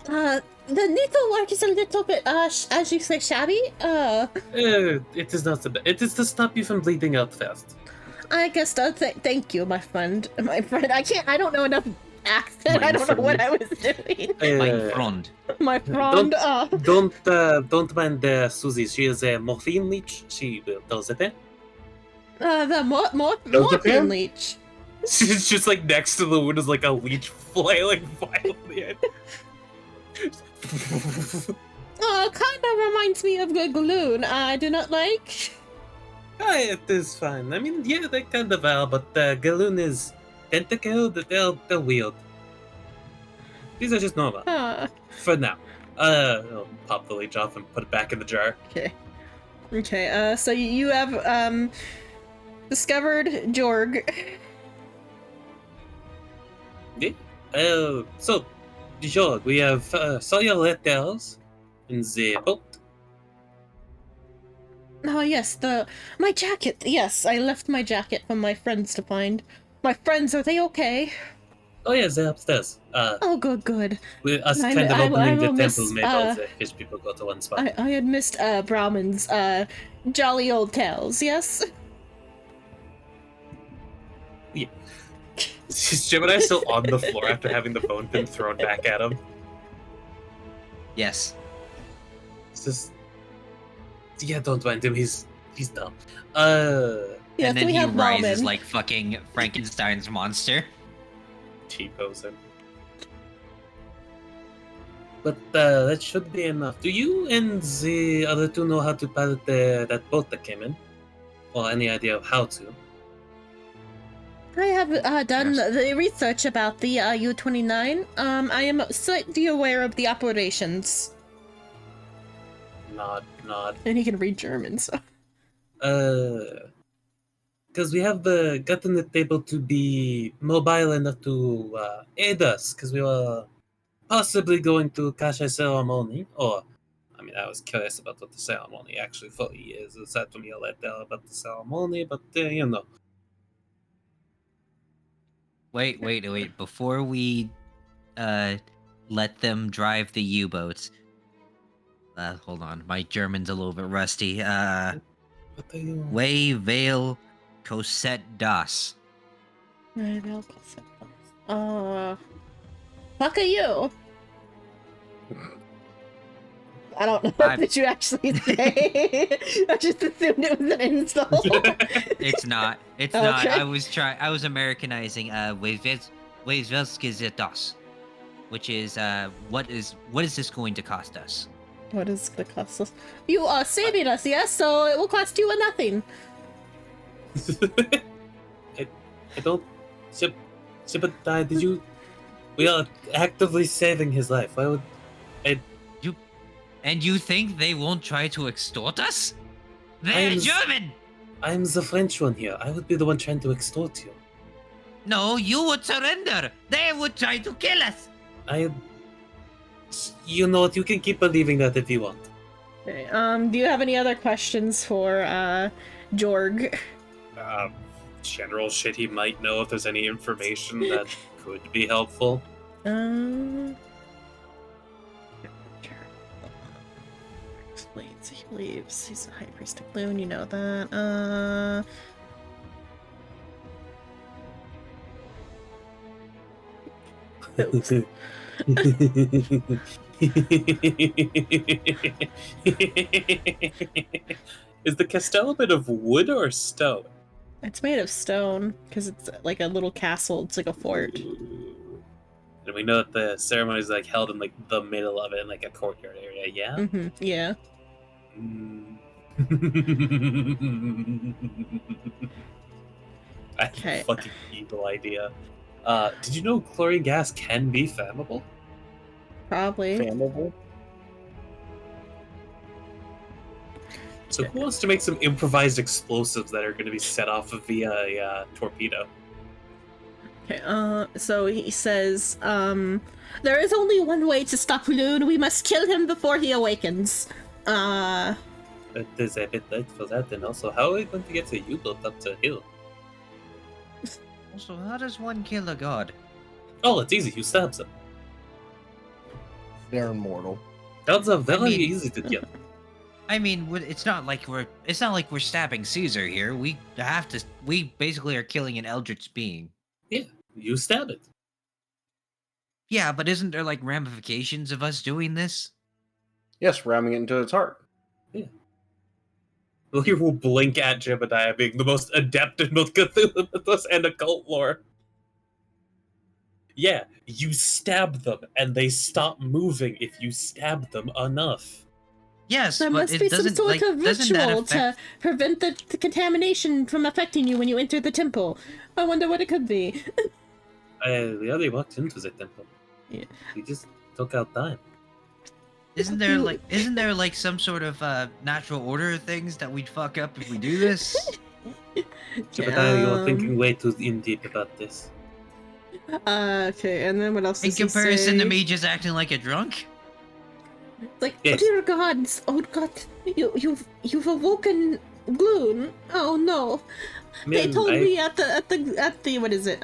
The needle work is a little bit, as you say, shabby. It is not so bad. It is to stop you from bleeding out fast. I guess. Thank you, my friend. I don't know enough accent. I don't know what I was doing. My friend. My friend. Don't mind Susie. She is a morphine leech. She will does it. The morphine leech. She's just like next to the wound is like a leech flailing violently. Kind of reminds me of the Gloon. I do not like. It is fine. I mean, yeah, they kind of are, but Galoon is tentacle. They're weird. These are just normal. For now. I'll pop the leech off and put it back in the jar. Okay, so you have, discovered Jorg. Yeah. So, Jorg, we have saw your letters in the boat. Oh, yes, my jacket. Yes, I left my jacket for my friends to find. My friends, are they okay? Oh, yes, they're upstairs. Oh, good. Us kind of opening the temple made all the fish people go to one spot. I had missed, Brahman's, jolly old tales, yes? Yeah. Is Gemini still on the floor after having the phone pin thrown back at him? Yes. It's just... Yeah, don't mind him, he's dumb. Yeah, and then he rises Brahman. like fucking Frankenstein's monster. T-posing. But that should be enough. Do you and the other two know how to pilot that boat that came in? Or any idea of how to? I have done the research about the U-29. I am slightly aware of the operations. Nod. And he can read German, so. because we have gotten it able to be mobile enough to aid us, because we were possibly going to cash a ceremony, or, I mean, I was curious about what the ceremony actually fully is. It's had to me a letter about the ceremony, but, you know. Wait. Before we let them drive the U-boats. Hold on. My German's a little bit rusty. Way Vale Cosette Das. Way Vale Cosette Das. Fuck are you? I don't know. What did you actually say? I just assumed it was an insult. It's not. It's Okay. not. I was Americanizing Wezvelskis, which is what is this going to cost us? What is the cost us? You are saving us, yes? So it will cost you a nothing. I don't. Shibadai, did you? We are actively saving his life. Why would I? And you think they won't try to extort us? They're German! I'm the French one here. I would be the one trying to extort you. No, you would surrender. They would try to kill us. You know what? You can keep believing that if you want. Okay, do you have any other questions for, Jorg? General shit he might know if there's any information that could be helpful. Explains he leaves. He's a high priest of Loon, you know that. Oops. Is the castell made of wood or stone? It's made of stone, because it's like a little castle. It's like a fort. And we know that the ceremony is like held in like the middle of it, in like a courtyard area. Yeah. Mm-hmm. Yeah. I have a fucking evil idea. Did you know chlorine gas can be flammable? Probably. Flammable? So who wants to make some improvised explosives that are going to be set off via a torpedo? Okay, so he says, there is only one way to stop Loon. We must kill him before he awakens. It is a bit late for that, and also, how are we going to get a U-boat up the hill? Also, how does one kill a god? Oh, it's easy. You stab them. They're immortal. Gods are very easy to kill. I mean, it's not like we're stabbing Caesar here. We basically are killing an eldritch being. Yeah, you stab it. Yeah, but isn't there like ramifications of us doing this? Yes, ramming it into its heart. Yeah. Well, you will blink at Jebediah being the most adept in both Cthulhu mythos and occult lore. Yeah, you stab them, and they stop moving if you stab them enough. Yes, there but must be some sort of ritual to prevent the contamination from affecting you when you enter the temple. I wonder what it could be. We already walked into the temple. Yeah. We just took our time. Isn't there like some sort of natural order of things that we'd fuck up if we do this? Jebediah, you're thinking way too in deep about this. Okay, and then what else? In comparison to me just acting like a drunk? Like, yes. Dear gods, oh god, you've awoken Gloon. Oh no, they told me at the what is it?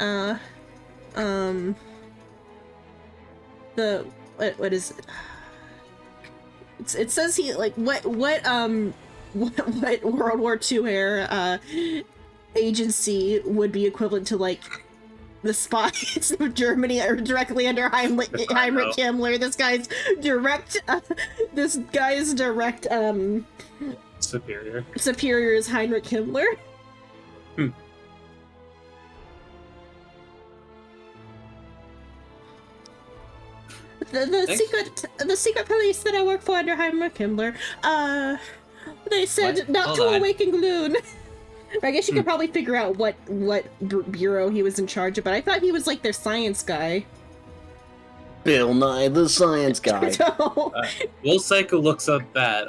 What is it? It says he like what World War II era agency would be equivalent to like the spies of Germany are directly under Heinrich Himmler. This guy's direct superior is Heinrich Himmler. The secret police that I work for under Heinrich Himmler, they said not to awaken Gloon. I guess you could probably figure out what bureau he was in charge of, but I thought he was like their science guy. Bill Nye the Science Guy. Will Psycho looks up that.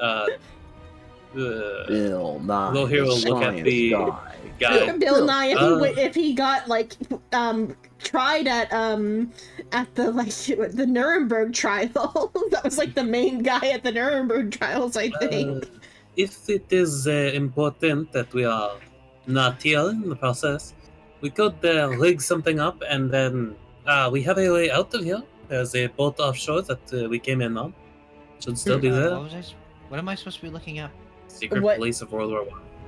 Bill Nye We'll the look at Science the Guy. guy. Bill Nye, if he got like tried at the Nuremberg trial. That was like the main guy at the Nuremberg trials, I think. If it is important that we are not here in the process, we could rig something up, and then we have a way out of here. There's a boat offshore that we came in on. Should still be there. What am I supposed to be looking at? Secret police of World War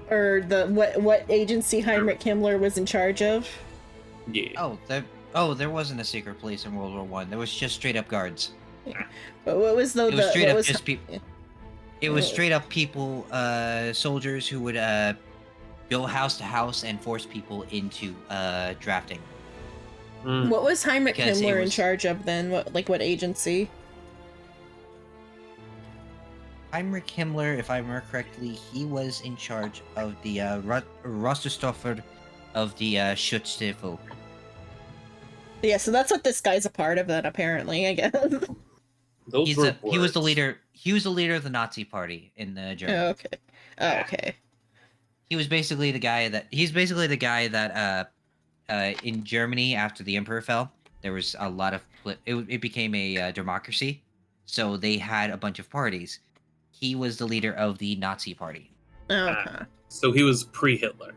I. Or what agency Heinrich Himmler was in charge of? Yeah. There wasn't a secret police in World War One. There was just straight up guards. Yeah. But what was the? It was straight up just people. It was straight up people, soldiers who would go house to house and force people into drafting. What was Heinrich Himmler in charge of then? What agency? Heinrich Himmler, if I remember correctly, he was in charge of the Rosterstoffer of the Schutzstaffel. Yeah, so that's what this guy's a part of then, apparently, I guess. He was the leader. He was the leader of the Nazi Party in Germany. Oh, okay. Oh, okay. He was basically the guy that. He's basically the guy that. In Germany, after the emperor fell, there was a lot of. It became a democracy, so they had a bunch of parties. He was the leader of the Nazi Party. Okay. So he was pre-Hitler.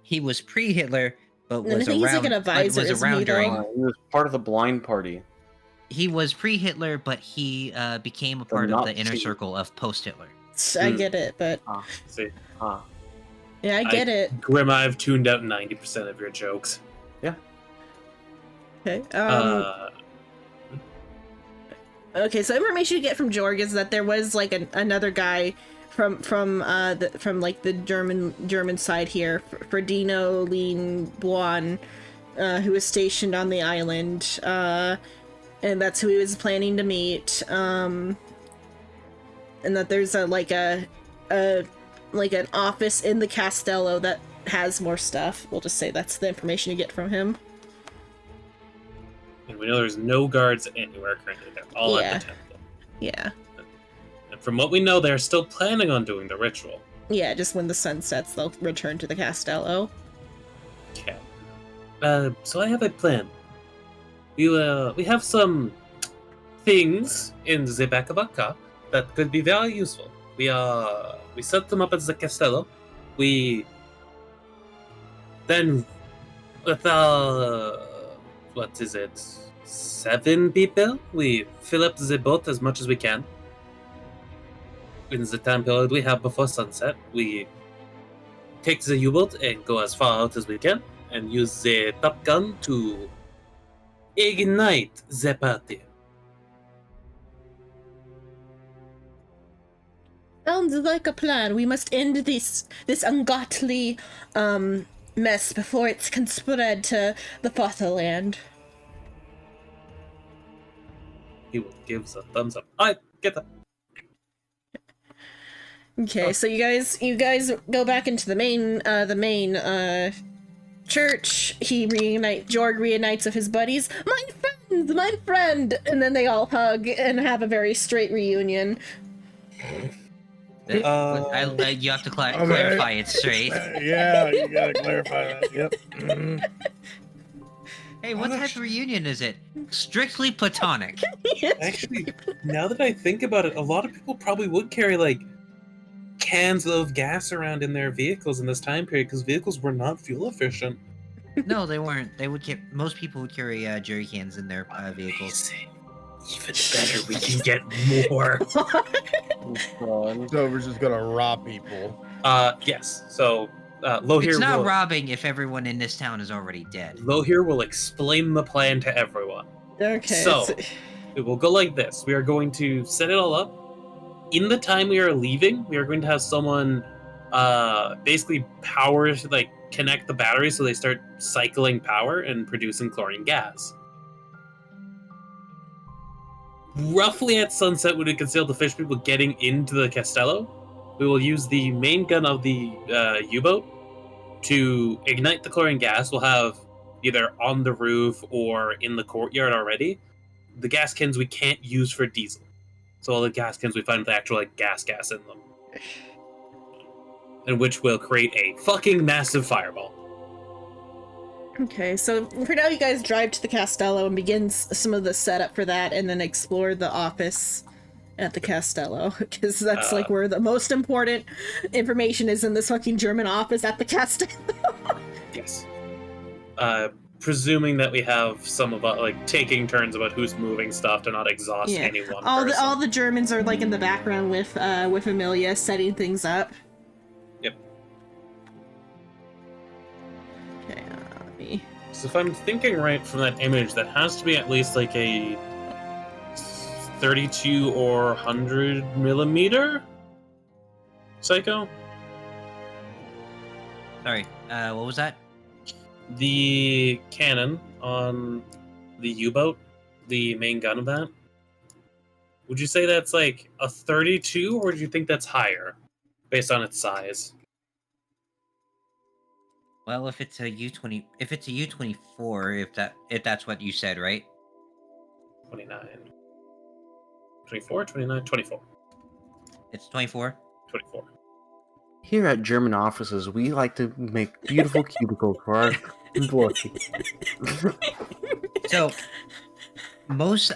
He was pre-Hitler, but was he's around. Like an advisor, was around during. He was part of the Blind Party. He was pre-Hitler, but he became a part of the inner circle of post-Hitler. I get it, but yeah, I get it. Grim, I've tuned out 90% of your jokes. Yeah. Okay. Okay, so information you get from Jorg is that there was like another guy from like the German side here, Ferdino Lean Buon, who was stationed on the island, and that's who he was planning to meet. And that there's an office in the Castello that has more stuff. We'll just say that's the information you get from him. And we know there's no guards anywhere currently. They're all at the temple. Yeah. And from what we know, they're still planning on doing the ritual. Yeah, just when the sun sets, they'll return to the Castello. Okay. So I have a plan. We have some things in the back of our car that could be very useful. We set them up at the Castello. We then with our what is it? 7 people? We fill up the boat as much as we can. In the time period we have before sunset, we take the U-boat and go as far out as we can, and use the Top Gun to ignite the party. Sounds like a plan. We must end this ungodly mess before it can spread to the fatherland. He will give a thumbs up. I get that. Okay, so you guys go back into the main church. Jorg reunites with his buddies. My friend, and then they all hug and have a very straight reunion. You have to clarify it straight. Yeah, you gotta clarify that. Yep. Mm-hmm. Hey, what type of reunion is it? Strictly platonic. Actually, now that I think about it, a lot of people probably would carry like cans of gas around in their vehicles in this time period because vehicles were not fuel efficient. No, they weren't. Most people would carry jerry cans in their vehicles. Even better, we can get more. So we're just gonna rob people. Yes. So Lohir It's not robbing if everyone in this town is already dead. Lohir will explain the plan to everyone. Okay. So it will go like this. We are going to set it all up. In the time we are leaving, we are going to have someone basically connect the batteries so they start cycling power and producing chlorine gas. Roughly at sunset, when we can see all the fish people getting into the Castello, we will use the main gun of the U-boat to ignite the chlorine gas. We'll have either on the roof or in the courtyard already the gas cans we can't use for diesel. So all the gas cans we find with the actual gas in them. in which will create a fucking massive fireball. Okay, so for now you guys drive to the Castello and begin some of the setup for that, and then explore the office at the Castello, because that's like where the most important information is, in this fucking German office at the Castello. Yes. Presuming that we have some of like taking turns about who's moving stuff to not exhaust any one person. All the Germans are like in the background with Amelia setting things up. Yep. Okay, let me... So if I'm thinking right from that image, that has to be at least like a 32 or 100 millimeter Psycho? Sorry, what was that? The cannon on the U-boat, the main gun of that, would you say that's like a 32, or do you think that's higher based on its size? Well, if it's a U-20, if it's a U-24, if that's what you said, right? 29. 24, 29, 24. It's 24? 24. Here at German offices, we like to make beautiful cubicles for our employees. So, most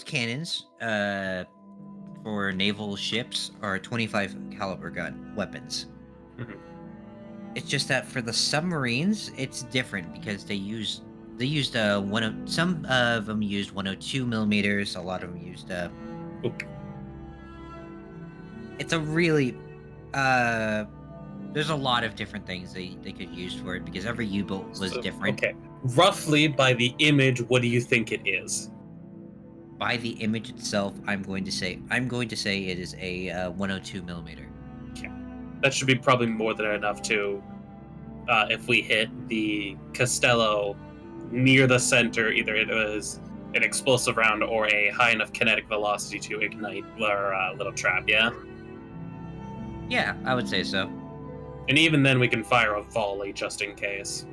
cannons for naval ships are 25 caliber weapons. Mm-hmm. It's just that for the submarines, it's different because some of them used 102 millimeters. A lot of them used It's a really there's a lot of different things they could use for it, because every U-boat was different. Okay. Roughly by the image, what do you think it is? By the image itself, I'm going to say it is a 102 millimeter. Okay. That should be probably more than enough to, if we hit the Castello near the center, either it was an explosive round or a high enough kinetic velocity to ignite our little trap, yeah? Yeah, I would say so. And even then we can fire a volley just in case.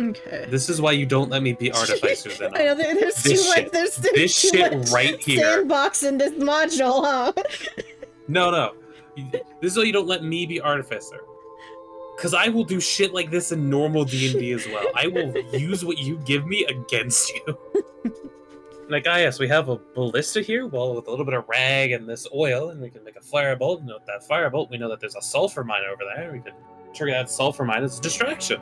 Okay. This is why you don't let me be artificer. Then I know there's this shit right here. Sandbox in this module, huh? No. This is why you don't let me be artificer. Because I will do shit like this in normal D&D as well. I will use what you give me against you. Like, yes, we have a ballista here, well, with a little bit of rag and this oil, and we can make a firebolt. And with that firebolt, we know that there's a sulfur mine over there. We can trigger that sulfur mine as a distraction.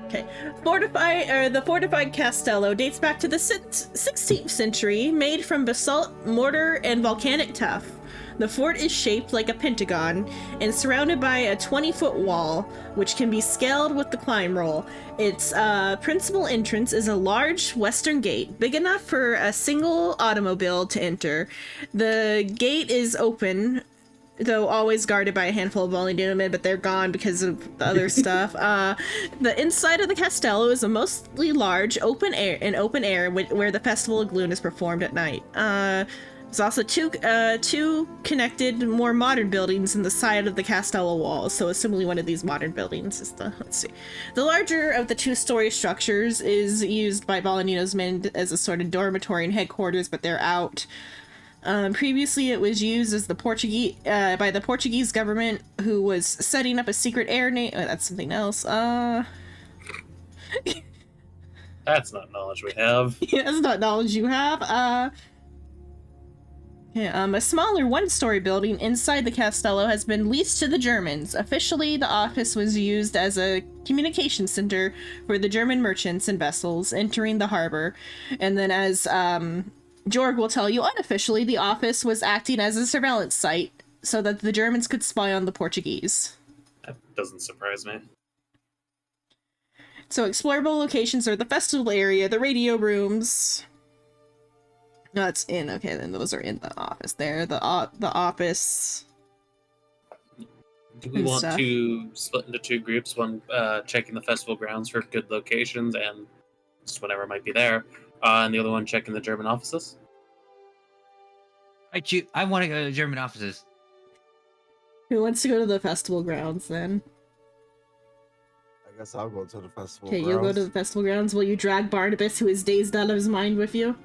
Okay. The fortified Castello dates back to the 16th century, made from basalt, mortar, and volcanic tuff. The fort is shaped like a pentagon and surrounded by a 20-foot wall, which can be scaled with the climb roll. Its principal entrance is a large western gate, big enough for a single automobile to enter. The gate is open, though always guarded by a handful of volunteer men, but they're gone because of the other stuff. The inside of the Castello is a mostly large open air where the festival of Gloon is performed at night. There's also two connected, more modern buildings in the side of the Castello walls, so assumably one of these modern buildings is the, let's see. The larger of the two-story structures is used by Bolognino's men as a sort of dormitory and headquarters, but they're out. Previously it was used as by the Portuguese government, who was setting up a secret that's something else. That's not knowledge we have. Yeah, that's not knowledge you have. A smaller one-story building inside the Castello has been leased to the Germans. Officially, the office was used as a communication center for the German merchants and vessels entering the harbor. And then, as Jorg will tell you, unofficially, the office was acting as a surveillance site so that the Germans could spy on the Portuguese. That doesn't surprise me. So explorable locations are the festival area, the radio rooms. No, it's in. Okay, then those are in the office there. The office. Do we want to split into two groups? One checking the festival grounds for good locations and just whatever might be there, and the other one checking the German offices? I want to go to the German offices. Who wants to go to the festival grounds then? I guess I'll go to the festival grounds. Okay, you'll go to the festival grounds. Will you drag Barnabas, who is dazed out of his mind, with you?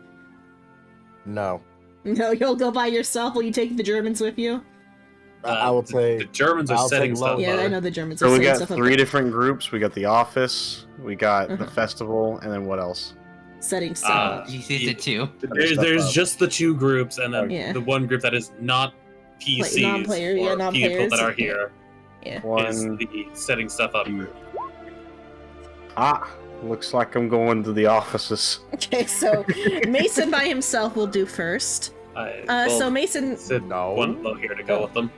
No. No, you'll go by yourself. Will you take the Germans with you? I would say the Germans are I'll setting take stuff Lola. Yeah, I up. know the Germans are So we setting got stuff up. 3 different groups. We got the office, we got the Uh-huh. festival, and then what else? Setting stuff up. You see the two. There's just the 2 groups, and then Yeah. the one group that is not PCs non-player, or yeah, people non-players, that are yeah. here Yeah. is One. the setting stuff up two. group. Looks like I'm going to the offices. Okay, so Mason by himself will do first. So Mason. Said No. one low here to go with them.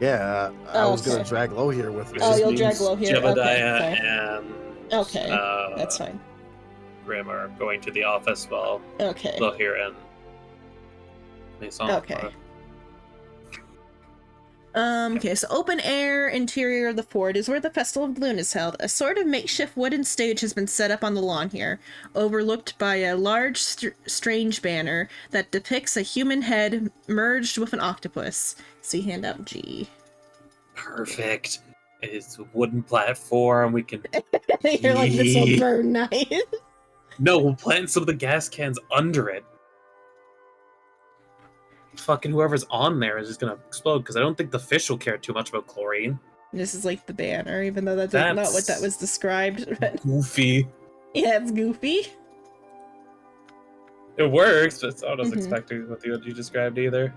Yeah, I was gonna Okay. drag Low here with me. Which Oh, just you'll means drag Low here. Okay, Jebediah fair. and Okay, that's fine. Grim are going to the office while Okay. Low here and Mason. Okay. Okay, so open air interior of the fort is where the Festival of Gloom is held. A sort of makeshift wooden stage has been set up on the lawn here, overlooked by a large strange banner that depicts a human head merged with an octopus. See handout G. Perfect. It's a wooden platform. We can. You're like, this will burn nice. No, we'll plant some of the gas cans under it. Fucking whoever's on there is just gonna explode because I don't think the fish will care too much about chlorine. This is like the banner, even though that's not what that was described. But Goofy. yeah, it's goofy. It works, but it's not as expected what you described either.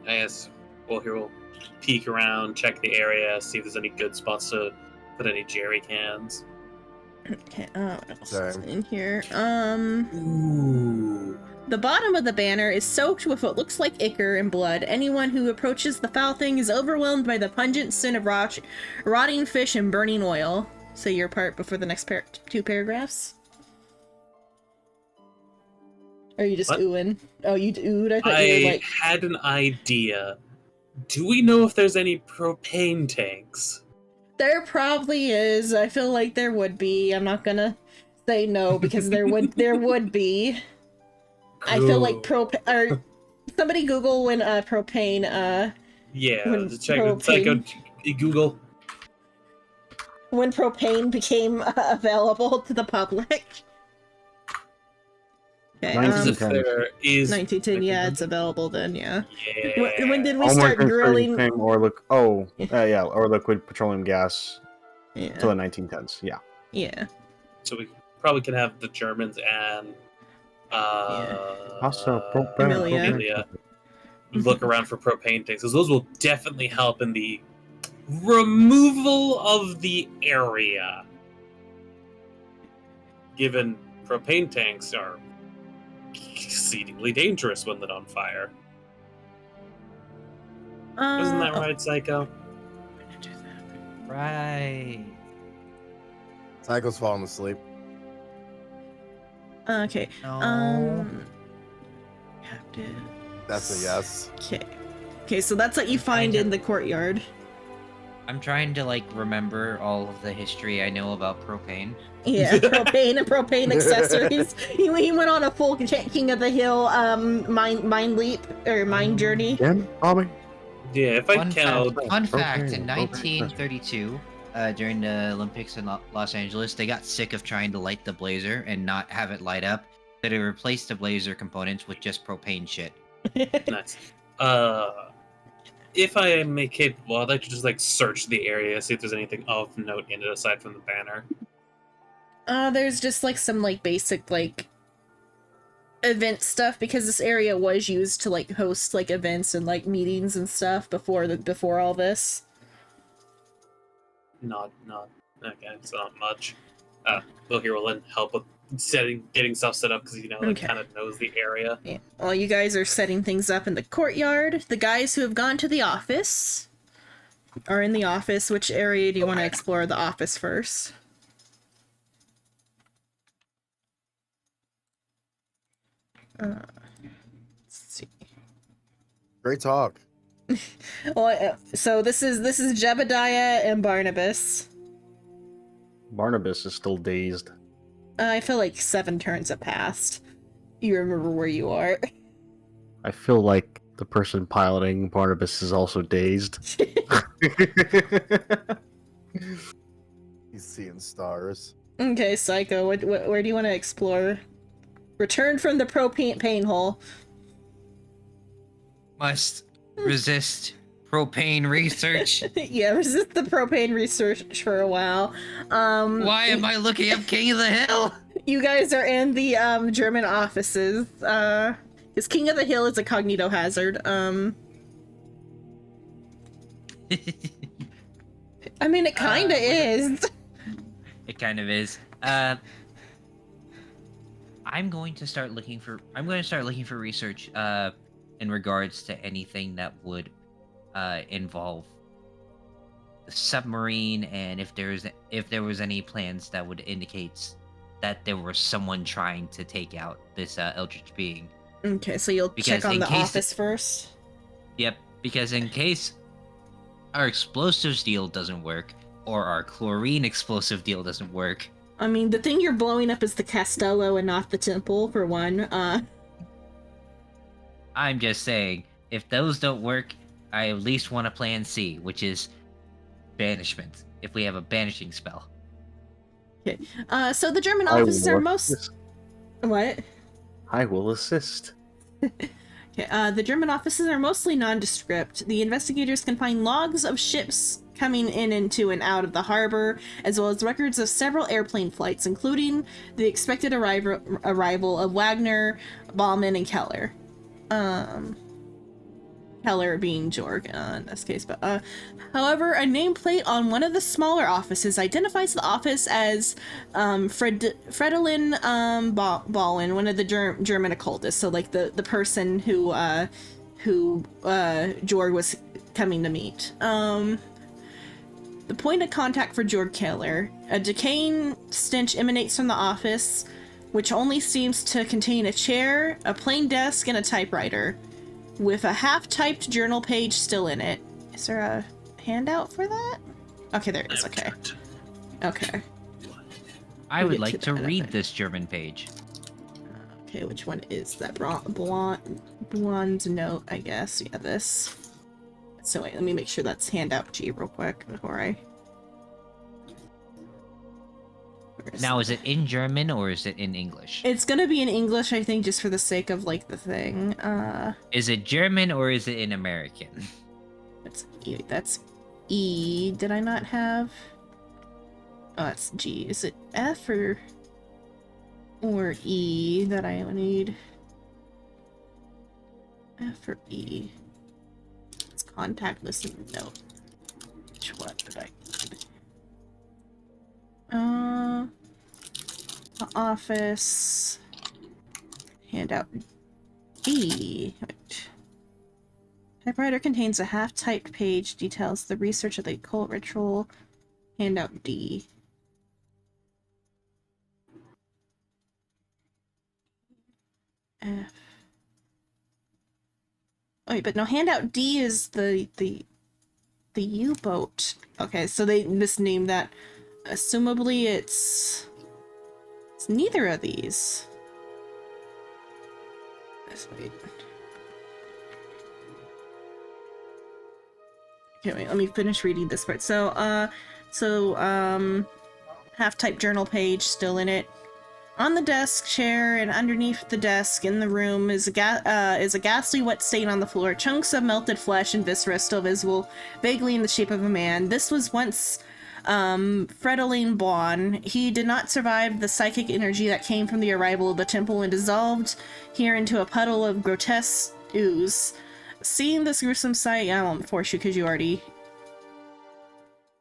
I guess we'll peek around, check the area, see if there's any good spots to put any jerry cans. Okay, what else is Sorry. in here? Ooh. The bottom of the banner is soaked with what looks like ichor and blood. Anyone who approaches the foul thing is overwhelmed by the pungent scent of rotting fish and burning oil. Say your part before the next 2 paragraphs. Or are you just What? oohing? Oh, you oohed? I thought you were I like... had an idea. Do we know if there's any propane tanks? There probably is. I feel like there would be. I'm not gonna say no because there would be. I feel like or somebody Google when propane Yeah, when check Google. When propane became available to the public. Okay, 1910. There is 1910, yeah, it's available then, yeah. Yeah. When did we All start markers grilling? same or or liquid petroleum gas Yeah. till the 1910s. Yeah. Yeah. So we probably can have the Germans and Also, propane. Amelia. Amelia look around for propane tanks, because those will definitely help in the removal of the area. Given propane tanks are exceedingly dangerous when lit on fire. Isn't that right, Psycho? Right. Psycho's falling asleep. Okay. No. Have to... That's a yes. Okay. Okay, so that's what you find in the courtyard. I'm trying to remember all of the history I know about propane. Yeah, propane and propane accessories. He went on a full King of the Hill mine leap or mine journey. Again, Bobby? Yeah, if I count. Fun fact, in propane. 1932, during the Olympics in Los Angeles, they got sick of trying to light the blazer and not have it light up, so they replaced the blazer components with just propane shit. Nice. If I am capable, I'd like to just search the area, see if there's anything of note in it aside from the banner. There's just some basic event stuff because this area was used to host events and meetings and stuff before all this. Not okay, it's not much. Look here, will then help with getting stuff set up because Okay. kind of knows the area. Yeah. While you guys are setting things up in the courtyard, the guys who have gone to the office are in the office. Which area do you want to explore the office first? Let's see. Great talk. Well, so this is Jebediah and Barnabas. Barnabas is still dazed. I feel like 7 turns have passed. You remember where you are. I feel like the person piloting Barnabas is also dazed. He's seeing stars. Okay, Psycho, where do you want to explore Return from the propane hole. Must resist propane research. Yeah, resist the propane research for a while. Why am I looking up King of the Hill? You guys are in the German offices. Because King of the Hill is a cognito hazard. I mean, it kinda is. It kind of is. I'm going to start looking for research in regards to anything that would involve the submarine, and if there was any plans that would indicate that there was someone trying to take out this eldritch being. Okay, so you'll check on the office first? Yep, because in case our explosives deal doesn't work, or our chlorine explosive deal doesn't work. I mean, the thing you're blowing up is the Castello and not the temple, for one. I'm just saying, if those don't work, I at least want a plan C, which is banishment, if we have a banishing spell. Okay, so the German offices are most... What? I will assist. Okay, the German offices are mostly nondescript. The investigators can find logs of ships coming in into and out of the harbor, as well as records of several airplane flights, including the expected arrival of Wagner, Baumann, and Keller. Keller being Jorg in this case, but however, a nameplate on one of the smaller offices identifies the office as Fridolin Ballin, one of the German occultists, so like the person who Jorg was coming to meet. The point of contact for Jorg Keller. A decaying stench emanates from the office, which only seems to contain a chair, a plain desk, and a typewriter, with a half-typed journal page still in it. Is there a handout for that? Okay, there it is. Okay. Okay. I would like to read this German page. Okay, which one is that? Blonde's note, I guess. Yeah, this. So wait, let me make sure that's handout G real quick before I... Now, is it in German or is it in English? It's gonna be in English, I think, just for the sake of, like, the thing. Is it German or is it in American? That's E. Did I not have... Oh, that's G. Is it F or E that I need? F or E? It's contact list note. Which one did I need? The office. Handout D. Right. Typewriter contains a half-typed page, details the research of the occult ritual. Handout D. F. Oh, wait, but no, handout D is the U-boat. Okay, so they misnamed that. Assumably it's neither of these. Let's wait. Okay, wait, let me finish reading this part. So, half-type journal page still in it. On the desk chair and underneath the desk in the room is a ghastly wet stain on the floor. Chunks of melted flesh and viscera still visible, vaguely in the shape of a man. This was once Fridolin Ballin. He did not survive the psychic energy that came from the arrival of the temple and dissolved here into a puddle of grotesque ooze. Seeing this gruesome sight, I won't force you because you already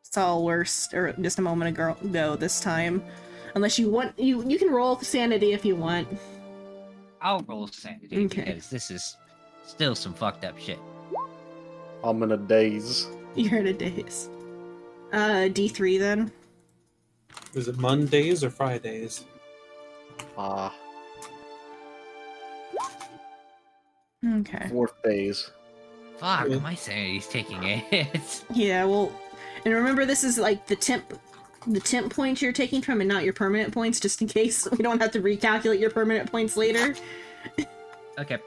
saw worse or just a moment ago this time. Unless you want, you can roll sanity if you want. I'll roll sanity because this is still some fucked up shit. I'm in a daze. You're in a daze. D3 then. Is it Mondays or Fridays? Okay. Fourth phase. Fuck, my sanity's taking it. Yeah, well, and remember this is like the temp points you're taking from and not your permanent points, just in case we don't have to recalculate your permanent points later. Okay.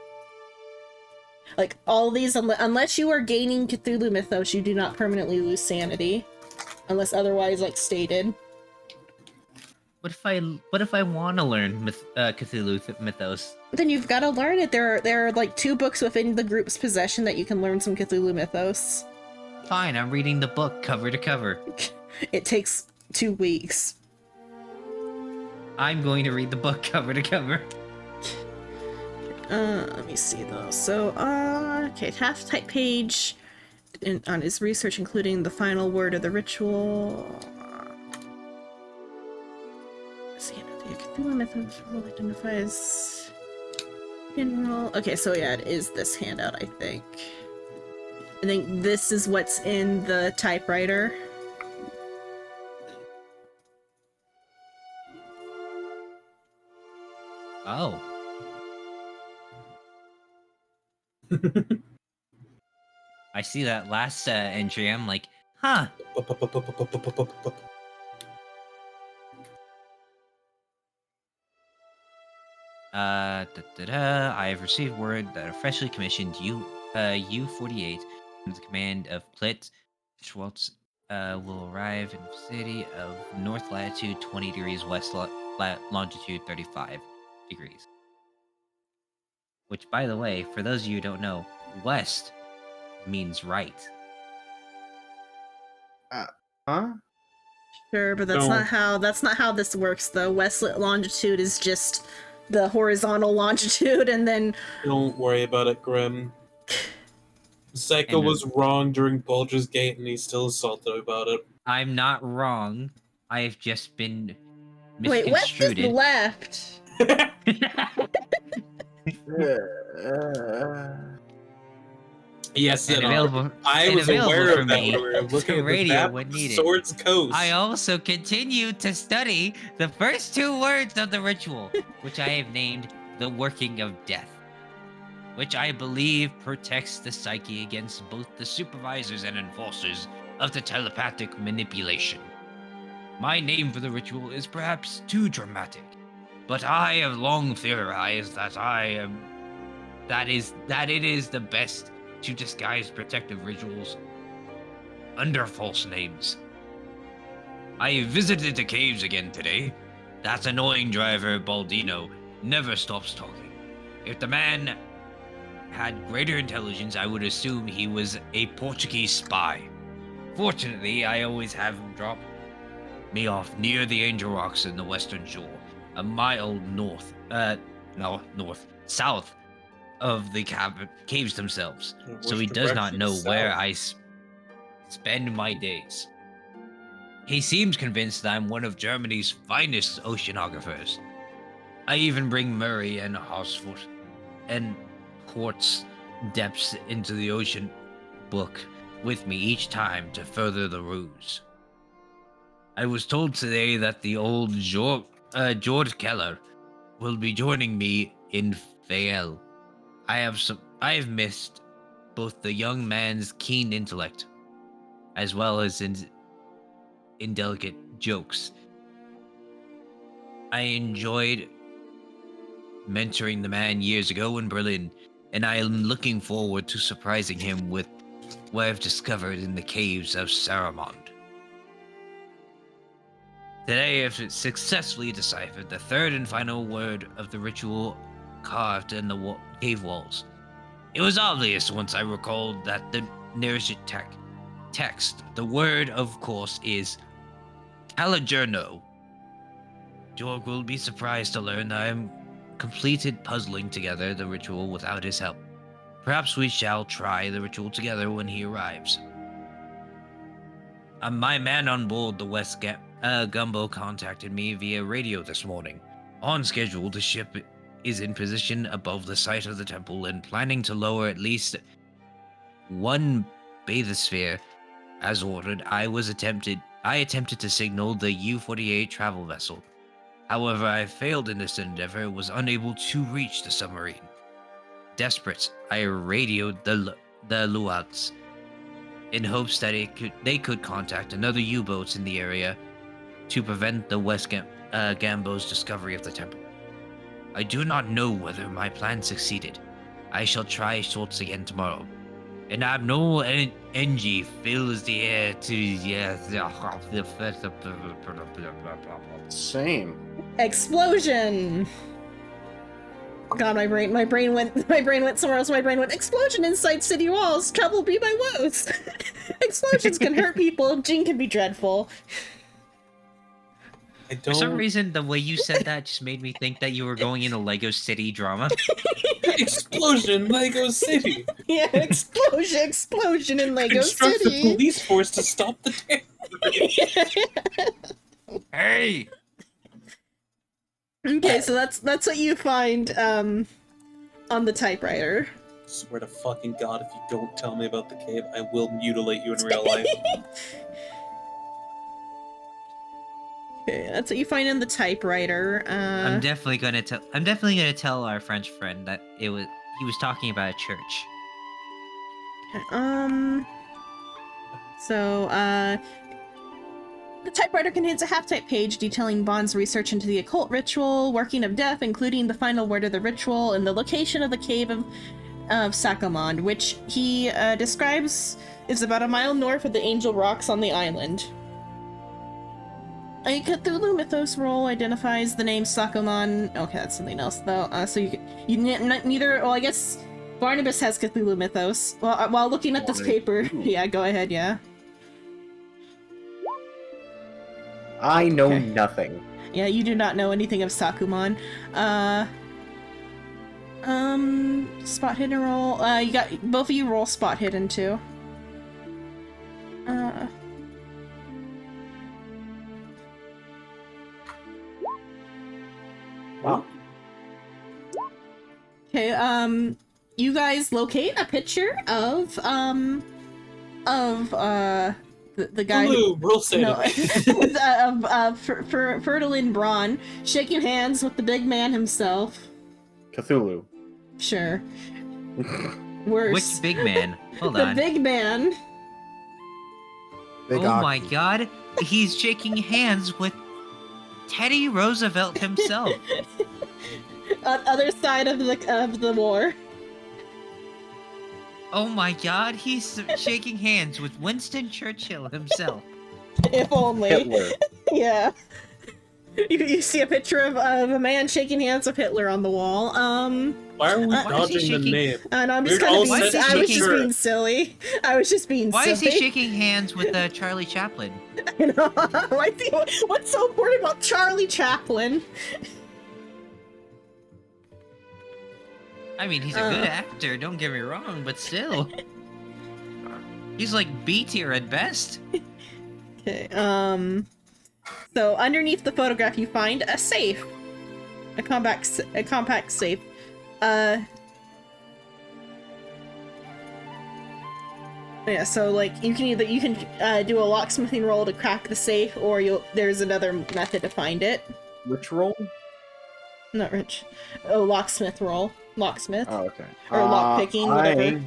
Like, all these, unless you are gaining Cthulhu Mythos, you do not permanently lose sanity. Unless otherwise, like, stated. What if I want to learn Cthulhu mythos? Then you've got to learn it. There are like 2 books within the group's possession that you can learn some Cthulhu mythos. Fine, I'm reading the book cover to cover. It takes 2 weeks. I'm going to read the book cover to cover. Let me see though. So, okay, task type page on his research, including the final word of the ritual. See, the Cthulhu mythos rule identifies general. Okay, so yeah, it is this handout, I think. I think this is what's in the typewriter. Oh. I see that last entry. I'm like, huh. I have received word that a freshly commissioned U-48 under the command of Plit Schwartz will arrive in the city of north latitude 20 degrees west longitude 35 degrees. Which, by the way, for those of you who don't know, west means right. Huh? Sure, but that's not how this works though. West longitude is just the horizontal longitude, and then Don't worry about it, Grim. Psycho was wrong during Baldur's Gate, and he's still salty about it. I'm not wrong. I've just been wait, west is misconstrued. left. Yes, and available. I and was available aware for of that me when we were looking at the radio map when of needed. Swords Coast. I also continue to study the first 2 words of the ritual, which I have named the working of death, which I believe protects the psyche against both the supervisors and enforcers of the telepathic manipulation. My name for the ritual is perhaps too dramatic, but I have long theorized that it is the best to disguise protective rituals under false names. I visited the caves again today. That annoying driver, Baldino, never stops talking. If the man had greater intelligence, I would assume he was a Portuguese spy. Fortunately, I always have him drop me off near the Angel Rocks in the western shore, a mile south of the caves themselves, so he does not know where I spend my days. He seems convinced that I'm one of Germany's finest oceanographers. I even bring Murray and Horsford and Quartz depths into the ocean book with me each time to further the ruse. I was told today that the old George Keller will be joining me in Fael. I have missed both the young man's keen intellect as well as indelicate jokes. I enjoyed mentoring the man years ago in Berlin, and I am looking forward to surprising him with what I've discovered in the caves of Saramond. Today I have successfully deciphered the 3rd and final word of the ritual carved in the cave walls. It was obvious once I recalled that the nearest text. The word, of course, is Caligerno. Jorg will be surprised to learn that I am completed puzzling together the ritual without his help. Perhaps we shall try the ritual together when he arrives. My man on board the West Gumbo contacted me via radio this morning. On schedule, the ship is in position above the site of the temple and planning to lower at least 1 bathysphere as ordered. I attempted to signal the U-48 travel vessel. However, I failed in this endeavor and was unable to reach the submarine. Desperate, I radioed the Luats in hopes that they could contact another U-boat in the area to prevent the West Gambo's discovery of the temple. I do not know whether my plan succeeded. I shall try Schultz again tomorrow. An abnormal energy fills the air to Same. Explosion! God, my brain went somewhere else. My brain went, explosion inside city walls. Trouble be my woes. Explosions can hurt people. Jing can be dreadful. For some reason, the way you said that just made me think that you were going in a Lego City drama. Explosion, Lego City. Yeah, explosion in Lego Construct City. the police force to stop the terror. Hey. Okay, so that's what you find on the typewriter. Swear to fucking God, if you don't tell me about the cave, I will mutilate you in real life. Okay, that's what you find in the typewriter. I'm definitely gonna tell our French friend that he was talking about a church. Okay, so the typewriter contains a half-type page detailing Bond's research into the occult ritual, working of death, including the final word of the ritual, and the location of the cave of Sakamon, which he describes is about a mile north of the Angel Rocks on the island. A Cthulhu Mythos roll identifies the name Sakamon. Okay, that's something else though. So neither. Well, I guess Barnabas has Cthulhu Mythos. Well, while looking at this paper, yeah, go ahead, yeah. I know nothing. Yeah, you do not know anything of Sakumon. Spot hidden roll. You got both of you roll spot hidden too. Wow. Okay, you guys locate a picture of the guy Hello, roll of Ferdinand Braun shaking hands with the big man himself. Cthulhu. Sure. Worse. Which big man? Hold the on. big man. Big Oh my God! He's shaking hands with Teddy Roosevelt himself. On other side of the war. Oh my God! He's shaking hands with Winston Churchill himself. If only. Hitler. Yeah. You see a picture of a man shaking hands with Hitler on the wall. Why are we dodging the name? And I'm just We're kind of I was just being silly. I was just being Why silly. is he shaking hands with Charlie Chaplin? I know. What's so important about Charlie Chaplin? I mean, he's a good actor, don't get me wrong, but still. He's like B tier at best. Okay, so underneath the photograph you find a safe. A compact safe. Yeah, so like you can do a locksmithing roll to crack the safe, or there's another method to find it. Which roll? Not rich. Oh, locksmith roll. Locksmith. Oh, okay. Or lockpicking, whatever. I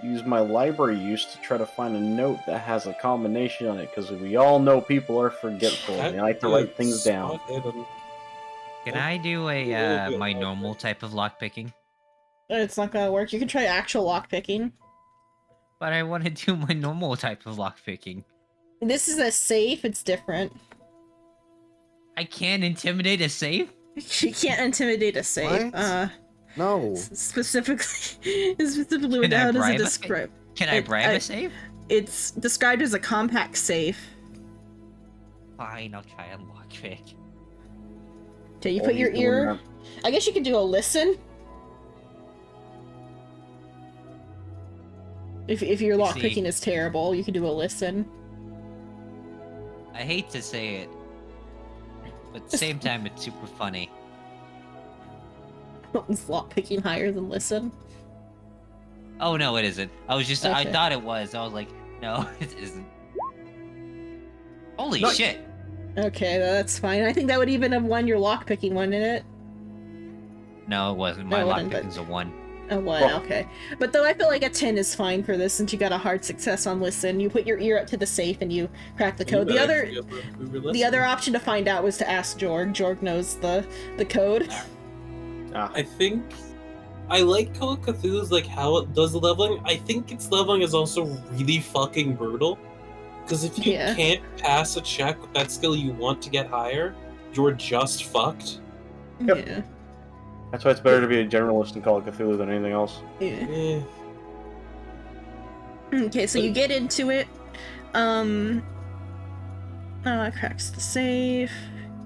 use my library use to try to find a note that has a combination on it, because we all know people are forgetful and they like to write things down. Can I do a my normal type of lockpicking? It's not gonna work. You can try actual lockpicking. But I want to do my normal type of lockpicking. This is a safe. It's different. I can't intimidate a safe? You can't intimidate a safe. What? No. Specifically Can how I does it bribe describe? Can I bribe a safe? It's described as a compact safe. Fine, I'll try a lockpick. Okay, you put your ear. I guess you could do a listen. If your lockpicking is terrible, you could do a listen. I hate to say it, but at the same time, it's super funny. Is lockpicking higher than listen? Oh no, it isn't. I Okay. thought it was. I was like, no, it isn't. Holy shit! Okay, that's fine. I think that would even have won your lockpicking one, didn't it? No, it wasn't. My lockpicking's a 1. A 1, okay. But though I feel like a 10 is fine for this since you got a hard success on listen. You put your ear up to the safe and you crack the code. The other option to find out was to ask Jorg. Jorg knows the code. I think I like Call of Cthulhu's like how it does the leveling. I think its leveling is also really fucking brutal. Because if you can't pass a check with that skill you want to get higher, you're just fucked. Yep. Yeah. That's why it's better to be a generalist in Call of Cthulhu than anything else. Yeah. Okay, so you get into it. Cracks the safe.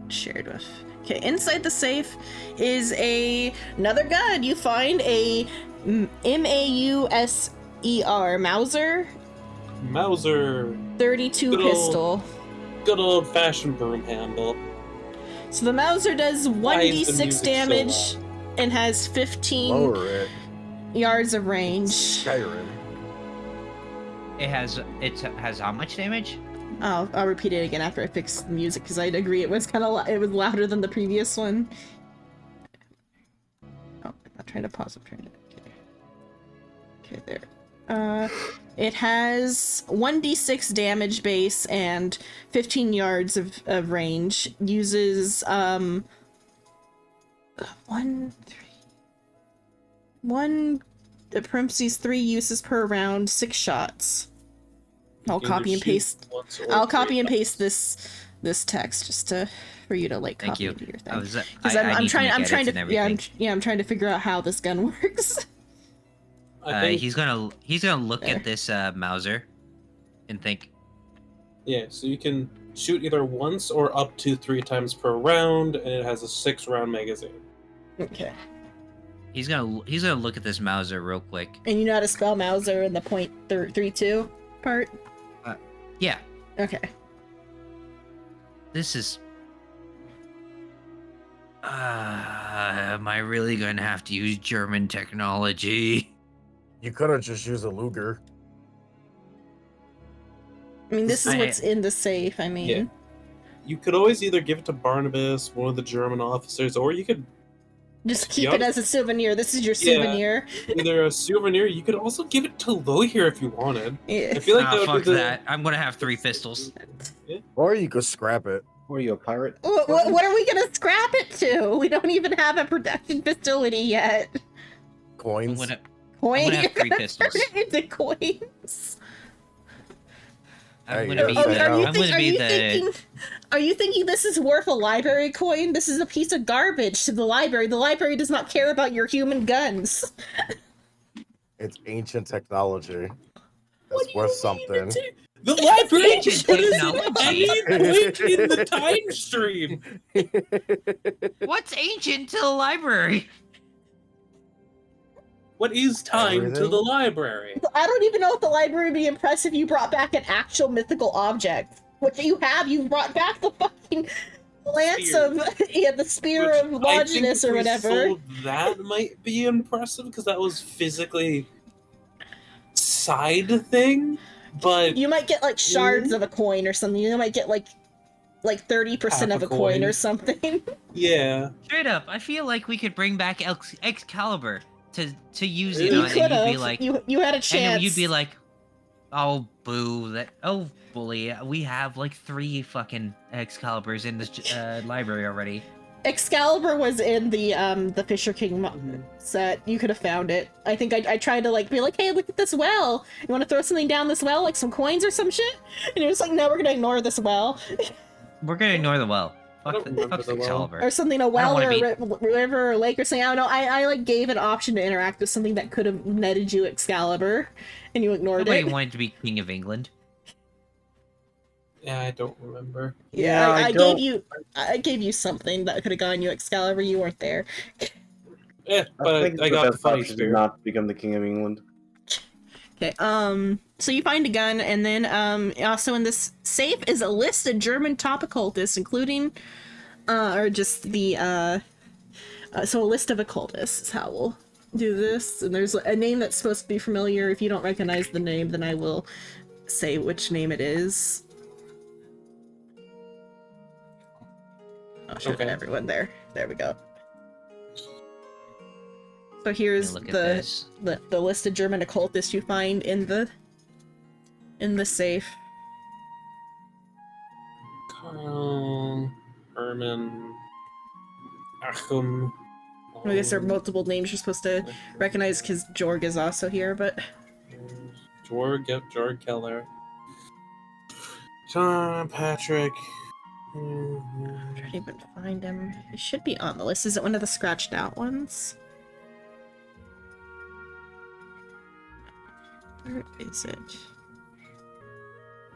Shared with. Okay, inside the safe is another gun. You find a M-A-U-S-E-R Mauser. 32 pistol. Good old-fashioned broom handle. So the Mauser does 1d6 damage and has 15 yards of range. Skyrim. It has how much damage? Oh, I'll repeat it again after I fix the music because I'd agree it was it was louder than the previous one. Oh, I'm not trying to pause. I'm trying to. Okay, there. It has 1d6 damage base and 15 yards of range. Uses parentheses 3 uses per round, 6 shots. I'll copy and paste. I'll copy and paste this text just for you to like copy into your thing. Because I'm trying to figure out how this gun works. He's gonna look at this Mauser and think. Yeah, so you can shoot either once or up to 3 times per round, and it has a 6-round magazine. Okay. He's gonna look at this Mauser real quick. And you know how to spell Mauser in the .32 part? Yeah. Okay. This is. Am I really gonna have to use German technology? You could have just used a Luger. I mean, this is what's in the safe. I mean, yeah. You could always either give it to Barnabas, one of the German officers, or you could just keep it as a souvenir. This is your souvenir. Either a souvenir. You could also give it to Lohir if you wanted. Yeah. I feel like fuck that. I'm gonna have 3 pistols. Yeah. Or you could scrap it. What are you, a pirate? What are we gonna scrap it to? We don't even have a production facility yet. Coins. I'm gonna have 3 pistols. Into coins. I'm gonna be Are you thinking this is worth a library coin? This is a piece of garbage to the library. The library does not care about your human guns. It's ancient technology. That's worth something. The library is in the time stream. What's ancient to the library? What is time to the library? I don't even know if the library would be impressed if you brought back an actual mythical object. What you have, you brought back the fucking lance of the spear of Longinus or whatever. That might be impressive because that was physically side thing, but you might get like shards of a coin or something. You might get like 30% of a coin or something. Yeah. Straight up, I feel like we could bring back Excalibur to use it on, and you'd be like, you had a chance. And you'd be like, oh boo, bully, we have like 3 fucking Excaliburs in this library already. Excalibur was in the Fisher King set. You could have found it. I think I tried to like be like, hey, look at this well. You want to throw something down this well, like some coins or some shit? And it was like, no, we're gonna ignore this well. We're gonna ignore the well. Fuck Excalibur. Or something, a well or a river or lake or something. I don't know. I like gave an option to interact with something that could have netted you Excalibur, and you ignored Nobody it. wanted to be King of England. Yeah, I don't remember. Yeah, I gave you something that could have gotten you Excalibur. You weren't there. Yeah, but I got the funny spirit. Not become the King of England. Okay, so you find a gun, and then, also in this safe is a list of German top occultists, including, or just the, so a list of occultists is how we'll do this, and there's a name that's supposed to be familiar. If you don't recognize the name, then I will say which name it is. I'll show everyone there. There we go. So here's the list of German occultists you find in the safe. KARL, Hermann, Achum, I guess there are multiple names you're supposed to recognize because Jorg is also here, but... Jorg, yep, Jorg Keller. John, Patrick. I'm trying to even find him. He should be on the list. Is it one of the scratched out ones? Where is it?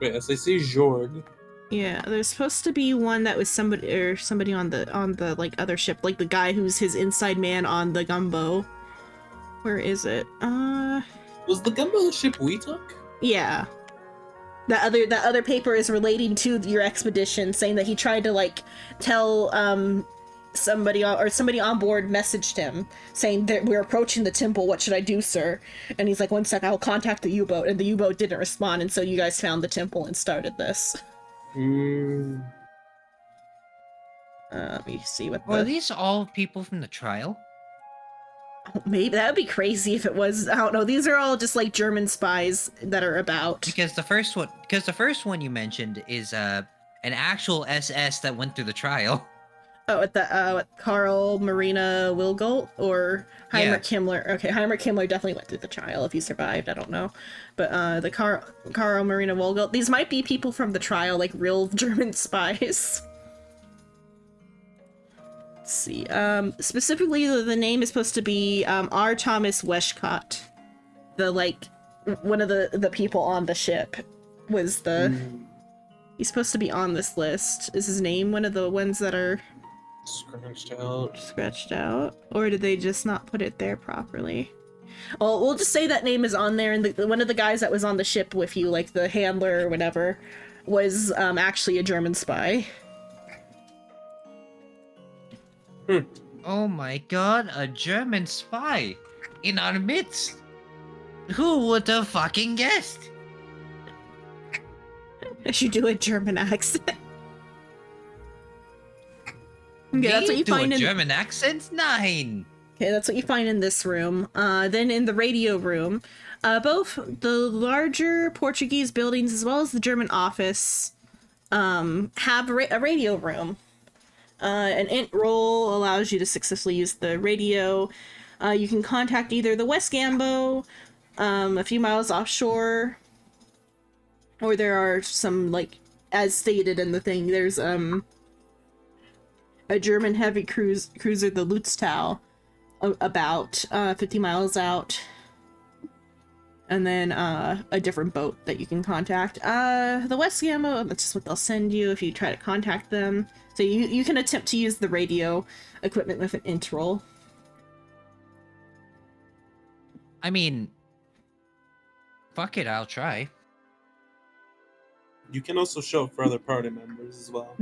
Wait, as I see Jorg. Yeah, there's supposed to be one that was somebody on the like other ship, like the guy who's his inside man on the Gumbo. Where is it? Was the Gumbo the ship we took? Yeah. That other paper is relating to your expedition, saying that he tried to like tell somebody on board messaged him saying that we're approaching the temple. What should I do, sir? And he's like, 1 sec, I'll contact the U-boat, and the U-boat didn't respond, and so you guys found the temple and started this. Let me see what. Are these all people from the trial? Maybe that would be crazy if it was. I don't know. These are all just like German spies that are about. Because the first one you mentioned is an actual SS that went through the trial. Oh, at the KARL, Marina Wilgolt, or Heinrich Himmler. Okay, Heinrich Himmler definitely went through the trial. If he survived, I don't know. But the KARL, Marina Wilgolt. These might be people from the trial, like real German spies. Let's see. Specifically, the name is supposed to be R. Thomas Westcott. The one of the people on the ship was the. He's supposed to be on this list. Is his name one of the ones that are scratched out? Or did they just not put it there properly? Well, we'll just say that name is on there, and one of the guys that was on the ship with you, like the handler or whatever, was actually a German spy. Oh my god, a German spy in our midst! Who would have fucking guessed? I should do a German accent. Okay, that's what you find in German accent? Nine. Okay, that's what you find in this room. Then in the radio room, both the larger Portuguese buildings as well as the German office have a radio room. An int roll allows you to successfully use the radio. You can contact either the West Gambo, a few miles offshore, or there are some, like, as stated in the thing, there's a German heavy cruiser, the Lutztau, about 50 miles out, and then a different boat that you can contact. The West Gambo, that's just what they'll send you if you try to contact them. So you can attempt to use the radio equipment with an int roll. I mean, fuck it, I'll try. You can also show up for other party members as well.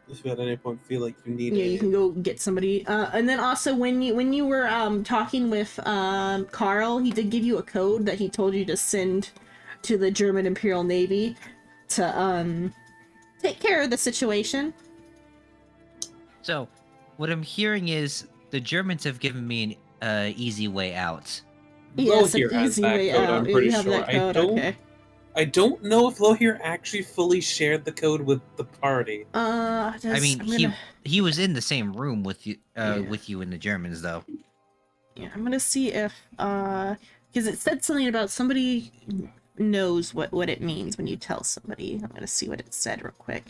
If you at any point feel like you need you can go get somebody. And then also when you were talking with KARL, he did give you a code that he told you to send to the German Imperial Navy to take care of the situation. So, what I'm hearing is the Germans have given me an easy way out. Yes, an easy way out. I'm pretty have sure. that code. I don't know if Lohir actually fully shared the code with the party. I mean, he was in the same room with you with you and the Germans, though. Yeah, I'm gonna see if because it said something about somebody knows what it means when you tell somebody. I'm gonna see what it said real quick.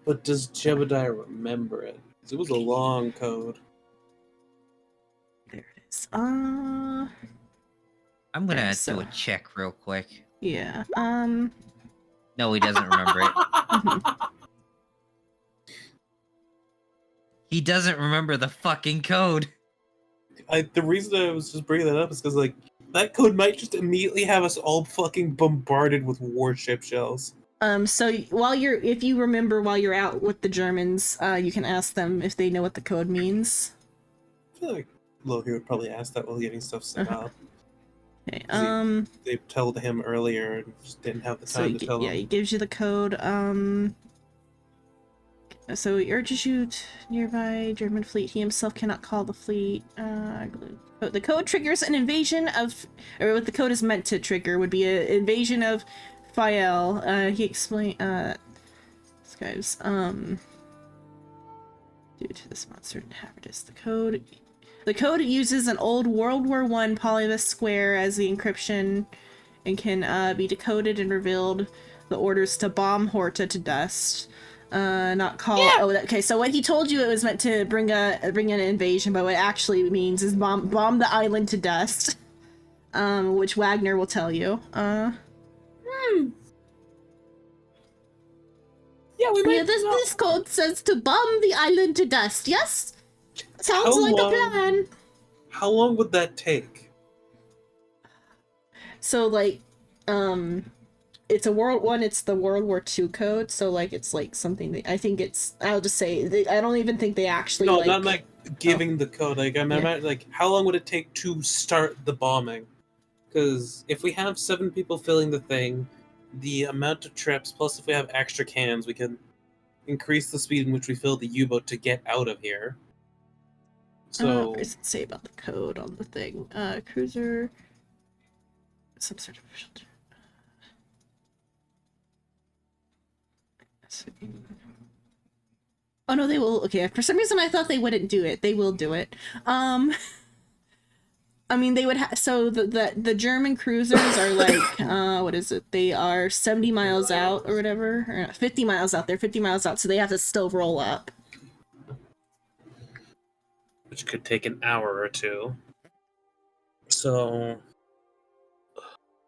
But does Jebediah remember it? 'Cause it was a long code. There it is. I'm gonna do a check real quick. Yeah. No, he doesn't remember it. He doesn't remember the fucking code. The reason I was just bringing that up is because, like, that code might just immediately have us all fucking bombarded with warship shells. So if you remember while you're out with the Germans, you can ask them if they know what the code means. I feel like Loki would probably ask that while getting stuff set up. Okay, they told him earlier and just didn't have the time to tell him. Yeah, he gives you the code. So he urges you to nearby German fleet. He himself cannot call the fleet. The code triggers an invasion of, or what the code is meant to trigger would be an invasion of Fael. He explained, this guy's, due to the sponsored habitus, the code, The code uses an old World War I polyvis square as the encryption and can be decoded and revealed the orders to bomb Horta to dust. Not call. Yeah. Oh, okay. So what he told you, it was meant to bring an invasion, but what it actually means is bomb the island to dust. Which Wagner will tell you. Yeah, we might. Yeah, this code says to bomb the island to dust. Yes, sounds like a plan. How long would that take? So like, it's a it's the World War II code, so like it's like something that I think it's. I'll just say I don't even think they actually. No, not like giving the code. Like I'm like, how long would it take to start the bombing? Because if we have 7 people filling the thing, the amount of trips plus if we have extra cannons, we can increase the speed in which we fill the U-boat to get out of here. So what does it say about the code on the thing? Cruiser, some sort of official. Oh no, they will. Okay, for some reason I thought they wouldn't do it. They will do it. I mean, they would have. So the German cruisers are like, what is it? They are 70 miles out or whatever, or 50 miles out. They're 50 miles out, so they have to still roll up. Which could take an hour or two. So,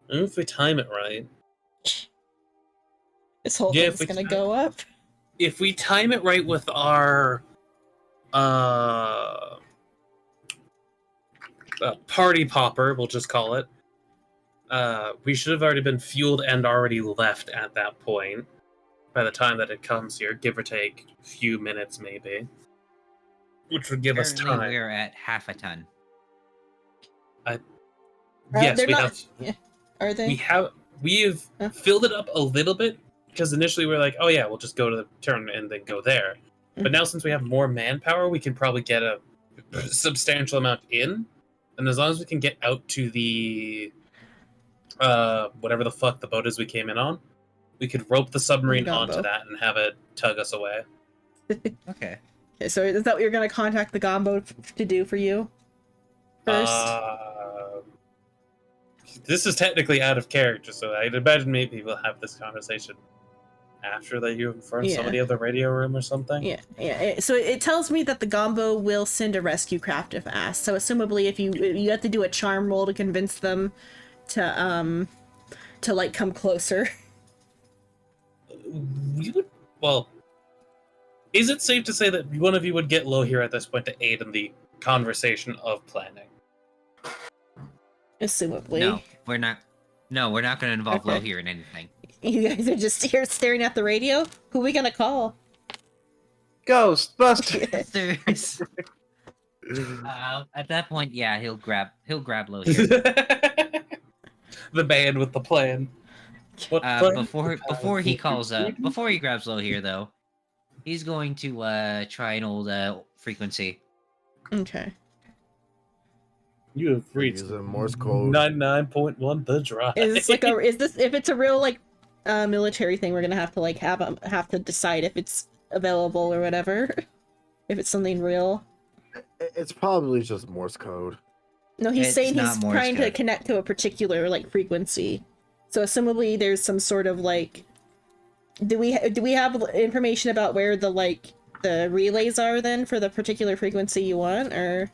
if we time it right, this whole thing's gonna go up. If we time it right with our party popper, we'll just call it. We should have already been fueled and already left at that point by the time that it comes here, give or take a few minutes maybe. Which would give us time. We're at half a ton. Yes, we have. Yeah. Are they? We have filled it up a little bit, because initially we were like, oh yeah, we'll just go to the turn and then go there. Mm-hmm. But now since we have more manpower, we can probably get a substantial amount in. And as long as we can get out to the whatever the fuck the boat is we came in on, we could rope the submarine onto that and have it tug us away. Okay. So is that what you're going to contact the Gombo to do for you first? This is technically out of character, so I'd imagine maybe we'll have this conversation after that you inform somebody of the radio room or something. Yeah. So it tells me that the Gombo will send a rescue craft if asked. So assumably, if you have to do a charm roll to convince them to like come closer. Is it safe to say that one of you would get low here at this point to aid in the conversation of planning? Assumably. No, we're not. No, we're not going to involve low here in anything. You guys are just here staring at the radio? Who are we gonna call? Ghostbusters! At that point, yeah, he'll grab low here. The man with the plan. Before he grabs low here though, he's going to try an old frequency. Okay. You have reached Morse code 99.1 the drive. Is this if it's a real like military thing, we're gonna have to like have to decide if it's available or whatever. If it's something real. It's probably just Morse code. No, he's saying he's trying to connect to a particular like frequency. So assumably there's some sort of like do we have information about where the relays are then for the particular frequency you want, or?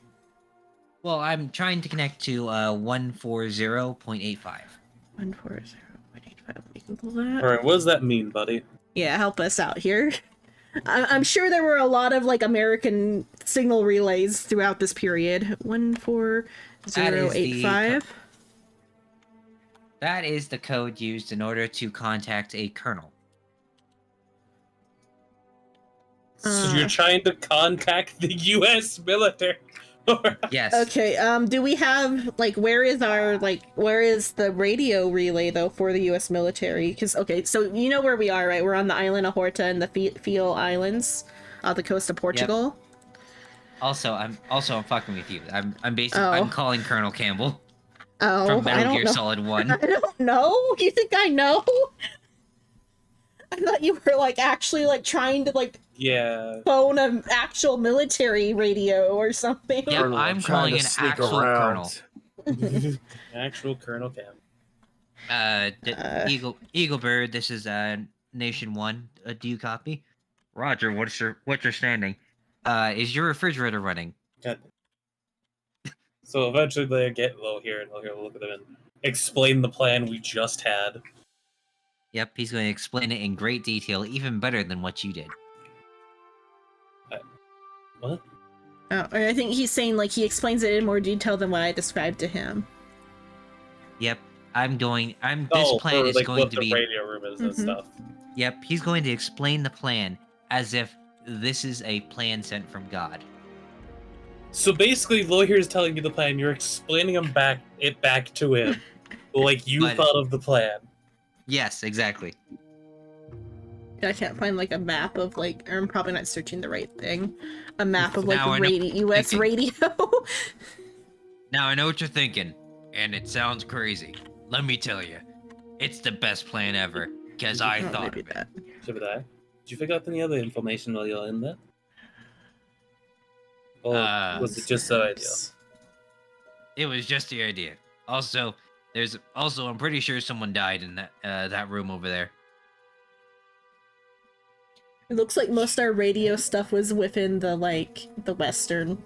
Well, I'm trying to connect to 140.85. 140.85. All right, what does that mean, buddy? Yeah, help us out here. I'm sure there were a lot of like American signal relays throughout this period. 140.85. That is the code used in order to contact a colonel. So you're trying to contact the U.S. military? Yes. Okay, do we have, like, where is the radio relay, though, for the U.S. military? Because, okay, so you know where we are, right? We're on the island of Horta and the Fiel Islands, off the coast of Portugal. Yep. Also, I'm fucking with you. I'm calling Colonel Campbell. Oh, from Metal Gear Solid 1. I don't know. You think I know? I thought you were, like, actually, like, trying to, like, phone an actual military radio or something. Yep, I'm calling an actual colonel. Actual Colonel Cam. Eagle Bird, this is Nation 1. Do you copy? Roger, what's your standing? Is your refrigerator running? God. So eventually they get low here, and they'll look at them and explain the plan we just had. Yep, he's going to explain it in great detail, even better than what you did. What? Oh, I think he's saying, like, he explains it in more detail than what I described to him. Yep, this plan is going to be... what the radio room is and stuff. Yep, he's going to explain the plan as if this is a plan sent from God. So basically, Lo here is telling you the plan, you're explaining it back to him, like you thought of the plan. Yes, exactly. I can't find, like, a map of, like, or I'm probably not searching the right thing. A map of, like, US radio. Now I know what you're thinking, and it sounds crazy. Let me tell you, it's the best plan ever, because I thought of it. Did you figure out any other information while you're in there? Or was it just the idea? It was just the idea. Also, I'm pretty sure someone died in that room over there. It looks like most of our radio stuff was within the western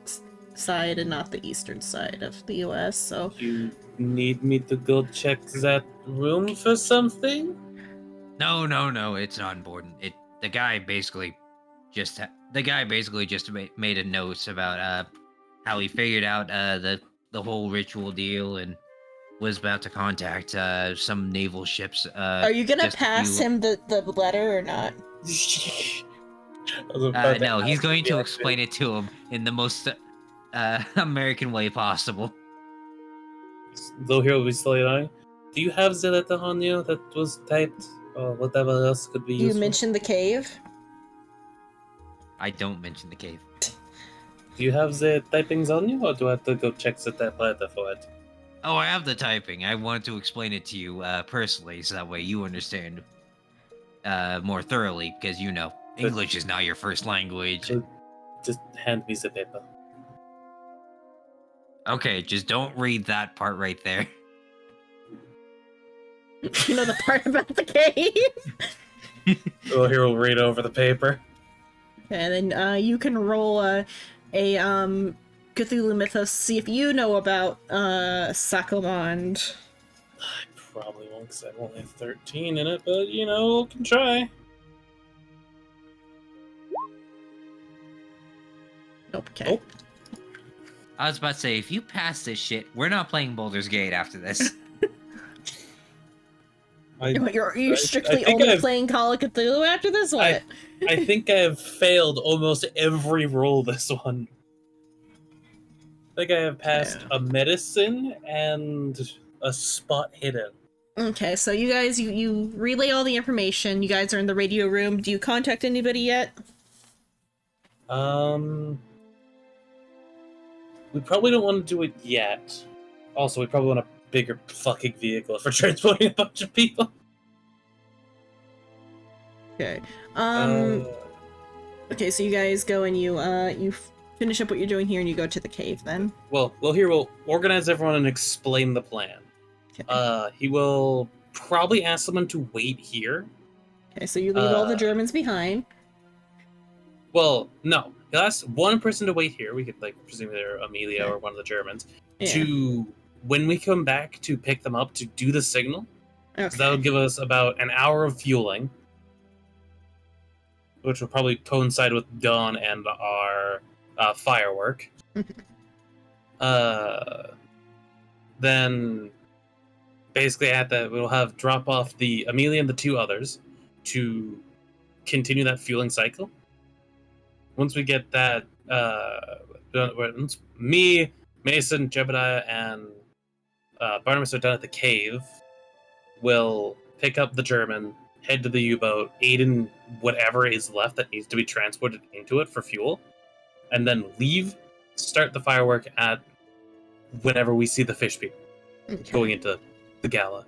side and not the eastern side of the US, so... You need me to go check that room for something? No, it's not important. The guy basically just made a note about how he figured out the whole ritual deal and was about to contact some naval ships. Are you gonna pass him the letter or not? No, he's going to explain it to him in the most American way possible. Though here will be slowly on. Do you have the letter on you that was typed, or whatever else could be used? You mentioned the cave? I don't mention the cave. Do you have the typings on you, or do I have to go check the type letter for it? Oh, I have the typing. I wanted to explain it to you personally, so that way you understand more thoroughly, because English is now your first language. Just hand me the paper. Okay, just don't read that part right there. You know the part about the cave? Well, here we'll read over the paper. And then you can roll a Cthulhu Mythos, see if you know about Sacomand. I probably won't, because I only have 13 in it, but can try. Okay. Oh. I was about to say, if you pass this shit, we're not playing Baldur's Gate after this. You're strictly only playing Call of Cthulhu after this? What? I think I have failed almost every roll this one. I think I have passed a medicine and a spot hidden. Okay, so you guys, you relay all the information. You guys are in the radio room. Do you contact anybody yet? We probably don't want to do it yet. Also, we probably want a bigger fucking vehicle for transporting a bunch of people. Okay. Okay, so you guys go and you finish up what you're doing here and you go to the cave then. Well, here we'll organize everyone and explain the plan. Okay. He will probably ask someone to wait here. Okay, so you leave all the Germans behind. Well, no. He'll ask one person to wait here. We could, presume they're Amelia or one of the Germans. Yeah. To, when we come back to pick them up, to do the signal. Okay. So that'll give us about an hour of fueling. Which will probably coincide with dawn and our firework. Then, basically at that, we'll have drop off the Amelia and the two others to continue that fueling cycle. Once we get that, me, Mason, Jebediah, and Barnabas are done at the cave, we'll pick up the German, head to the U-boat, aid in whatever is left that needs to be transported into it for fuel, and then leave, start the firework at whenever we see the fish people going into the gala.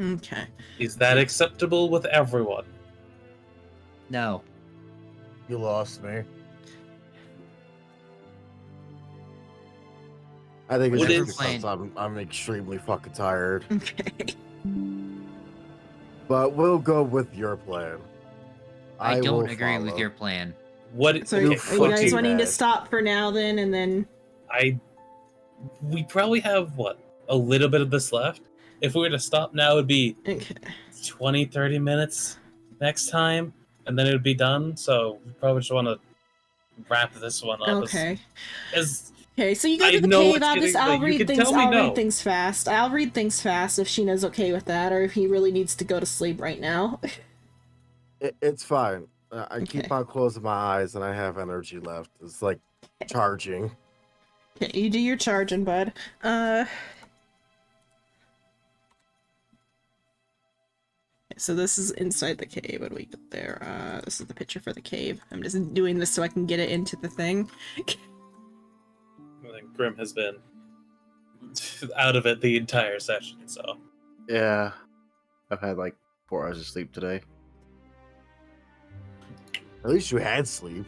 Okay. Is that acceptable with everyone? No. You lost me. I think it's What just is- because I'm extremely fucking tired. Okay. But we'll go with your plan. I don't will agree with follow. your plan. What? So You are you fucking guys wanting to bad. stop for now then, and then? We probably have what, a little bit of this left. If we were to stop now, it'd be Okay. 20, 30 minutes next time, and then it would be done. So we probably just want to wrap this one up. Okay. As Okay, so you go I to the know cave. it's I'll getting late. You read can things. tell me I'll no. read things fast. I'll read things fast if Sheena's okay with that, or if he really needs to go to sleep right now. It's fine. I Okay. keep on closing my eyes and I have energy left. It's like charging. Okay, you do your charging, bud. So this is inside the cave. What do we get there? This is the picture for the cave. I'm just doing this so I can get it into the thing. I think Grim has been out of it the entire session, so. Yeah. I've had like 4 hours of sleep today. At least you had sleep.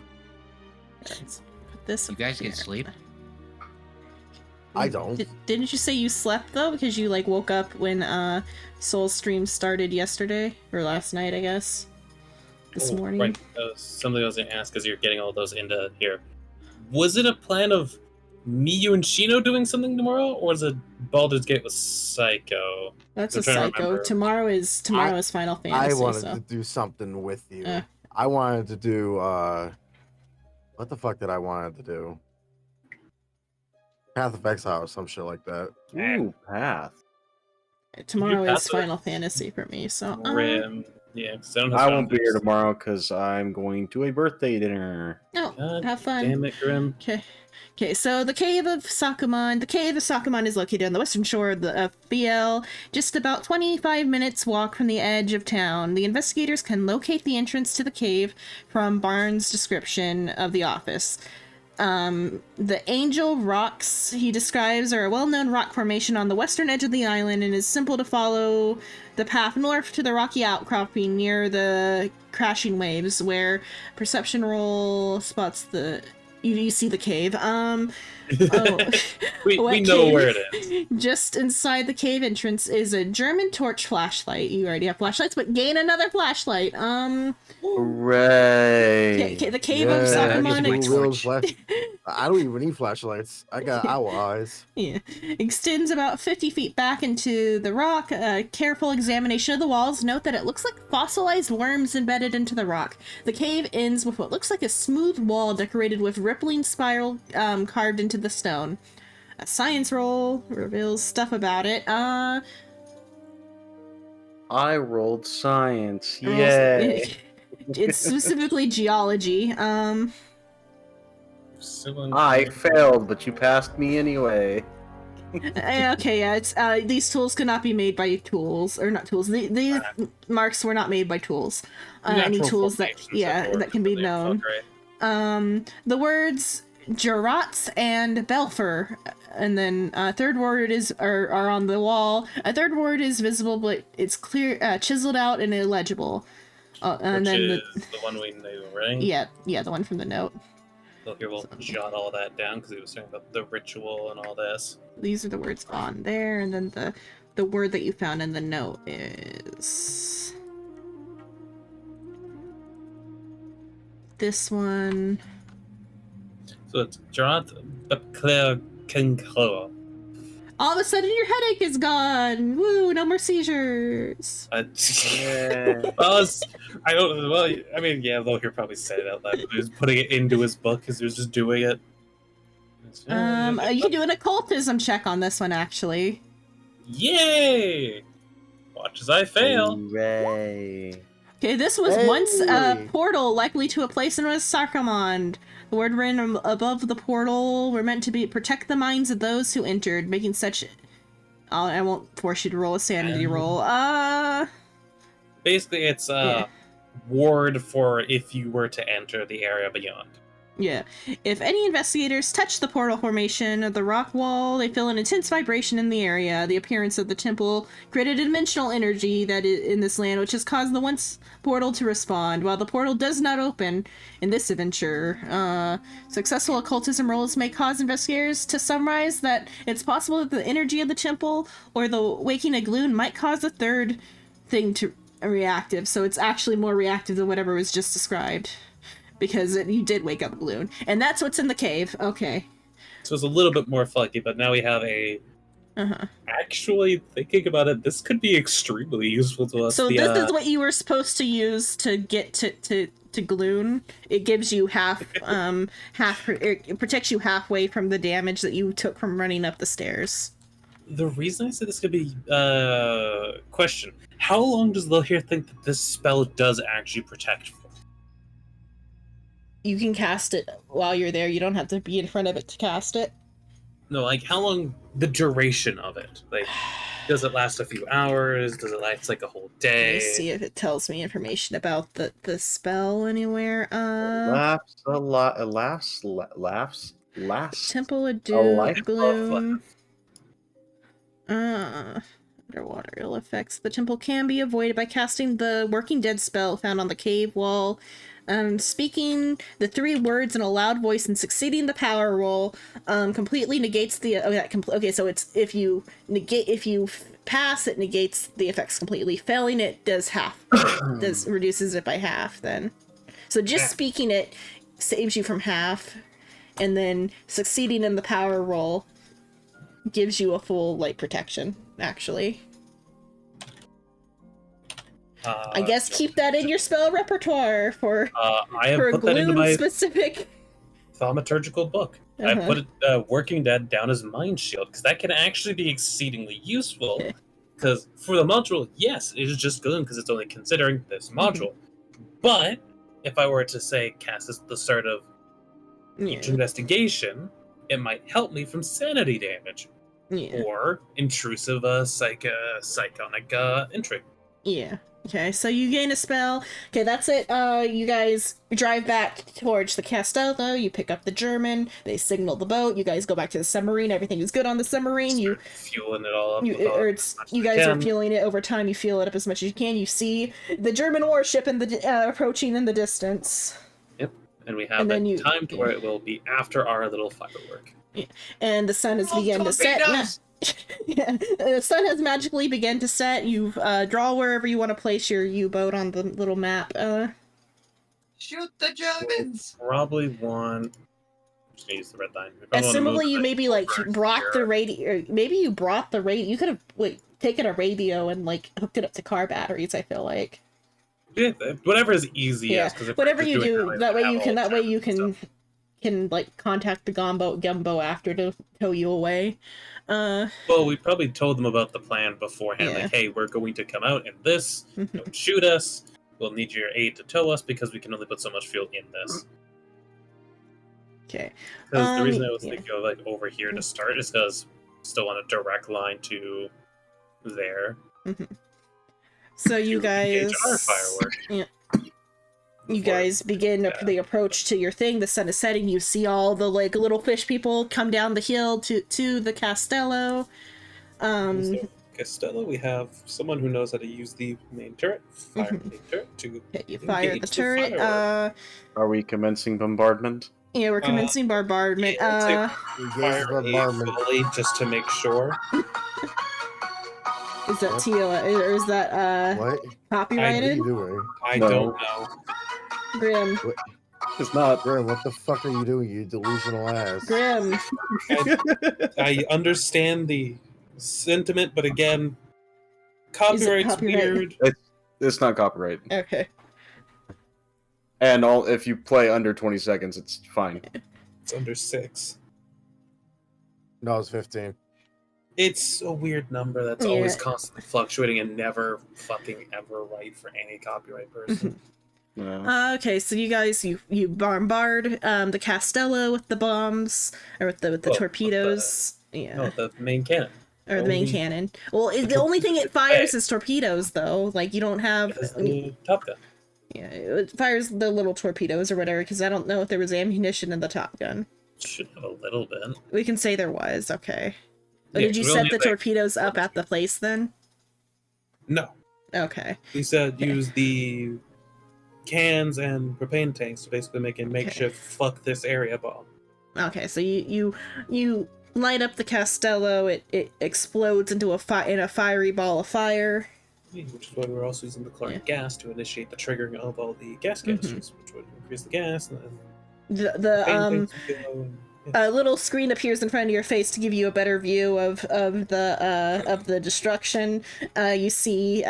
Let's put this. You guys get sleep? I don't. Didn't you say you slept though? Because you like woke up when Soul's stream started yesterday or last night, I guess. This morning. Right. Something I was going to ask, because you're getting all those into here. Was it a plan of me, you, and Shino doing something tomorrow, or was it Baldur's Gate with Psycho? That's I'm a trying to Psycho. remember. Tomorrow is Final Fantasy. I wanted so. to do something with you. I wanted to do what the fuck did I wanted to do? Path of Exile or some shit like that. Ooh, Path. Tomorrow Path is of Final Fantasy for me, so Grim. Yeah, 'cause I don't I have won't be here Fantasy. tomorrow because I'm going to a birthday dinner. no, God have fun. Damn it, Grim. Okay, so the Cave of Sakuman. The Cave of Sakuman is located on the western shore of BL, just about 25 minutes walk from the edge of town. The investigators can locate the entrance to the cave from Barnes' description of the office. The Angel Rocks he describes are a well-known rock formation on the western edge of the island, and is simple to follow the path north to the rocky outcropping near the crashing waves, where perception roll spots the... You see the cave. We What know cave? where it is. Just inside the cave entrance is a German torch flashlight. You already have flashlights, but gain another flashlight. Hooray! The Cave of Yeah, Sakuman. that is my torch. I don't even need flashlights. I got owl eyes. Yeah. Extends about 50 feet back into the rock. A careful examination of the walls note that it looks like fossilized worms embedded into the rock. The cave ends with what looks like a smooth wall decorated with rippling spiral carved into the stone. A science roll reveals stuff about it. I rolled science. rolls- Yay! It's specifically geology. I failed, but you passed me anyway. Okay, yeah, it's these tools could not be made by tools, or not tools. These marks were not made by tools. Any tools that that can be known. The words Jarats and Belfer, and then third word are on the wall. A third word is visible, but it's clear, chiseled out and illegible. And Which then is the one we knew, right? yeah, the one from the note. So here we'll jot all that down, because he was talking about the ritual and all this. These are the words on there, and then the word that you found in the note is this one. So it's Jarant Bepclair Kenklo. All of a sudden, your headache is gone. Woo! No more seizures. I don't. Well, I mean, yeah, Loki probably said it out loud. But he was putting it into his book because he was just doing it. You can do an occultism check on this one, actually. Yay! Watch as I fail. Hooray! Okay, this was once a portal likely to a place known as Sarkamond. The word written above the portal were meant to protect the minds of those who entered, making such... I won't force you to roll a sanity roll. Basically, it's a ward for if you were to enter the area beyond. Yeah. If any investigators touch the portal formation of the rock wall, they feel an intense vibration in the area. The appearance of the temple created a dimensional energy that is in this land, which has caused the once portal to respond. While the portal does not open in this adventure, successful occultism rolls may cause investigators to summarize that it's possible that the energy of the temple or the waking of gloom might cause a third thing to reactive. So it's actually more reactive than whatever was just described. Because you did wake up a balloon. And that's what's in the cave. Okay. So it's a little bit more funky, but now we have a... Actually, thinking about it, this could be extremely useful to us. So this is what you were supposed to use to get to Gloon. It gives you it protects you halfway from the damage that you took from running up the stairs. The reason I said this could be... question. How long does Lohir think that this spell does actually protect for? You can cast it while you're there. You don't have to be in front of it to cast it. No, like how long the duration of it? Like, does it last a few hours? Does it last like a whole day? Let me see if it tells me information about the spell anywhere. Laughs a lot. Laughs. Temple of Doom, Gloom. Underwater ill effects. The temple can be avoided by casting the Working Dead spell found on the cave wall. Speaking the 3 words in a loud voice and succeeding the power roll completely negates the okay, so it's if you pass, it negates the effects completely. Failing it does reduces it by half then. So just speaking it saves you from half, and then succeeding in the power roll gives you a full light protection, actually. I guess keep that in your spell repertoire for I have put that into my specific thaumaturgical book. I put Working Dead down as Mind Shield because that can actually be exceedingly useful. Because for the module, yes, it is just good because it's only considering this module. But if I were to say cast this at the start of each investigation, it might help me from sanity damage or intrusive psychonic intrigue. Yeah. Okay, so you gain a spell. Okay, that's it. You guys drive back towards the Castello. You pick up the German. They signal the boat. You guys go back to the submarine. Everything is good on the submarine. You fueling it all up. You guys are fueling it over time. You fuel it up as much as you can. You see the German warship in the approaching in the distance. Yep, and we have that time to where it will be after our little firework. Yeah. And the sun has begun to set. Yeah, the sun has magically begun to set. You draw wherever you want to place your U-boat on the little map. Shoot the Germans! Probably one. I'm just gonna use the red line. Assumably, you maybe like brought the radio. Maybe you brought the radio. You could have taken a radio and like hooked it up to car batteries. I feel like. Yeah, whatever is easiest. Yeah, whatever you do. That way you can like contact the gumbo after to tow you away. Well, we probably told them about the plan beforehand. Like, hey, we're going to come out in this. Don't shoot us. We'll need your aid to tow us because we can only put so much fuel in this. Okay. Because the reason I was thinking of like over here to start is because still on a direct line to there. So you guys. Our fireworks. Yeah. You guys begin the approach to your thing. The sun is setting. You see all the like little fish people come down the hill to the Castello. Castello, we have someone who knows how to use the main turret. Fire the main turret to you fire the turret. Are we commencing bombardment? Yeah, we're commencing bombardment. Fire fully just to make sure. Is that or is that what? Copyrighted? I don't know. Grim. It's not. Grim, what the fuck are you doing, you delusional ass? Grim. I understand the sentiment, but again, copyright's weird. It's not copyright. Okay. And if you play under 20 seconds, it's fine. It's under 6. No, it's 15. It's a weird number that's always constantly fluctuating and never fucking ever right for any copyright person. Okay, so you guys, you bombard the Castello with the bombs, or with the torpedoes. No, the main cannon. Or the main cannon. Well, the only thing it fires is torpedoes, though. Like, you don't have... the Top Gun. Yeah, it fires the little torpedoes or whatever, because I don't know if there was ammunition in the Top Gun. Should have a little bit. We can say there was, okay. But Yeah, did you we set only the have, like, torpedoes up at the place then? No. Okay. We said use the cans and propane tanks to basically make a makeshift fuck this area bomb. Okay, so you light up the Castello, it explodes into a fiery ball of fire. Which is why we're also using the Clark gas to initiate the triggering of all the gas canisters, which would increase the gas, and then a little screen appears in front of your face to give you a better view of the destruction. You see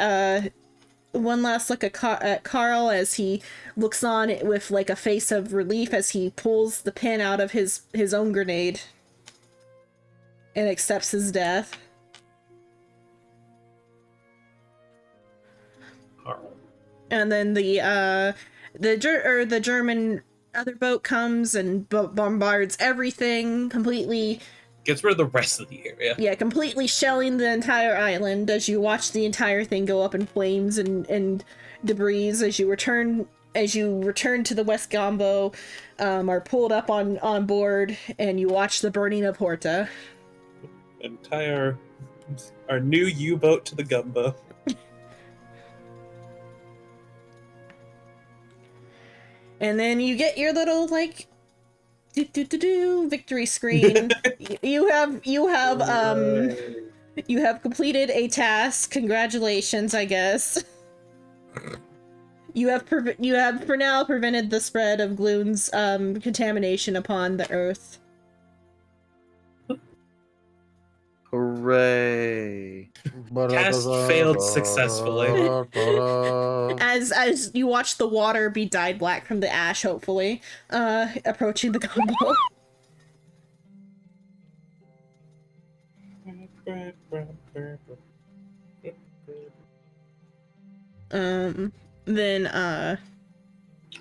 one last look at Carl as he looks on with like a face of relief as he pulls the pin out of his own grenade and accepts his death. Carl. And then the German other boat comes and bombards everything completely. Gets rid of the rest of the area. Yeah, completely shelling the entire island as you watch the entire thing go up in flames and debris as you return to the West Gombo, are pulled up on board, and you watch the burning of Horta. Our new U-boat to the Gumbo. And then you get your little like victory screen. you have completed a task. Congratulations, I guess. You have for now prevented the spread of Gloon's contamination upon the Earth. Hooray! Task failed successfully. As you watch the water be dyed black from the ash, hopefully, approaching the combo.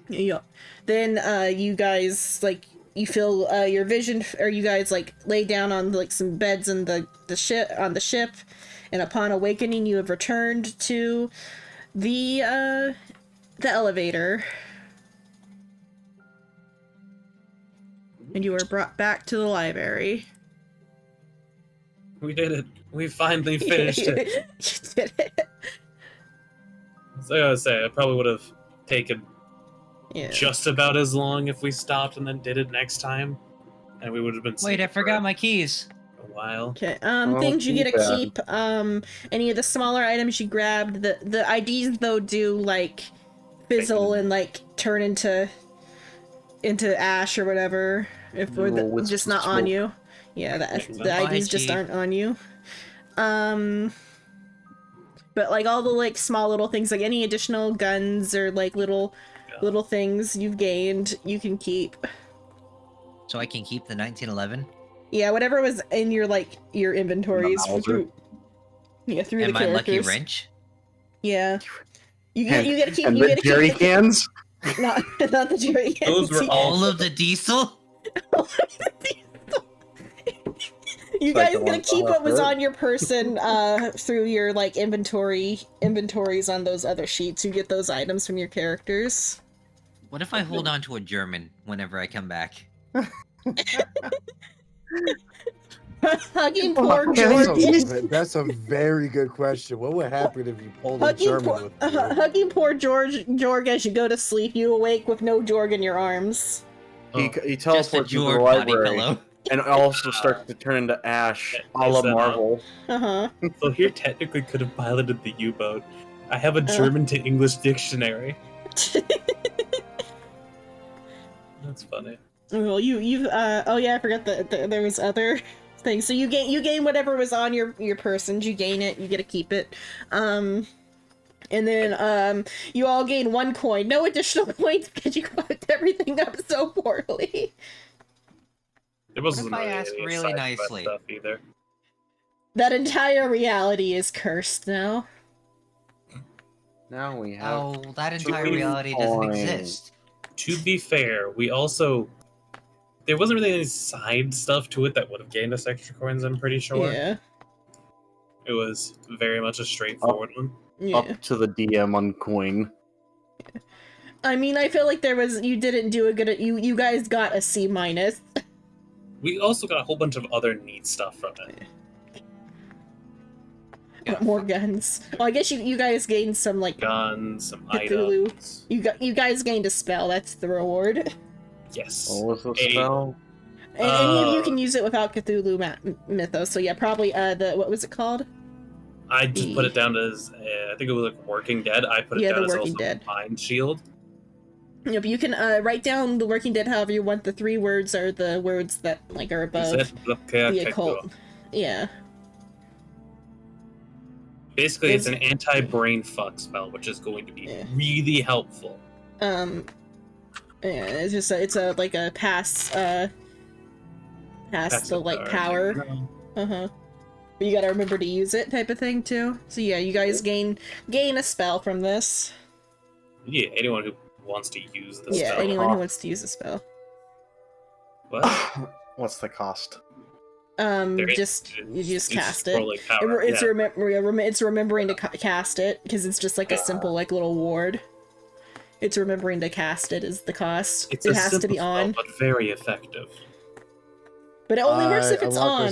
You guys like. You feel your vision, or you guys like lay down on like some beds in the ship, and upon awakening, you have returned to the elevator, and you are brought back to the library. We did it. We finally finished it. You did it. So I gotta say, I probably would have taken just about as long if we stopped and then did it next time, and we would have been. Wait, I forgot my keys. A while. Okay. Things you get to keep. Any of the smaller items you grabbed. The IDs though do like fizzle and like turn into ash or whatever if we're just not on you. Yeah, the IDs just aren't on you. But like all the like small little things, like any additional guns or like little things you've gained, you can keep. So I can keep the 1911? Yeah, whatever was in your inventories through the characters. My lucky wrench? Yeah. You get to keep the jerry cans? Not the jerry cans. Those were all of the diesel? You guys gonna keep what was on your person through your like inventories on those other sheets. You get those items from your characters. What if I hold on to a German whenever I come back? Hugging poor George. That's a very good question. What would happen if you pulled a German with you? Hugging poor Jorg as you go to sleep. You awake with no Jorg in your arms. He teleports into the library and also starts to turn into ash, a la Marvel. So here technically could have piloted the U-boat. I have a German to English dictionary. That's funny. Well, you've oh yeah, I forgot that there was other things. So you gain whatever was on your person. You gain it. You get to keep it. And then you all gain 1 coin. No additional points because you fucked everything up so poorly. It wasn't What if I ask really nicely? Stuff either. That entire reality is cursed now. Now we have. Oh, that entire reality doesn't exist. To be fair, we also there wasn't really any side stuff to it that would have gained us extra coins. I'm pretty sure. Yeah. It was very much a straightforward one. Yeah. Up to the DM on coin. I mean, I feel like you didn't do a good. You guys got a C minus. We also got a whole bunch of other neat stuff from it. More guns. Well, I guess you guys gained some like guns, some Cthulhu. items. You guys gained a spell. That's the reward. Yes. What was the spell? And you can use it without Cthulhu mythos. So yeah, probably what was it called? I just put it down as I think it was like Working Dead. I put it down as also Mind Shield. Yep, you can write down the Working Dead however you want. The 3 words are the words that like are above the occult. Yeah. Basically, it's an anti-brain fuck spell, which is going to be really helpful. Yeah, it's just it's a like a pass the like power. But you gotta remember to use it type of thing too. So yeah, you guys gain a spell from this. Yeah, anyone who wants to use the spell. Yeah, anyone who wants to use the spell. What? What's the cost? You just cast it. It's remembering to cast it because it's just like a simple like little ward. It's remembering to cast it is the cost. It has to be on, but very effective. But it only works if it's on.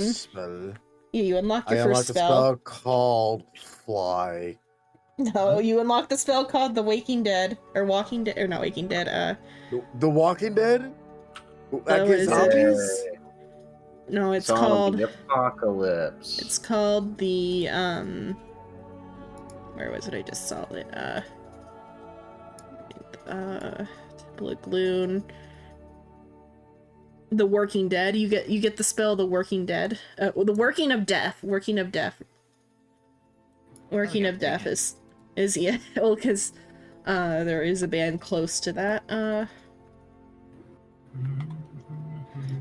Yeah, you unlock your first spell. A spell called Fly. No, you unlock the spell called the Waking Dead or Walking Dead or not Waking Dead. The Walking Dead. Zombies. No, it's called Apocalypse. It's called the where was it? I just saw it. Temple of Gloom. The Working Dead. You get the spell the Working Dead. The Working of Death. Working of Death. Working of Death is yeah. Well, because there is a band close to that.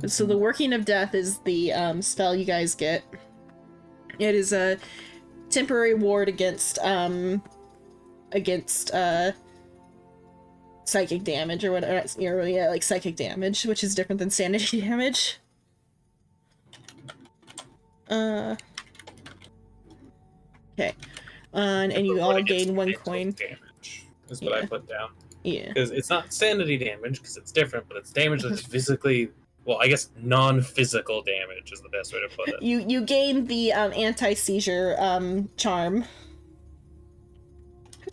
So the Working of Death is the spell you guys get. It is a temporary ward against psychic damage or whatever. Yeah, like psychic damage, which is different than sanity damage. Okay. And you all gain 1 coin. Damage is what I put down. Yeah. Because it's not sanity damage, because it's different, but it's damage that's physically... Well, I guess non-physical damage is the best way to put it. You gain the anti-seizure charm.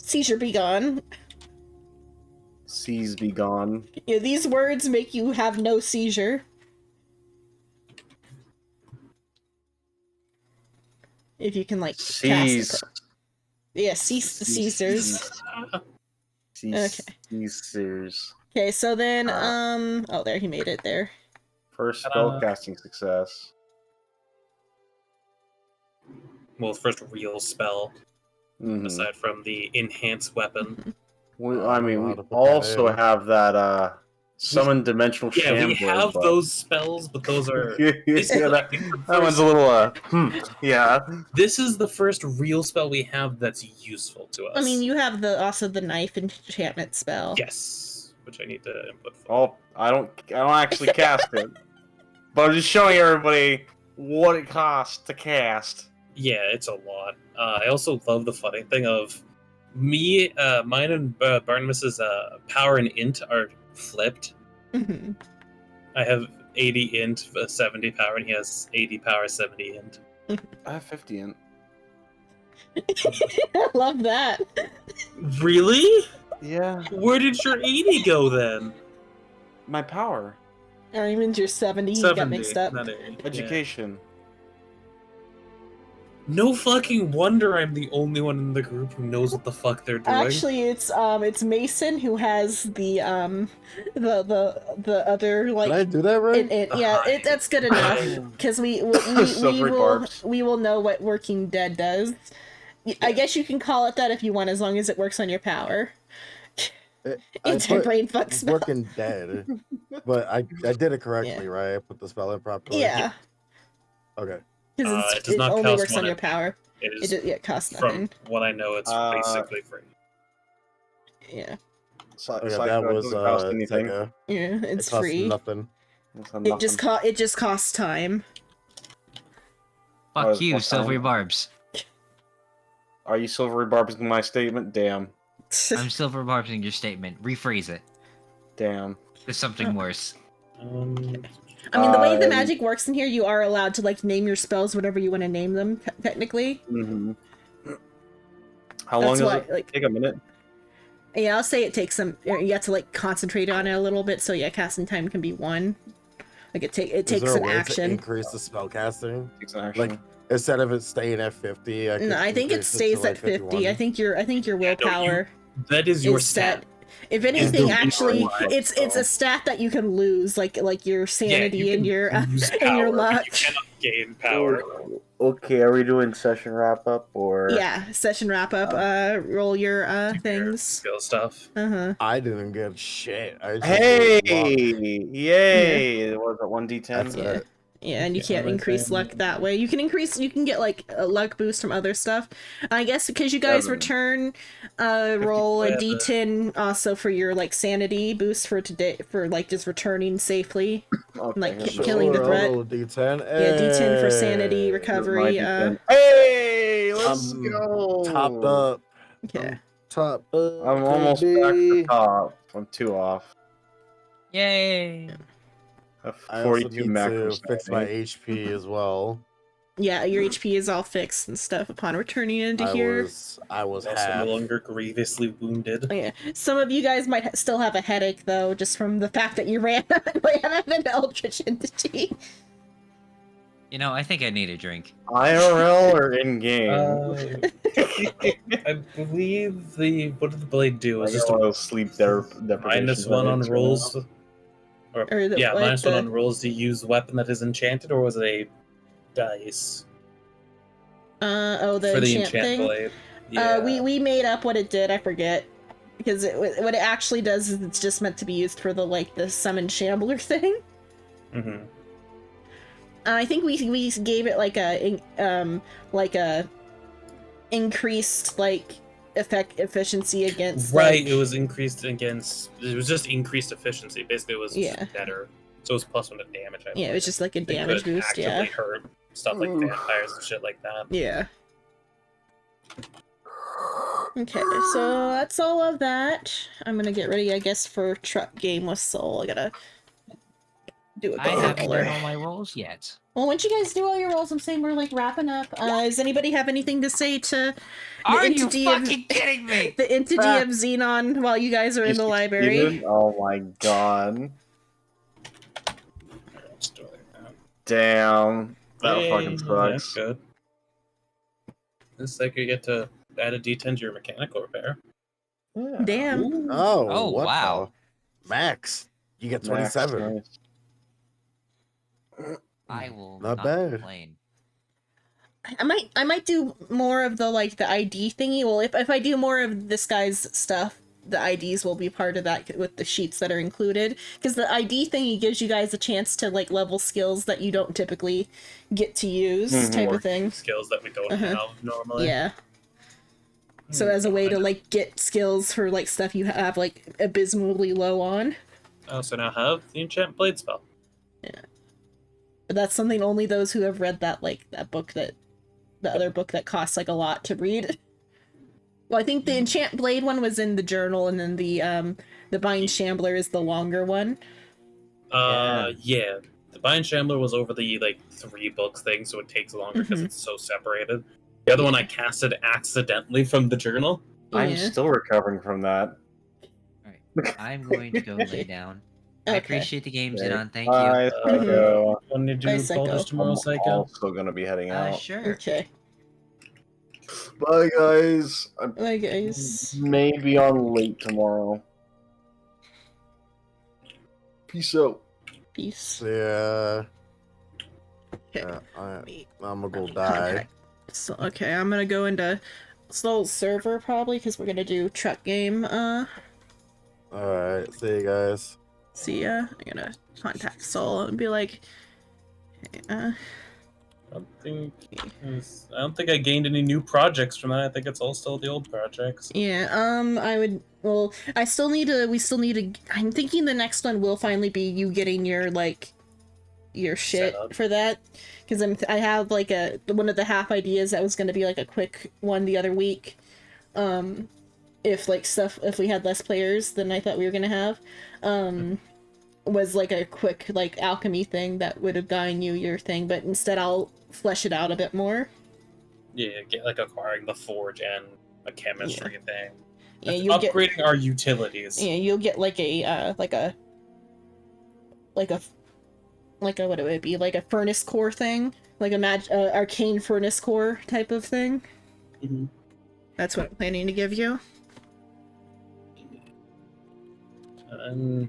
Seizure be gone. Seize be gone. Yeah, these words make you have no seizure. If you can like seize. cast it. Yeah, cease the Caesars. Okay. Caesars. Okay, so then oh there he made it there. First spellcasting success. Well, first real spell, aside from the enhanced weapon. We also have that summon dimensional shambler. Yeah, we have those spells, but those are... that one's a little, yeah. This is the first real spell we have that's useful to us. I mean, you have also the knife enchantment spell. Yes, which I need to input for. Oh, I don't actually cast it. But I'm just showing everybody what it costs to cast. Yeah, it's a lot. I also love the funny thing of mine and Barnabas's power and int are flipped. Mm-hmm. I have 80 int, 70 power, and he has 80 power, 70 int. I have 50 int. I love that. Really? Yeah. Where did your 80 go then? My power. Or even your 70, you got mixed up. Education. No fucking wonder I'm the only one in the group who knows what the fuck they're doing. Actually, it's Mason who has the other like. Did I do that right? That's good enough because we will know what Working Dead does. I guess you can call it that if you want, as long as it works on your power. It's a brain fuck spell. Working Dead, but I did it correctly, right? I put the spell in properly. Yeah. Okay. Because it only works on your power. It costs nothing. From what I know, it's basically free. Yeah. That was anything. Yeah, it's it free. Nothing. It just costs time. Fuck you, Silvery Barbs. Are you Silvery Barbs in my statement? Damn. I'm still remarking your statement. Rephrase it. Damn. There's something worse. I mean, the way the magic works in here, you are allowed to like name your spells whatever you want to name them. Technically. Mm-hmm. How long does it like, take? A minute? Yeah, I'll say it takes some. You have to like concentrate on it a little bit. So yeah, casting time can be 1. Like it takes an action. Increase the spell casting. Takes an action. Like instead of it staying at 50. No, I think it stays at 50. 51. I think your willpower. That is your stat. If anything, actually, it's a stat that you can lose, like your sanity and your luck. You cannot gain power. Okay, are we doing session wrap up or? Yeah, session wrap up. Roll your things. Skill stuff. I didn't get shit. Hey! Yay! It was a 1d10. That's it. Yeah, and you can't increase luck that way. You can get like a luck boost from other stuff. I guess because you guys return, roll a d10 also for your like sanity boost for today for like just returning safely, like killing the threat. Roll a d10. Yeah, d10 for sanity recovery. Hey, let's go. Topped up. Okay. Topped up. I'm almost back to top. I'm 2 off. Yay! I 42 also need max to percent. fix my HP as well. Yeah, your HP is all fixed and stuff upon returning into here. I was Also half. no longer grievously wounded. Yeah, some of you guys might still have a headache though, just from the fact that you ran at an eldritch entity. You know, I think I need a drink. IRL or in game? I believe what did the blade do? I Was just a sleep deprivation. -1 on rolls. Or the, minus 1 on rolls to use weapon that is enchanted, or was it a dice? Oh, the for the enchant thing. blade. Yeah. We made up what it did. I forget because what it actually does is it's just meant to be used for the summon shambler thing. Mm-hmm. I think we gave it like a increased like efficiency against right. It was increased against. It was just increased efficiency. Basically, it was just better. So it was +1 to damage. Yeah, it was just like a damage boost. Actively hurt stuff like vampires and shit like that. Yeah. Okay, so that's all of that. I'm gonna get ready, I guess, for truck game with Soul. I gotta do a I haven't color. done all my rolls yet. Well, once you guys do all your rolls, I'm saying we're like wrapping up. Does anybody have anything to say to Are you fucking kidding me? the entity of Xenon while you guys are in the library? Oh my god. Damn. That fucking sucks. That's good. It's like you get to add a D10 to your mechanical repair. Yeah. Damn. Ooh. Oh, Oh, what wow. the- Max, you get 27. I will Not not bad. complain. I might do more of the ID thingy. Well, if I do more of this guy's stuff, the IDs will be part of that with the sheets that are included. Because the ID thingy gives you guys a chance to level skills that you don't typically get to use, type of thing. Skills that we don't have normally. Yeah. So as a way to get skills for stuff you have abysmally low on. I also now have the enchant blade spell. Yeah. But that's something only those who have read that that book the other book that costs a lot to read. Well, I think the enchant blade one was in the journal, and then the bind shambler is the longer one. Yeah. The bind shambler was over the 3 books thing, so it takes longer because it's so separated. The other one I casted accidentally from the journal. I'm still recovering from that. Alright, I'm going to go lay down. I appreciate the game, Xenon. Thank Bye, you. Psycho. When you do Bye, Psycho. Baldur's tomorrow, I'm Psycho? also gonna be heading out. Sure. Okay. Bye, guys. I Bye, guys. may be on late tomorrow. Peace out. Peace. Yeah. Okay. I'm gonna go die. So, okay, I'm gonna go into Soul server probably because we're gonna do truck game. Alright, see you guys. See ya. I'm gonna contact Soul and be like, hey, I don't think I gained any new projects from that. I think it's all still the old projects. yeah, we still need to, I'm thinking the next one will finally be you getting your, your shit Setup. for that. Because I have, one of the half ideas that was going to be, a quick one the other week. if we had less players than I thought we were gonna have, was like a quick like alchemy thing that would have gotten you your thing, but instead I'll flesh it out a bit more. Yeah, get like acquiring the forge and a chemistry thing. Yeah, upgrading our utilities. Yeah, you'll get like a what would it be, like a furnace core thing, like a arcane furnace core type of thing. Mm-hmm. That's what I'm planning to give you. And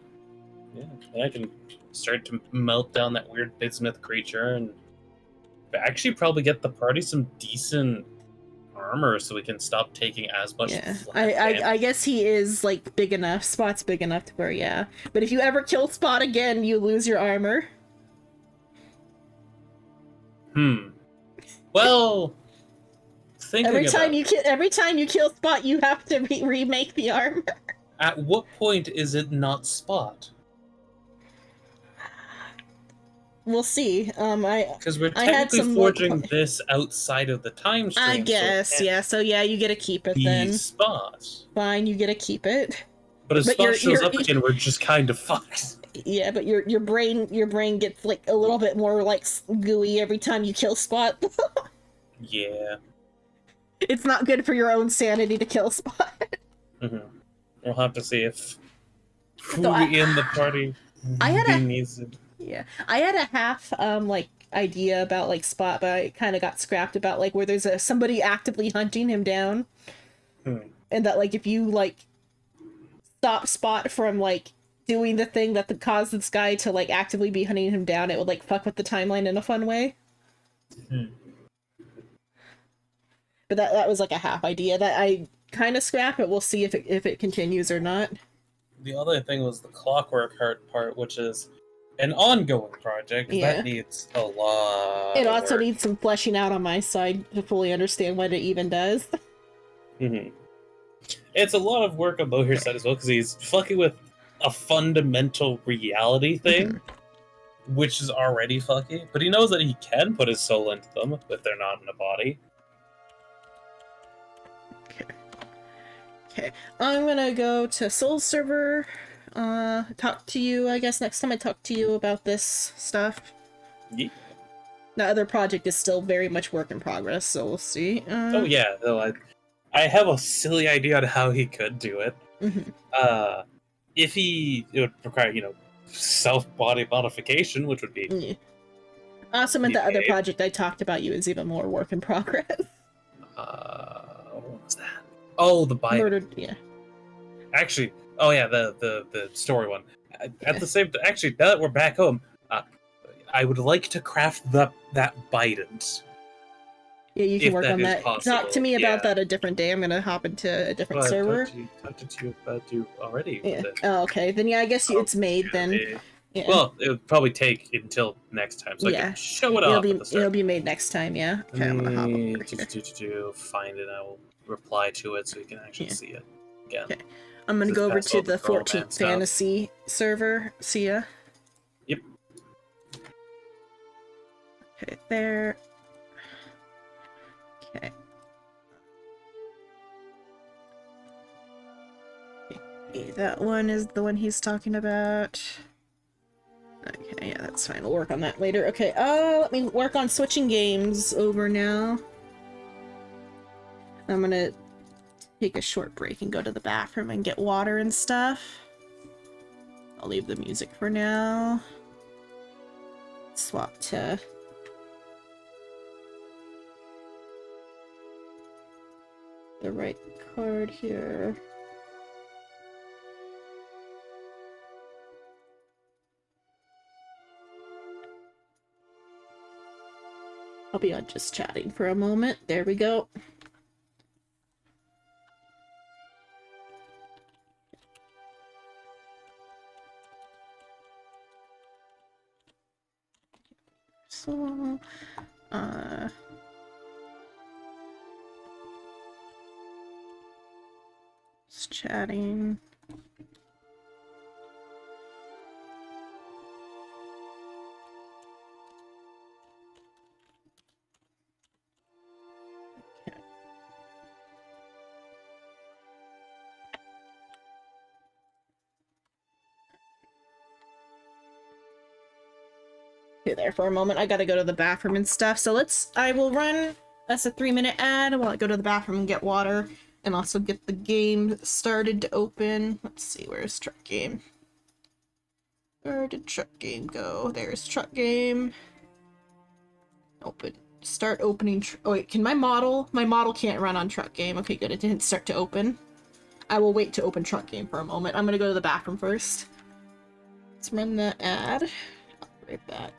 I can start to melt down that weird bismuth creature and actually probably get the party some decent armor so we can stop taking as much. Yeah, I guess he is like big enough. Spot's big enough to where, yeah. But if you ever kill Spot again, you lose your armor. Well, every time you kill Spot, you have to remake the armor. At what point is it not Spot? We'll see. Because we're technically forging this outside of the time stream. I guess, yeah. So yeah, you get to keep it then. Spot. Fine, you get to keep it. But if Spot shows up again, we're just kind of fucked. Yeah, but your brain gets like a little bit more like gooey every time you kill Spot. Yeah. It's not good for your own sanity to kill Spot. We'll have to see if in the party needs it. Yeah, I had a half like idea about like Spot, but I kind of got scrapped about like where there's somebody actively hunting him down, and that like if you like stop Spot from like doing the thing that caused this guy to like actively be hunting him down, it would like fuck with the timeline in a fun way. But that was like a half idea that I kind of scrapped, but we'll see if it continues or not. The other thing was the clockwork heart part, which is an ongoing project. That needs a lot. It also needs some fleshing out on my side to fully understand what it even does. It's a lot of work on Mohir's side as well, because he's fucking with a fundamental reality thing, which is already fucky, but he knows that he can put his soul into them if they're not in a body. Okay, I'm gonna go to Soul Server, talk to you, I guess, next time I talk to you about this stuff. Yeah. The other project is still very much work in progress, so we'll see. Oh yeah, though I have a silly idea on how he could do it. If it would require, self-body modification, which would be... Awesome, and the other project I talked about you is even more work in progress. What was that? Oh, the Bible. Murdered, yeah. Actually, oh yeah, the story one. At the same time, actually, now that we're back home, I would like to craft that Bident. Yeah, you can work on that. Possible. Talk to me about that a different day. I'm gonna hop into a different server. I talked to you about you already. Yeah. Oh, okay. Then yeah, I guess it's made then. Yeah. Well, it would probably take until next time, so I can show it off. It'll be made next time. Yeah. Okay, I'm gonna hop over to find it. I will reply to it so you can actually see it again. Okay. I'm gonna go over to the 14th Fantasy server. See ya. Yep. Okay, there. Okay. That one is the one he's talking about. Okay, yeah, that's fine. We'll work on that later. Okay, let me work on switching games over now. I'm gonna take a short break and go to the bathroom and get water and stuff. I'll leave the music for now. Swap to... the right card here. I'll be on just chatting for a moment. There we go. So, just chatting. Okay, there for a moment. I gotta go to the bathroom and stuff. So I will run, that's a 3-minute ad while I go to the bathroom and get water and also get the game started to open. Let's see, where's truck game? Where did truck game go? There's truck game. Open. Start opening. Oh wait, can my model? My model can't run on truck game. Okay, good. It didn't start to open. I will wait to open truck game for a moment. I'm gonna go to the bathroom first. Let's run the ad. I'll be right back.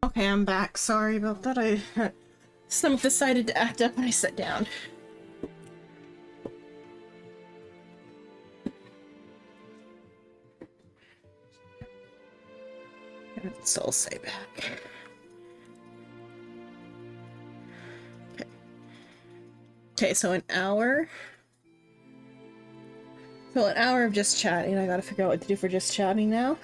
Okay, I'm back. Sorry about that. I stomach decided to act up and I sat down. Soul say back. Okay, so an hour. So an hour of just chatting. I gotta figure out what to do for just chatting now.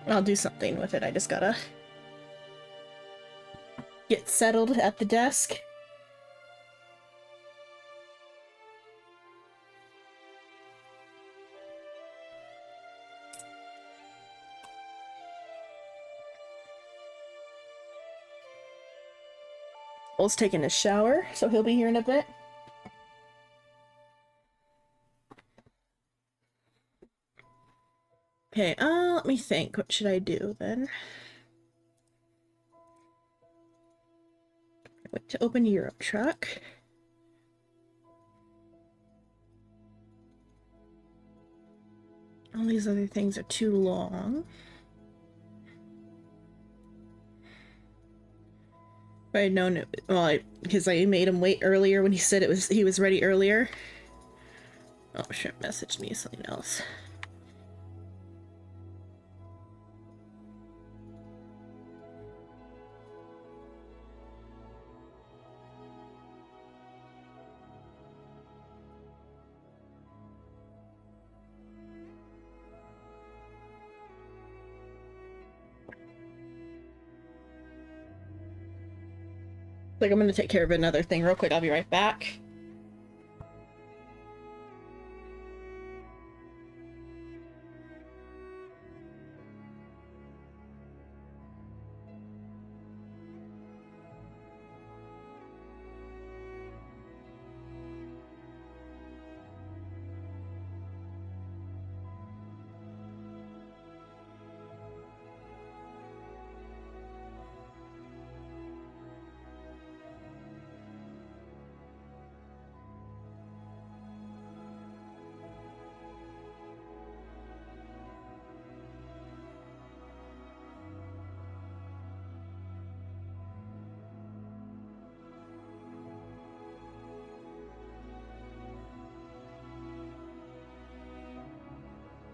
I'll do something with it. I just gotta get settled at the desk. Old's taking a shower, so he'll be here in a bit. Okay, let me think. What should I do then? Wait to open Euro Truck. All these other things are too long. If I had known it, well, because I made him wait earlier when he said he was ready earlier. Oh, shit, messaged me something else. Like, I'm gonna take care of another thing real quick. I'll be right back.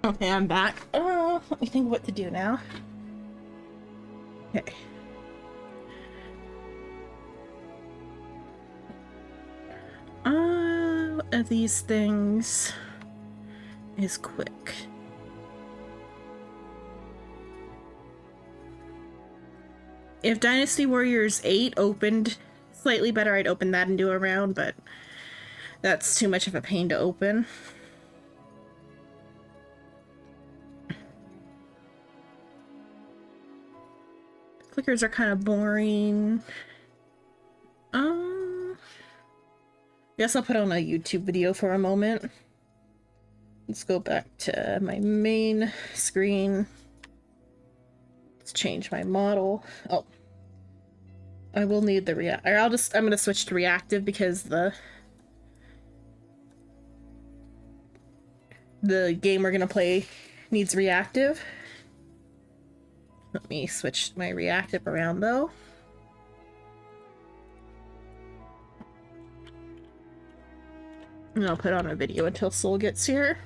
Okay, I'm back. Let me think what to do now. Okay. What of these things is quick? If Dynasty Warriors 8 opened slightly better, I'd open that and do a round, but that's too much of a pain to open. Clickers are kind of boring. Guess I'll put on a YouTube video for a moment. Let's go back to my main screen. Let's change my model. Oh, I will need the I'm gonna switch to reactive because the game we're gonna play needs reactive. Let me switch my reactive around though. And I'll put on a video until Soul gets here.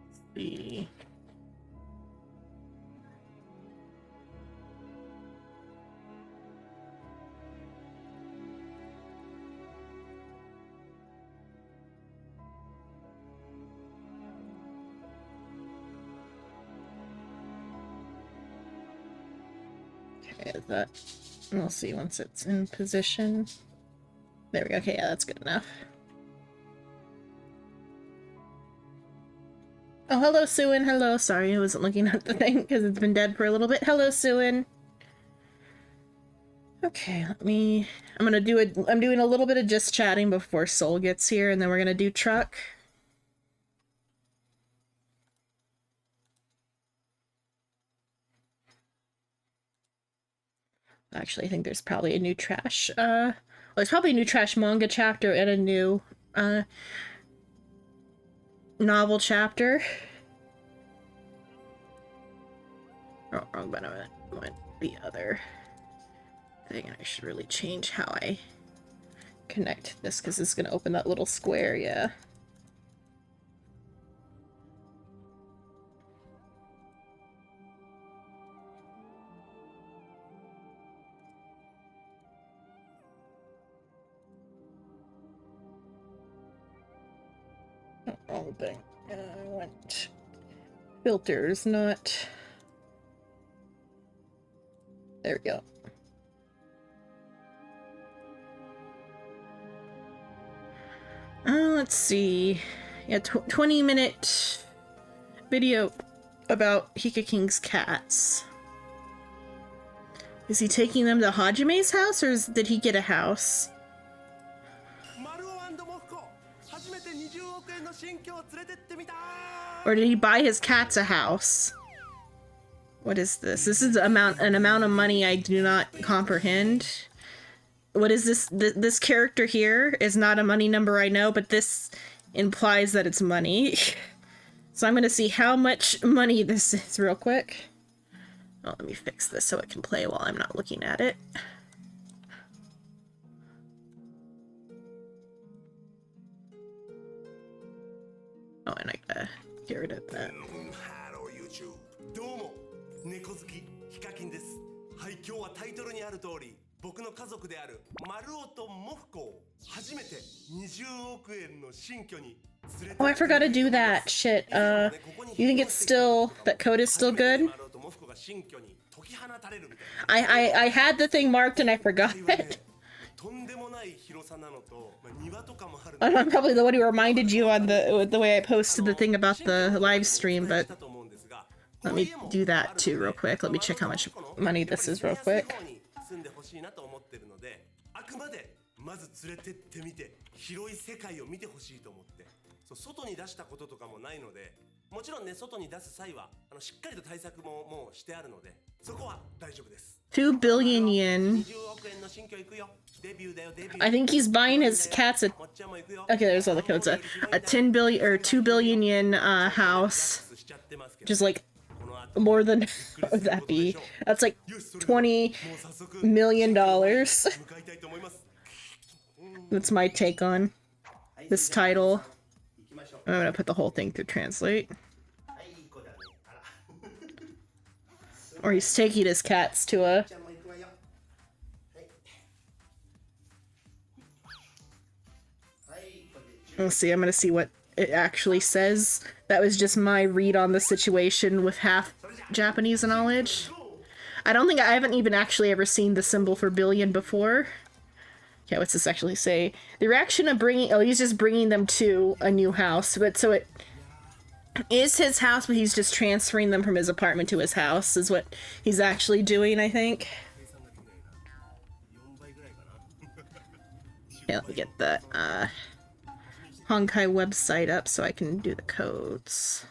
Let's see. That we'll see once it's in position. There we go. Okay, yeah, that's good enough. Oh, hello, Suin. Hello. Sorry, I wasn't looking at the thing because it's been dead for a little bit. Hello, Suin. Okay, I'm doing a little bit of just chatting before Soul gets here, and then we're gonna do truck. Actually, I think there's probably a new trash, well, there's probably a new trash manga chapter and a new, novel chapter. Oh, wrong button. I went the other thing, and I should really change how I connect this, because it's going to open that little square, yeah. Oh, wrong thing. I went filters, not... There we go. Let's see. Yeah, 20-minute video about Hika King's cats. Is he taking them to Hajime's house, or did he get a house? Or did he buy his cats a house? What is this? This is an amount of money I do not comprehend. What is this? This character here is not a money number, I know, but this implies that it's money. So I'm gonna see how much money this is real quick. Oh, let me fix this so it can play while I'm not looking at it. Oh, and I gotta get rid of that. Hello YouTube. どうも、猫好きヒカキンです。はい、今日はタイトルにある通り、僕の家族であるマルオとモフコを初めて20億円の新居に。Oh, I forgot to do that. Shit. You think it's still, that code is still good? I had the thing marked and I forgot it. I'm probably the one who reminded you on the way I posted the thing about the live stream, but let me do that too real quick. Let me check how much money this is real quick. $2 billion yen. I think he's buying his cats a... Okay, there's all the codes. A 10 billion or 2 billion yen house. Which is like more than... What would that be? That's like $20 million. That's my take on this title. I'm gonna put the whole thing through translate. Or he's taking his cats to a... Let's see, I'm gonna see what it actually says. That was just my read on the situation with half Japanese knowledge. I haven't even actually ever seen the symbol for billion before. Okay, what's this actually say? The reaction of bringing... Oh, he's just bringing them to a new house. But so it is his house, but he's just transferring them from his apartment to his house, is what he's actually doing, I think. Okay, let me get the Honkai website up so I can do the codes.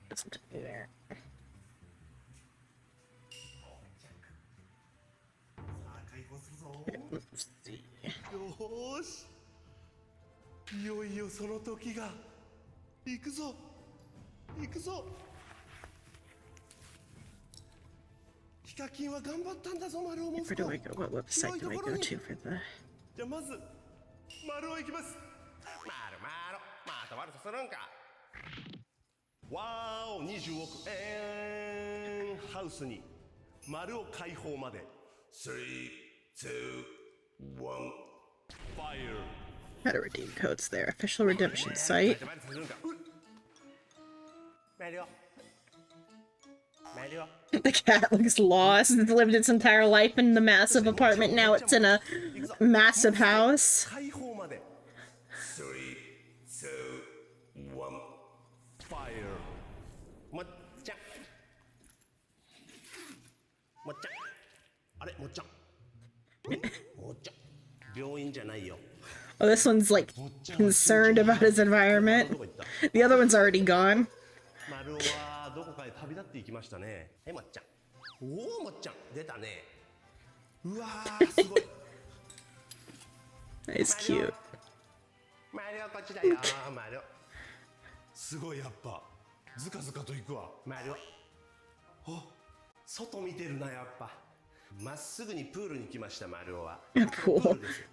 Doesn't take me there. Okay, let's see. よし。いよいよその時が。行くぞ。行くぞ。ヒカキンは頑張ったんだぞ、マルオモフコ。Where do I go? What website do I go to for the... じゃあまずマルオ行きます。マルまた悪さするんか。わーお、20億円ハウスにマルオ解放まで。3、2、1、fire。 How to redeem codes there. Official redemption site. The cat looks lost. It's lived its entire life in the massive apartment. Now it's in a massive house. Oh, this one's like concerned about his environment. The other one's already gone. 丸尾はどこかへ旅立っていきましたね。まっちゃん。おお、まっちゃん、出たね。うわー、すごい。It's cute. 丸尾こっちだよ、丸尾。すごいやっぱ。ずかずかと行くわ、丸尾。お、外見てるなやっぱ。まっすぐにプールに来ました丸尾は。プールですよ。